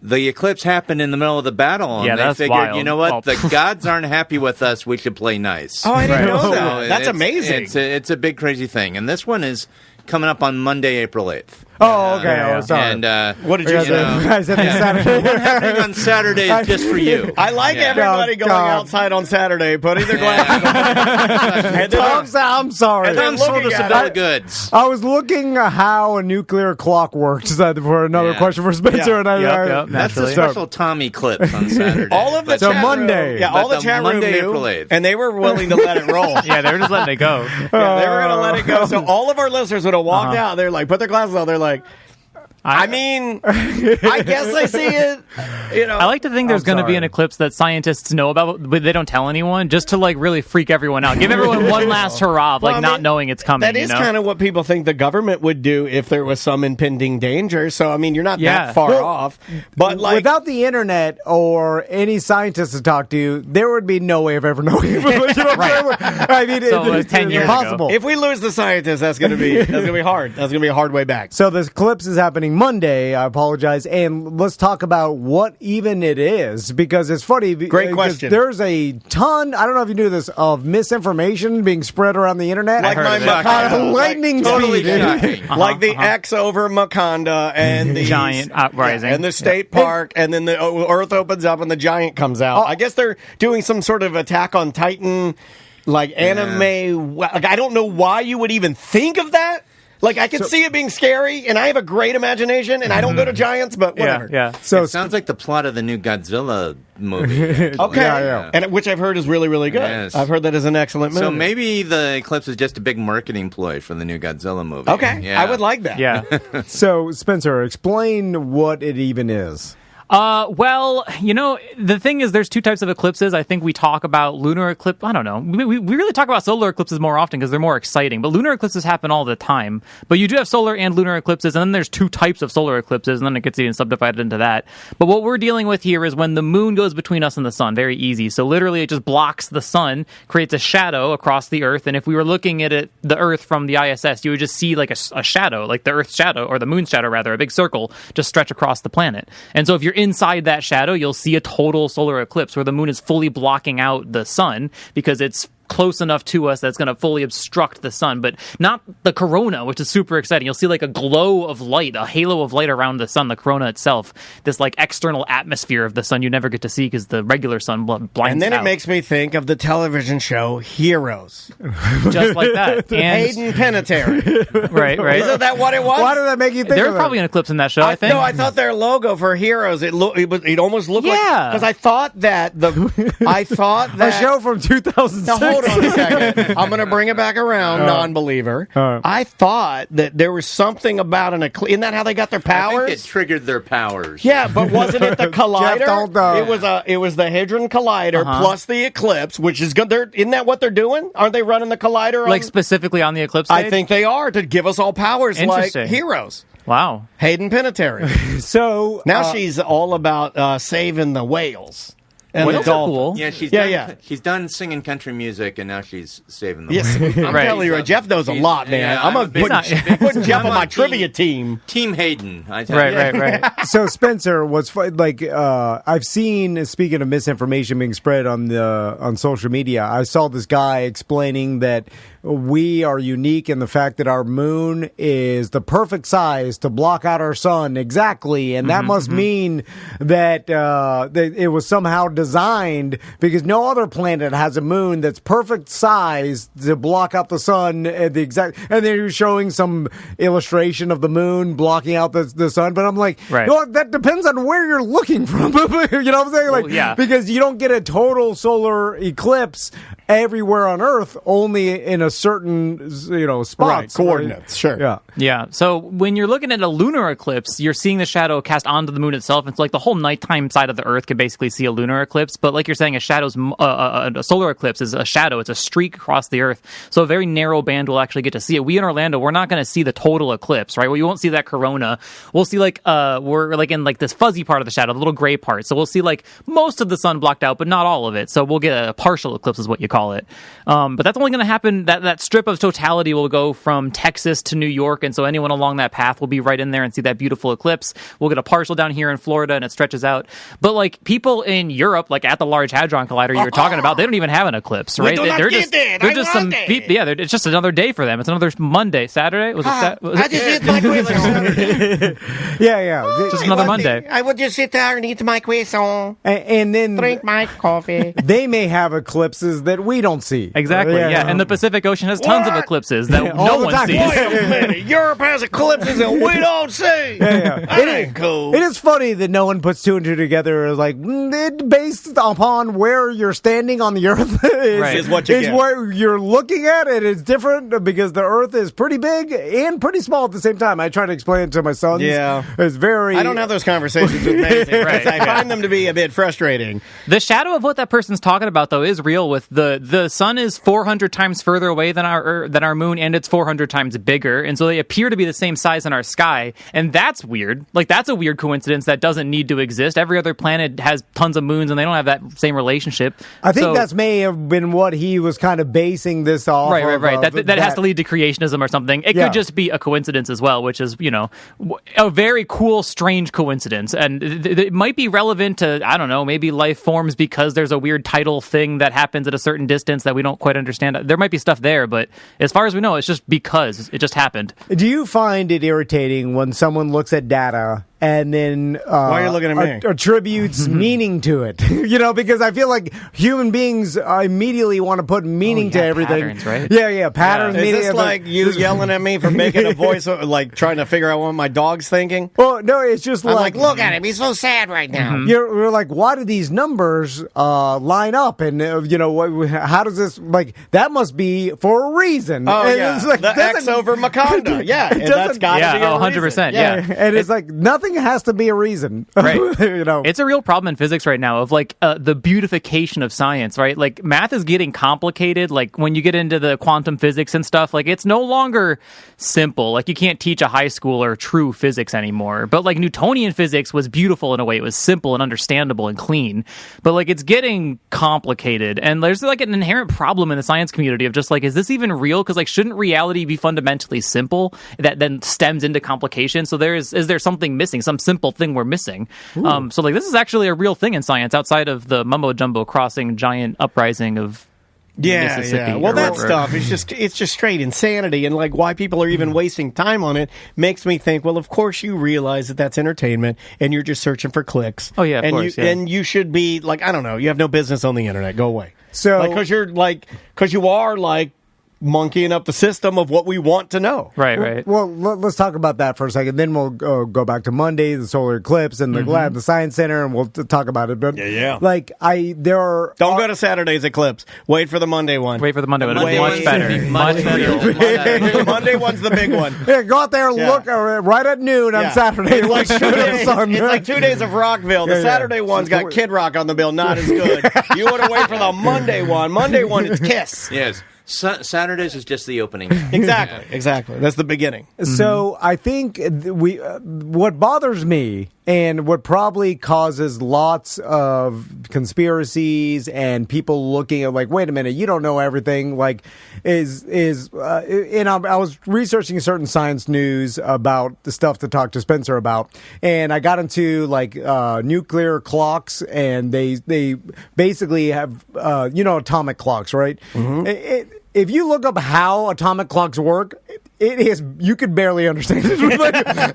the eclipse happened in the middle of the battle, and they figured, wild. You know what? The gods aren't happy with us. We should play nice. Oh, I didn't know So that. That's amazing. It's a big, crazy thing. And this one is coming up on Monday, April 8th. Oh, okay. Sorry. And what did you say? I said Saturday. What's happening on Saturday is just for you. I like everybody going outside on Saturday, putting their glasses on. I'm sorry. Tom sold us a bill of goods. I was looking how a nuclear clock works for another question for Spencer, That's a special Tom eclipse on Saturday. All of the chat Monday. room, all the chat room Monday, knew, April 8th. and they were willing to let it roll. Yeah, they were just letting it go. They were going to let it go. So all of our listeners would have walked out. They're like, put their glasses on. They're like, I mean, I guess I see it. I like to think there's going to be an eclipse that scientists know about, but they don't tell anyone, just to really freak everyone out. Give everyone one last hurrah of not knowing it's coming. That is kind of what people think the government would do if there was some impending danger. So I mean, you're not that far off. But without the internet or any scientists to talk to, there would be no way of ever knowing. I mean, it's 10 years impossible. ago. If we lose the scientists, that's going to be hard. That's going to be a hard way back. So this eclipse is happening Monday. I apologize, and let's talk about what even it is, because it's funny. Great question. There's a ton, I don't know if you knew this, of misinformation being spread around the internet. Like my Maconda. Lightning Totally speed. shocking. Like the X over Maconda and the giant uprising. and the state park, and then the Earth opens up and the giant comes out. I guess they're doing some sort of Attack on Titan, anime. I don't know why you would even think of that. Like, I could see it being scary, and I have a great imagination, and I don't go to Giants, but whatever. Yeah. So it sounds like the plot of the new Godzilla movie. Okay. Yeah. And which I've heard is really, really good. Yes. I've heard that is an excellent movie. So maybe the eclipse is just a big marketing ploy for the new Godzilla movie. Okay. Yeah. I would like that. Yeah. So, Spencer, explain what it even is. Well, the thing is, there's two types of eclipses. I think we talk about lunar eclipse. I don't know. We really talk about solar eclipses more often because they're more exciting. But lunar eclipses happen all the time. But you do have solar and lunar eclipses, and then there's two types of solar eclipses, and then it gets even subdivided into that. But what we're dealing with here is when the moon goes between us and the sun. Very easy. So literally, it just blocks the sun, creates a shadow across the Earth. And if we were looking at it, the Earth from the ISS, you would just see like a shadow, like the Earth's shadow, or the moon's shadow rather, a big circle, just stretch across the planet. And so if you're inside that shadow, you'll see a total solar eclipse where the moon is fully blocking out the sun because it's close enough to us that it's going to fully obstruct the sun, but not the corona, which is super exciting. You'll see like a glow of light, a halo of light around the sun, the corona itself, this like external atmosphere of the sun you never get to see because the regular sun blinds And then out. it makes me think of the television show Heroes. Just like that. And Hayden Panettiere. right. Isn't that what it was? Why did that make you think There's of probably an eclipse in that show, I think. No, I thought their logo for Heroes, it almost looked like... Yeah. Because I thought that a show from 2006? Now, hold on a second. I'm going to bring it back around, non-believer. I thought that there was something about an eclipse. Isn't that how they got their I powers? think it triggered their powers. Yeah, but wasn't it the collider? don't know. It was the Hadron Collider plus the eclipse, which is good. Isn't that what they're doing? Aren't they running the collider? Like specifically on the eclipse I stage? think they are to give us all powers like Interesting. Heroes. Wow. Hayden Panettiere. So Now she's all about saving the whales. And Whales the are dolphins. cool. Yeah, she's done singing country music, and now she's saving the Yes, world. I'm telling you, Jeff knows a lot, man. yeah, I'm I'm a putting Jeff I'm on on my team- trivia team. Team Hayden. I tell you. Right. So Spencer, what's like? I've seen. Speaking of misinformation being spread on social media, I saw this guy explaining that we are unique in the fact that our moon is the perfect size to block out our sun exactly, and that must mean that it was somehow designed because no other planet has a moon that's perfect size to block out the sun at the exact. And then you're showing some illustration of the moon blocking out the sun, but I'm like, Right. you know what, that depends on where you're looking from. You know what I'm saying? Like, Well, yeah. because you don't get a total solar eclipse everywhere on Earth, only in a certain spots. Right, coordinates, sure. Yeah. Yeah. So when you're looking at a lunar eclipse, you're seeing the shadow cast onto the moon itself. It's like the whole nighttime side of the Earth can basically see a lunar eclipse. But like you're saying, a solar eclipse is a shadow. It's a streak across the Earth. So a very narrow band will actually get to see it. We in Orlando, we're not going to see the total eclipse, right? Well, you won't see that corona. We'll see we're like in like this fuzzy part of the shadow, the little gray part. So we'll see like most of the sun blocked out, but not all of it. So we'll get a partial eclipse is what you call it. But that's only going to happen. That strip of totality will go from Texas to New York, and so anyone along that path will be right in there and see that beautiful eclipse. We'll get a partial down here in Florida, and it stretches out. But like people in Europe, like at the Large Hadron Collider you were talking about, they don't even have an eclipse, right? It's just another day for them. It's another Monday, Saturday. I just eat my croissant. Yeah. Just another Monday. I would just sit there and eat my croissant, And then drink my coffee. they may have eclipses that we don't see. Exactly. Yeah. And the Pacific Ocean has tons of eclipses that All no the one time. sees. Wait a minute. Europe has eclipses and we don't see. That ain't cool. It is funny that no one puts two and two together. Like it based upon where you're standing on the Earth Is what you get. where you're looking at it. It's different because the Earth is pretty big and pretty small at the same time. I try to explain it to my sons. Yeah. It's very. I don't have those conversations with Mason. Right. I find them to be a bit frustrating. The shadow of what that person's talking about, though, is real. With the sun is 400 times further away than our moon, and it's 400 times bigger, and so they appear to be the same size in our sky, and that's weird. Like that's a weird coincidence that doesn't need to exist. Every other planet has tons of moons, and they don't have that same relationship. I think So- that may have been what he was kind of basing this off. Right. of, That has to lead to creationism or something. It Yeah. could just be a coincidence as well, which is, a very cool, strange coincidence. And it might be relevant to, I don't know, maybe life forms because there's a weird tidal thing that happens at a certain distance that we don't quite understand. There might be stuff there, but as far as we know, it's just because it just happened. Do you find it irritating when someone looks at data and then Why are you looking at me? Attributes meaning to it. Because I feel like human beings immediately want to put meaning to everything. Patterns, right? Yeah, patterns. Is meaning. this like you yelling at me for making a voice, like trying to figure out what my dog's thinking? Well, no, it's just I'm like, look at him. He's so sad right now. You're like, why do these numbers line up? And how does this that must be for a reason? Oh, and yeah. it's like, the X over Macondo. Yeah, and that's got to be a 100%. reason. Yeah. And it's like nothing has to be a reason. Right. It's a real problem in physics right now of the beautification of science, right? Like math is getting complicated. Like when you get into the quantum physics and stuff, like it's no longer simple. Like you can't teach a high schooler true physics anymore. But like Newtonian physics was beautiful in a way. It was simple and understandable and clean. But like it's getting complicated. And there's like an inherent problem in the science community of just like, is this even real? Because like shouldn't reality be fundamentally simple that then stems into complication? So is there something missing, some simple thing we're missing? So like this is actually a real thing in science outside of the mumbo jumbo crossing giant uprising of Mississippi. Well, that whatever. stuff is it's just straight insanity, and like why people are even wasting time on it makes me think. Well, of course you realize that that's entertainment, and you're just searching for clicks. Oh, yeah, of course, and you should be like, I don't know, you have no business on the internet. Go away. So because you are like monkeying up the system of what we want to know. Right. Well, let's talk about that for a second. Then we'll go back to Monday, the solar eclipse, and the Science Center, and we'll talk about it. But like there are don't go to Saturday's eclipse. Wait for the Monday one. Wait for the Monday one. Monday Much one's better. gonna be Much much better. real. The Monday one's the big one. Yeah, go out there and look right at noon on Saturday. It's like, Look straight at the sun. it's like 2 days of Rockville. The Saturday one's got Kid Rock on the bill, not as good. You want to wait for the Monday one. Monday one, it's Kiss. Yes. Saturdays is just the opening. Exactly. That's the beginning. So I think what bothers me and what probably causes lots of conspiracies and people looking at like, wait a minute, you don't know everything. Like, I was researching certain science news about the stuff to talk to Spencer about, and I got into like nuclear clocks, and they basically have atomic clocks, right? If you look up how atomic clocks work, you could barely understand it.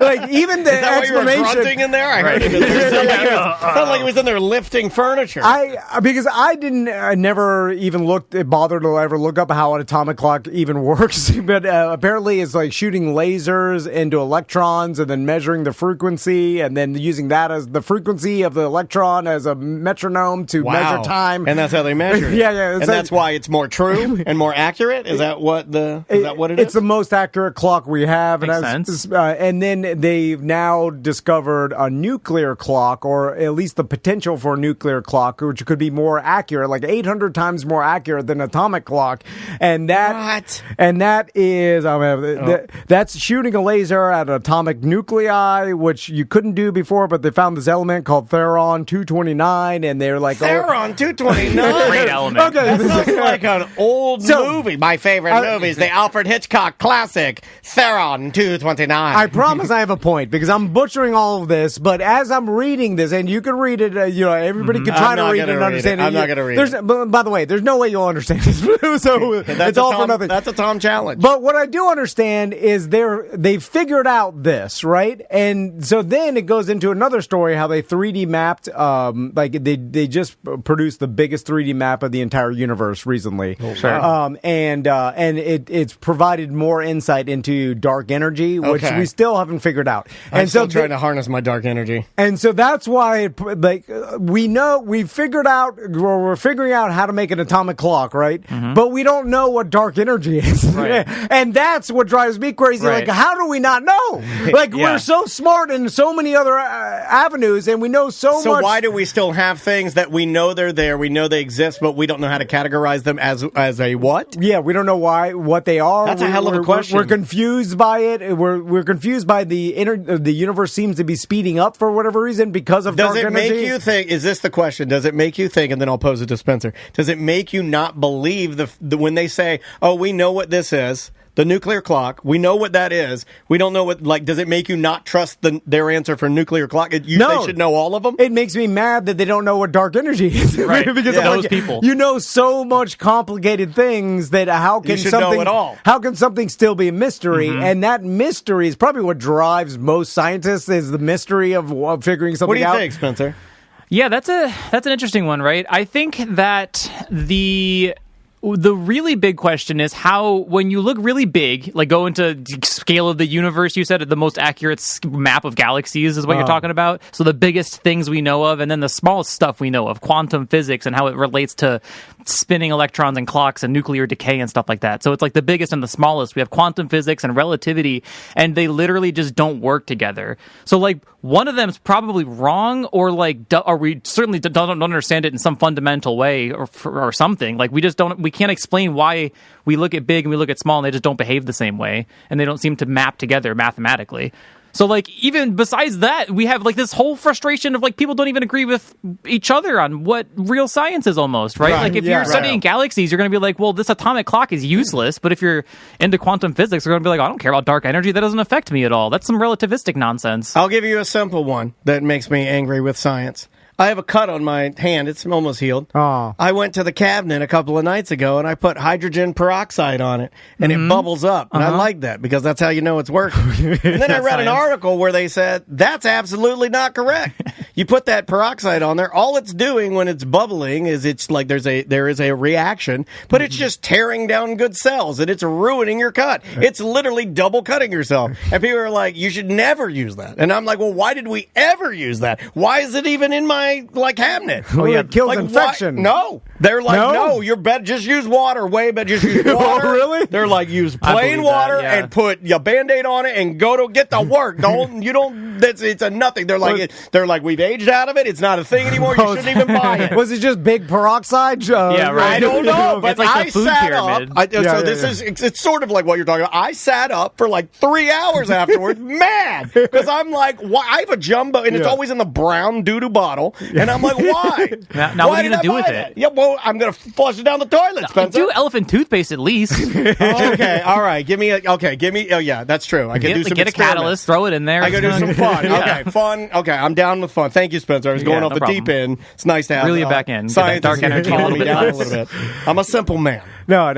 like even the Is that explanation. why you were grunting in there? I heard him in there. It sounded like he was in there lifting furniture. Because I never even bothered to ever look up how an atomic clock even works. But apparently, it's like shooting lasers into electrons and then measuring the frequency, and then using that as the frequency of the electron as a metronome to measure time. And that's how they measure it. Yeah. And that's why it's more true and more accurate. Is that what it is? It's the most accurate clock we have. Makes sense. And then they've now discovered a nuclear clock, or at least the potential for a nuclear clock, which could be more accurate, like 800 times more accurate than atomic clock. And that is that's shooting a laser at an atomic nuclei, which you couldn't do before, but they found this element called Theron 229, and they're like Theron 229. Great element. Okay, That sounds like an old movie. My favorite movies, the Alfred Hitchcock classic, Theron 229. I promise I have a point, because I'm butchering all of this, but as I'm reading this, and you can read it, everybody can try to read it and understand it. I'm not going to read it. By the way, there's no way you'll understand it. So it's all for nothing. That's a Tom challenge. But what I do understand is they've figured out this, right? And so then it goes into another story how they 3D mapped, they just produced the biggest 3D map of the entire universe recently. And it's provided more insight into dark energy, which we still haven't figured out. I'm still trying to harness my dark energy. And so that's why we're figuring out how to make an atomic clock, right? But we don't know what dark energy is. Right. And that's what drives me crazy. Right. Like, how do we not know? Like, we're so smart in so many other avenues, and we know so much. So why do we still have things that we know they're there, we know they exist, but we don't know how to categorize them as a what? Yeah, we don't know what they are. That's a hell of a question. We're confused by it. We're confused by the universe seems to be speeding up for whatever reason because of dark energy. Does it make you think? Is this the question? Does it make you think? And then I'll pose it to Spencer. Does it make you not believe when they say, "Oh, we know what this is"? the nuclear clock. We know what that is. We don't know what, like, does it make you not trust their answer for nuclear clock? They should know all of them? It makes me mad that they don't know what dark energy is. Right. Because those people. You know so much complicated things that how can something know it all. How can something still be a mystery? And that mystery is probably what drives most scientists, is the mystery of figuring something out. What do you think, Spencer? Yeah, that's an interesting one, right? I think that the really big question is how, when you look really big, like go into scale of the universe, you said the most accurate map of galaxies is what you're talking about. So the biggest things we know of, and then the smallest stuff we know of, quantum physics and how it relates to spinning electrons and clocks and nuclear decay and stuff like that. So it's like the biggest and the smallest. We have quantum physics and relativity, and they literally just don't work together. So like one of them is probably wrong, or like, or we certainly don't understand it in some fundamental way, or something. Like we can't explain why we look at big and we look at small and they just don't behave the same way, and they don't seem to map together mathematically. So, like, even besides that, we have, like, this whole frustration of, like, people don't even agree with each other on what real science is almost, right? Like, if you're studying galaxies, you're going to be like, well, this atomic clock is useless. But if you're into quantum physics, you're going to be like, I don't care about dark energy. That doesn't affect me at all. That's some relativistic nonsense. I'll give you a simple one that makes me angry with science. I have a cut on my hand. It's almost healed. Oh. I went to the cabinet a couple of nights ago, and I put hydrogen peroxide on it, and it bubbles up. And I like that, because that's how you know it's working. And then I read an article where they said, that's absolutely not correct. You put that peroxide on there, all it's doing when it's bubbling is it's like there is a reaction, but it's just tearing down good cells, and it's ruining your cut. It's literally double cutting yourself. And people are like, you should never use that. And I'm like, well, why did we ever use that? Why is it even in my cabinet? Oh, yeah, it kills like, infection. No. They're like, no, you're better just use water. Way better just use water. Really? They're like, use plain water and put your Band-Aid on it and go to get to work. It's a nothing. They're like, we've aged out of it. It's not a thing anymore. You shouldn't even buy it. Was it just big peroxide? Yeah, right. I don't know, but it's like I the food sat pyramid. up. It's sort of like what you're talking about. I sat up for like 3 hours afterwards, mad, because I'm like, why? I have a jumbo, and it's always in the brown doo-doo bottle, and I'm like, why? Now what are you going to do with it? Yeah, well, I'm going to flush it down the toilet, Spencer. Do elephant toothpaste at least. Okay, all right. Oh, yeah, that's true. I can do some get a catalyst, throw it in there. I can do some fun. Okay, fun. Okay, I'm down with fun. Thank you, Spencer. I was going off the deep end. It's nice to have really back end. Science dark energy a little bit. I'm a simple man. No.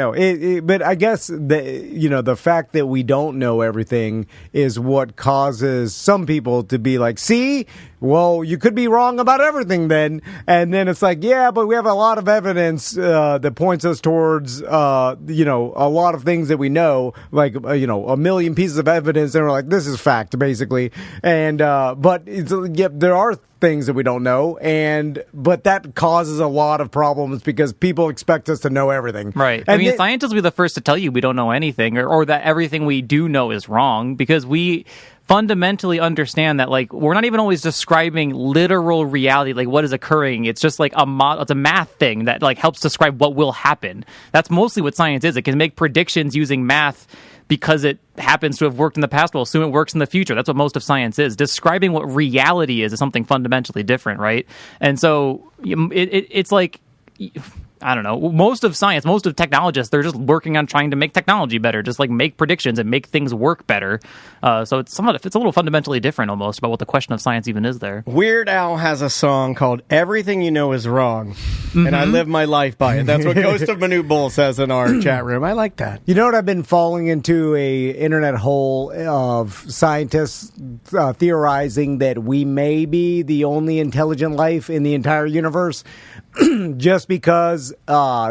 But I guess the fact that we don't know everything is what causes some people to be like, see, well, you could be wrong about everything then. And then it's like, yeah, but we have a lot of evidence that points us towards, a lot of things that we know, like, a million pieces of evidence. And we're like, this is fact, basically. And, but there are things that we don't know, but that causes a lot of problems because people expect us to know everything. Right. And scientists will be the first to tell you we don't know anything, or that everything we do know is wrong, because we fundamentally understand that, like, we're not even always describing literal reality, like what is occurring. It's just like it's a math thing that like helps describe what will happen. That's mostly what science is. It can make predictions using math because it happens to have worked in the past. We'll assume it works in the future. That's what most of science is. Describing what reality is something fundamentally different, right? And so it's like, I don't know, most of science, most of technologists, they're just working on trying to make technology better, just like make predictions and make things work better. So it's a little fundamentally different almost about what the question of science even is there. Weird Al has a song called Everything You Know Is Wrong, and I live my life by it. That's what Ghost of Manute Bull says in our chat room. I like that. You know what? I've been falling into a internet hole of scientists theorizing that we may be the only intelligent life in the entire universe. Just because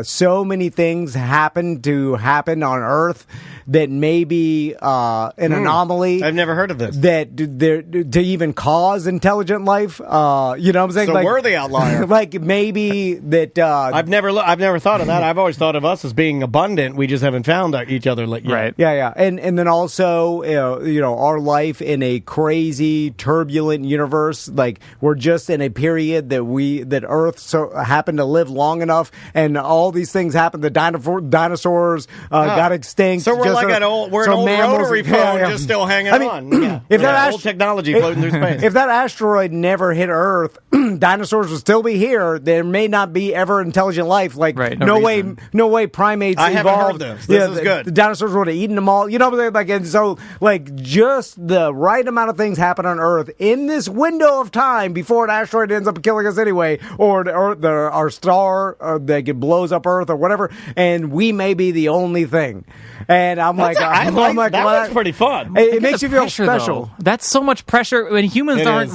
so many things happen on Earth that may be an anomaly. I've never heard of this. That to even cause intelligent life. You know what I'm saying? So we're the outlier. Like maybe that. I've never thought of that. I've always thought of us as being abundant. We just haven't found each other yet. Right. Yeah. And then also, our life in a crazy, turbulent universe. Like we're just in a period that Earth has happened to live long enough, and all these things happened. The dinosaurs got extinct. So we're like an old rotary phone just still hanging on. Yeah. If that old technology floating through space. If that asteroid never hit Earth, dinosaurs would still be here. There may not be ever intelligent life. Like no way primates I evolved. haven't heard this. This is good. The dinosaurs would have eaten them all. You know, like, and so like just the right amount of things happen on Earth in this window of time before an asteroid ends up killing us anyway, or our star that blows up Earth or whatever, and we may be the only thing. And I'm like, that was pretty fun. It makes you feel pressure, special. Though. That's so much pressure. When humans aren't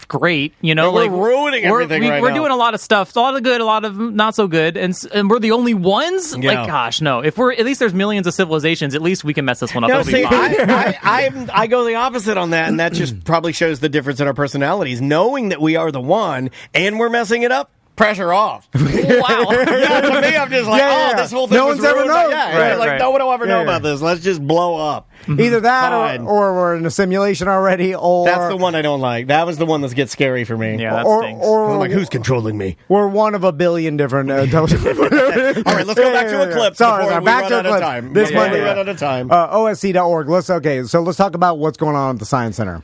great, you know, we're ruining everything right now. We're doing a lot of stuff, a lot of good, a lot of not so good, and we're the only ones. Yeah. Like, gosh, no. If we're at least there's millions of civilizations, at least we can mess this one up. No, It'll be see, fine. I go the opposite on that, and that just probably shows the difference in our personalities. Knowing that we are the one and we're messing it up, pressure off. Wow. Yeah, to me, I'm just like, this whole thing no was one's ever ruined. known. Like, no one will ever know about this. Let's just blow up. Either that or we're in a simulation already, or that's the one I don't like. That was the one that gets scary for me. Yeah, that stinks. I'm like, who's controlling me? We're one of a billion different intelligent. All right, let's go back to Eclipse before we run out of time. This Monday, we run out of time. OSC.org. Let's talk about what's going on at the Science Center.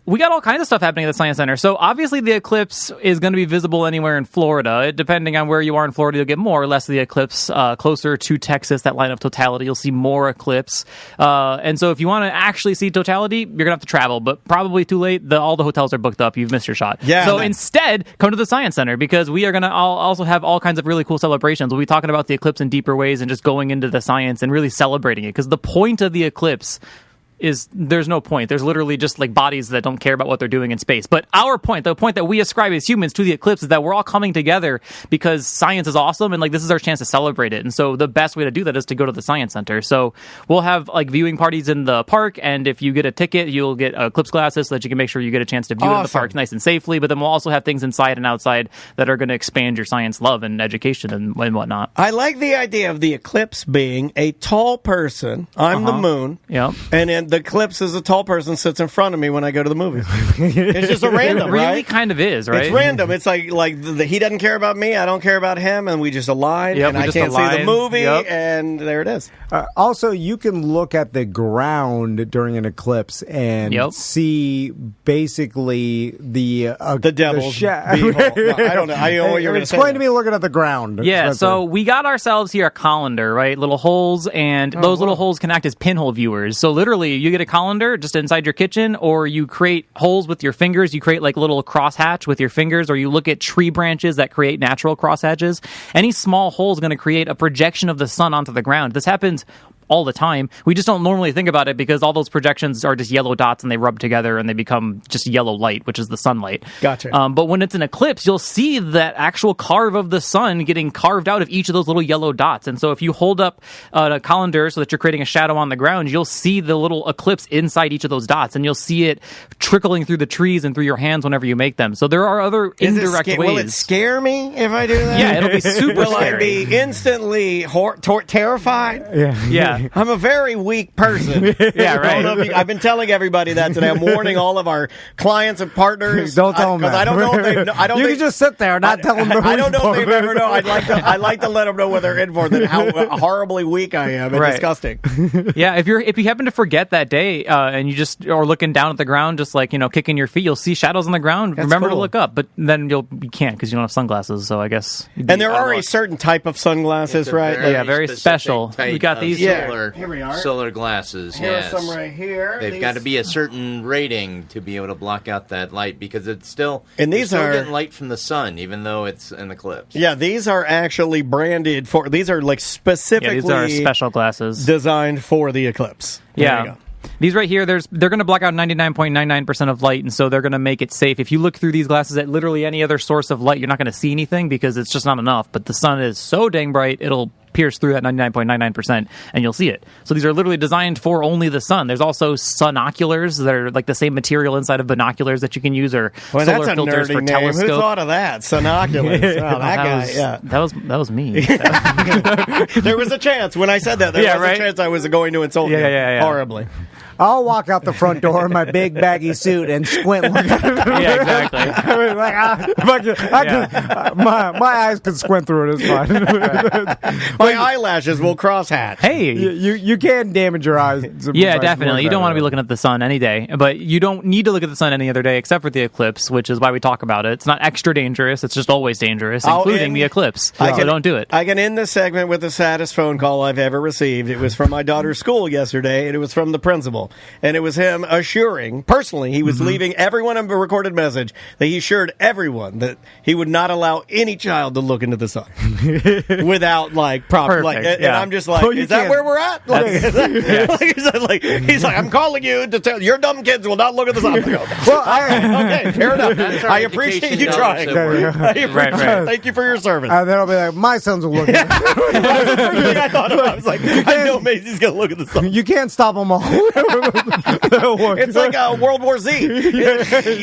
We got all kinds of stuff happening at the Science Center. So obviously the eclipse is going to be visible anywhere in Florida. Depending on where you are in Florida, you'll get more or less of the eclipse. Closer to Texas, that line of totality, you'll see more eclipse. And so if you want to actually see totality, you're going to have to travel, but probably too late. All the hotels are booked up. You've missed your shot. Yeah, so instead, come to the Science Center because we are going to also have all kinds of really cool celebrations. We'll be talking about the eclipse in deeper ways and just going into the science and really celebrating it because the point of the eclipse is there's no point. There's literally just like bodies that don't care about what they're doing in space. But our point, the point that we ascribe as humans to the eclipse is that we're all coming together because science is awesome and like this is our chance to celebrate it. And so the best way to do that is to go to the Science Center. So we'll have like viewing parties in the park, and if you get a ticket, you'll get eclipse glasses so that you can make sure you get a chance to view it in the park nice and safely. But then we'll also have things inside and outside that are going to expand your science love and education and whatnot. I like the idea of the eclipse being a tall person. I'm the moon. Yeah. And then the eclipse is a tall person sits in front of me when I go to the movies. It's just a random, it really right? kind of is, right? It's random. It's like he doesn't care about me, I don't care about him, and we just align, and I can't see the movie, and there it is. Also, you can look at the ground during an eclipse and see basically the devil's beehole. I don't know. I know what you're going to say. Explain to me looking at the ground. Yeah, so we got ourselves here a colander, right? Little holes, and those little holes can act as pinhole viewers. So literally, you get a colander just inside your kitchen, or you create holes with your fingers. You create like a little crosshatch with your fingers, or you look at tree branches that create natural crosshatches. Any small hole is going to create a projection of the sun onto the ground. This happens all the time. We just don't normally think about it because all those projections are just yellow dots and they rub together and they become just yellow light, which is the sunlight. Gotcha. But when it's an eclipse, you'll see that actual carve of the sun getting carved out of each of those little yellow dots. And so if you hold up a colander so that you're creating a shadow on the ground, you'll see the little eclipse inside each of those dots, and you'll see it trickling through the trees and through your hands whenever you make them. So there are other indirect ways. Will it scare me if I do that? Yeah, it'll be super scary. Will I be instantly terrified? Yeah. I'm a very weak person. Yeah, right. I've been telling everybody that today. I'm warning all of our clients and partnors. Don't tell them that. I don't know if they. You can just sit there and not tell them. I don't know if they've ever know. I'd like to let them know what they're in for. That how horribly weak I am and disgusting. Yeah, if you happen to forget that day and you just are looking down at the ground, just like kicking your feet, you'll see shadows on the ground. That's Remember cool. to look up, but then you can't because you don't have sunglasses. So I guess. And there are a certain type of sunglasses, right? Very special. We got these. Here we are. Solar glasses. Here are some right here. They've got to be a certain rating to be able to block out that light because it's still these you're are getting light from the sun even though it's an eclipse. Yeah, these are actually branded for. These are like specifically. These are special glasses designed for the eclipse. Yeah. These right here, they're going to block out 99.99% of light, and so they're going to make it safe. If you look through these glasses at literally any other source of light, you're not going to see anything because it's just not enough. But the sun is so dang bright, it'll pierce through that 99.99% and you'll see it. So these are literally designed for only the sun. There's also sunoculars that are like the same material inside of binoculars that you can use, or solar that's a filters nerdy for name. telescope. Who thought of that? Sunoculars. Oh, that guy. Yeah, that was me. There was a chance when I said that. There was a chance I was going to insult you horribly. I'll walk out the front door in my big baggy suit and squint. Yeah, exactly. I mean, my eyes can squint through it. It's fine. My eyelashes will cross hat. Hey, you can damage your eyes. yeah, definitely. You don't want to be looking at the sun any day, but you don't need to look at the sun any other day except for the eclipse, which is why we talk about it. It's not extra dangerous. It's just always dangerous, including the eclipse. So don't do it. I can end this segment with the saddest phone call I've ever received. It was from my daughter's school yesterday, and it was from the principal. And it was him assuring, personally, he was leaving everyone a recorded message that he assured everyone that he would not allow any child to look into the sun without, like, proper. Perfect, And I'm just like, is that where we're at? Like, he's like, I'm calling you to tell your dumb kids will not look at the sun. Okay, fair enough. I appreciate you trying. Thank you for your service. And then I'll be like, my sons will look at it. That's the first thing I thought about. I was like, I know Maisie's going to look at the sun. You can't stop them all. It's like World War Z. You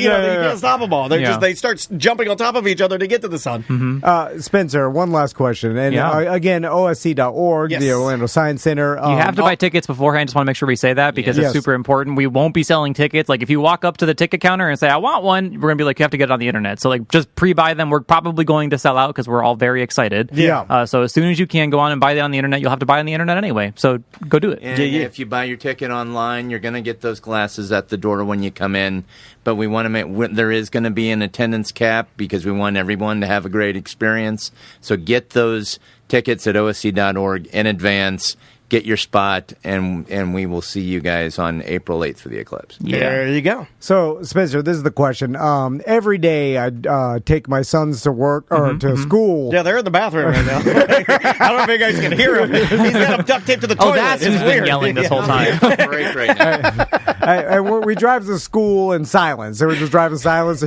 can't stop them all. They start jumping on top of each other to get to the sun. Spencer, one last question. And again, OSC.org, the Orlando Science Center. You have to buy tickets beforehand. Just want to make sure we say that because it's super important. We won't be selling tickets. Like if you walk up to the ticket counter and say, I want one, we're going to be like, you have to get it on the internet. So like just pre-buy them. We're probably going to sell out because we're all very excited. Yeah. So as soon as you can, go on and buy it on the internet. You'll have to buy it on the internet anyway. So go do it. And if you buy your ticket online, you're going to get those glasses at the door when you come in. But we want to make there is going to be an attendance cap because we want everyone to have a great experience. So get those tickets at OSC.org in advance. Get your spot, and we will see you guys on April 8th for the eclipse. Yeah. There you go. So, Spencer, this is the question. Every day I take my sons to work or to school. Yeah, they're in the bathroom right now. I don't know if you guys can hear him. He's got him duct taped to the toilet. Oh, that's who's been yelling this whole time. Great right now. And we drive to school in silence. So we're just driving in silence.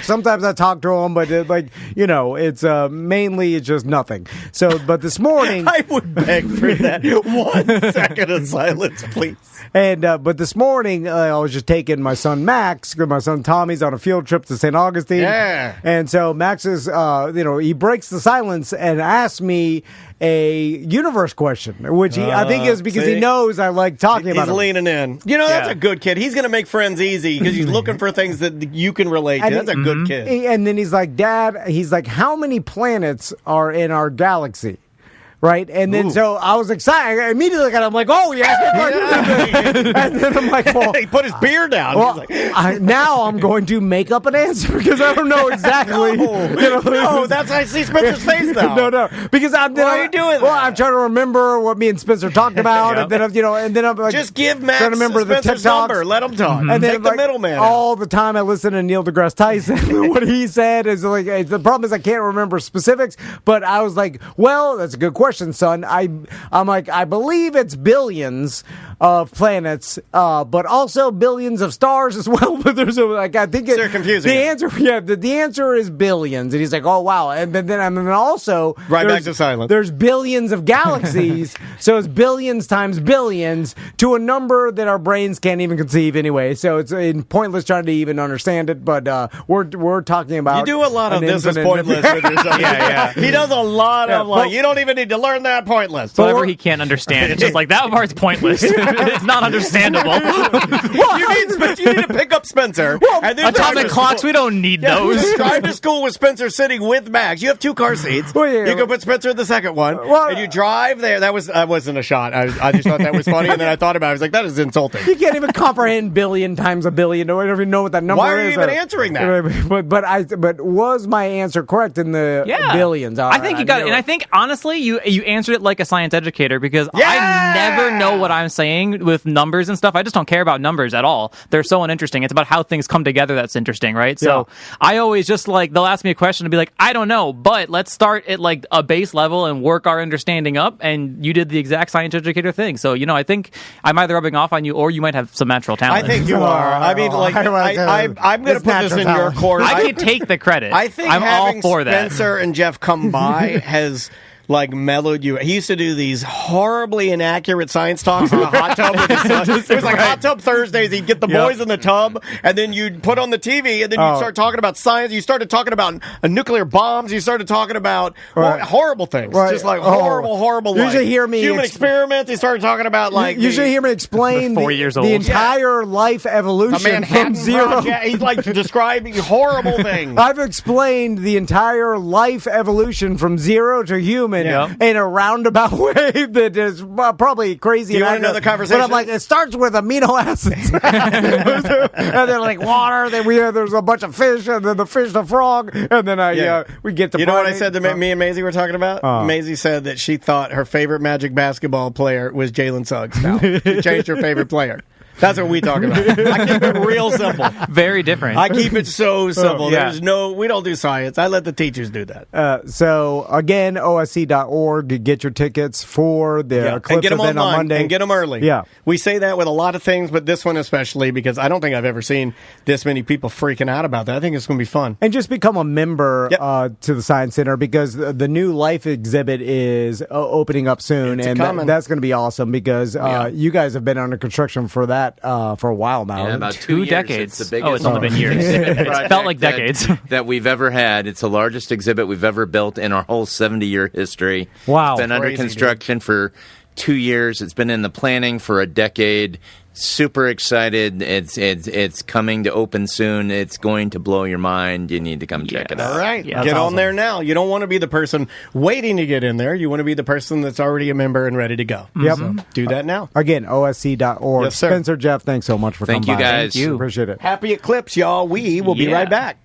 Sometimes I talk to them, but it's mainly it's just nothing. So, but this morning I would beg for that 1 second of silence, please. And but this morning I was just taking my son Max, my son Tommy's on a field trip to St. Augustine. Yeah. And so Max is, he breaks the silence and asks me a universe question, which I think is because he knows I like talking about it. He's leaning in. That's a good kid. He's going to make friends easy because he's looking for things that you can relate to. That's a good kid. And then he's like, Dad, how many planets are in our galaxy? Right? And then so I was excited. I immediately got him like, oh, yeah. And then I'm like, well. He put his beer down. Well, now I'm going to make up an answer because I don't know exactly. No, that's I see Spencer's face now. No. Because why are you doing that? Well, I'm trying to remember what me and Spencer talked about. And then I'm like, just give Max trying to remember Spencer's the number. Let him talk. And then take the middleman. All the time I listen to Neil deGrasse Tyson. What he said is like, the problem is I can't remember specifics, but I was like, well, that's a good question, son. I'm like, I believe it's billions of planets, but also billions of stars as well. But there's I think they're confusing. The answer, the answer is billions, and he's like, oh wow, and then also right back to silence. There's billions of galaxies, so it's billions times billions to a number that our brains can't even conceive anyway. So it's pointless trying to even understand it. But we're talking about you do a lot of this is pointless with yourself. Yeah. He does a lot of you don't even need to learn that. Pointless. Whatever he can't understand. It's just like that part's pointless. It's not understandable. You need to pick up Spencer. And then atomic clocks, we don't need those. Drive to school with Spencer sitting with Max. You have 2 car seats. You can put Spencer in the second one. And you drive there. That wasn't a shot. I just thought that was funny. And then I thought about it. I was like, that is insulting. You can't even comprehend billion times a billion. I don't even know what that number is. Why are you even answering that? But was my answer correct in the billions? I think you got it. And I think, honestly, you answered it like a science educator because I never know what I'm saying with numbers and stuff. I just don't care about numbers at all. They're so uninteresting. It's about how things come together that's interesting, right? So I always just they'll ask me a question and be like, I don't know, but let's start at like a base level and work our understanding up. And you did the exact science educator thing. So, I think I'm either rubbing off on you or you might have some natural talent. I think you are. I mean, I'm going to put this in your court. I can take the credit. I think I'm all for that. Spencer and Jeff come by has like mellowed you. He used to do these horribly inaccurate science talks in the hot tub with his son. It was like Hot Tub Thursdays. He'd get the boys in the tub, and then you'd put on the TV, and then you'd start talking about science. You started talking about nuclear bombs. You started talking about horrible things, just like horrible. You should hear me human experiments. He started talking about like you should hear me explain 4 years old. the entire life evolution from zero. He's like describing horrible things. I've explained the entire life evolution from zero to human in a roundabout way that is probably crazy. Do you want to know the conversation? But I'm like, it starts with amino acids, and then like water. Then there's a bunch of fish, and then the fish, the frog, and then we get to. You know what I said to me and Maisie were talking about? Maisie said that she thought her favorite Magic basketball player was Jalen Suggs. Now she changed her favorite player. That's what we talk about. I keep it real simple. Very different. I keep it so simple. We don't do science. I let the teachers do that. So again, OSC.org. Get your tickets for the Eclipse and get them event on online Monday. and get them early. Yeah, we say that with a lot of things, but this one especially because I don't think I've ever seen this many people freaking out about that. I think it's going to be fun. And just become a member to the Science Center because the new Life exhibit is opening up soon, and that's going to be awesome because you guys have been under construction for that. For a while now. Yeah, about 2 decades. It's the biggest it's only been years. It felt like decades. That we've ever had. It's the largest exhibit we've ever built in our whole 70-year history. Wow. It's been under construction for 2 years. It's been in the planning for a decade. Super excited. It's coming to open soon. It's going to blow your mind. You need to come check it out. All right. Get on there now. You don't want to be the person waiting to get in there. You want to be the person that's already a member and ready to go. Yep. So do that now. Again, OSC.org. Yes, sir. Spencer, Jeff, thanks so much for coming by. Thank you, guys. Appreciate it. Happy Eclipse, y'all. We will be right back.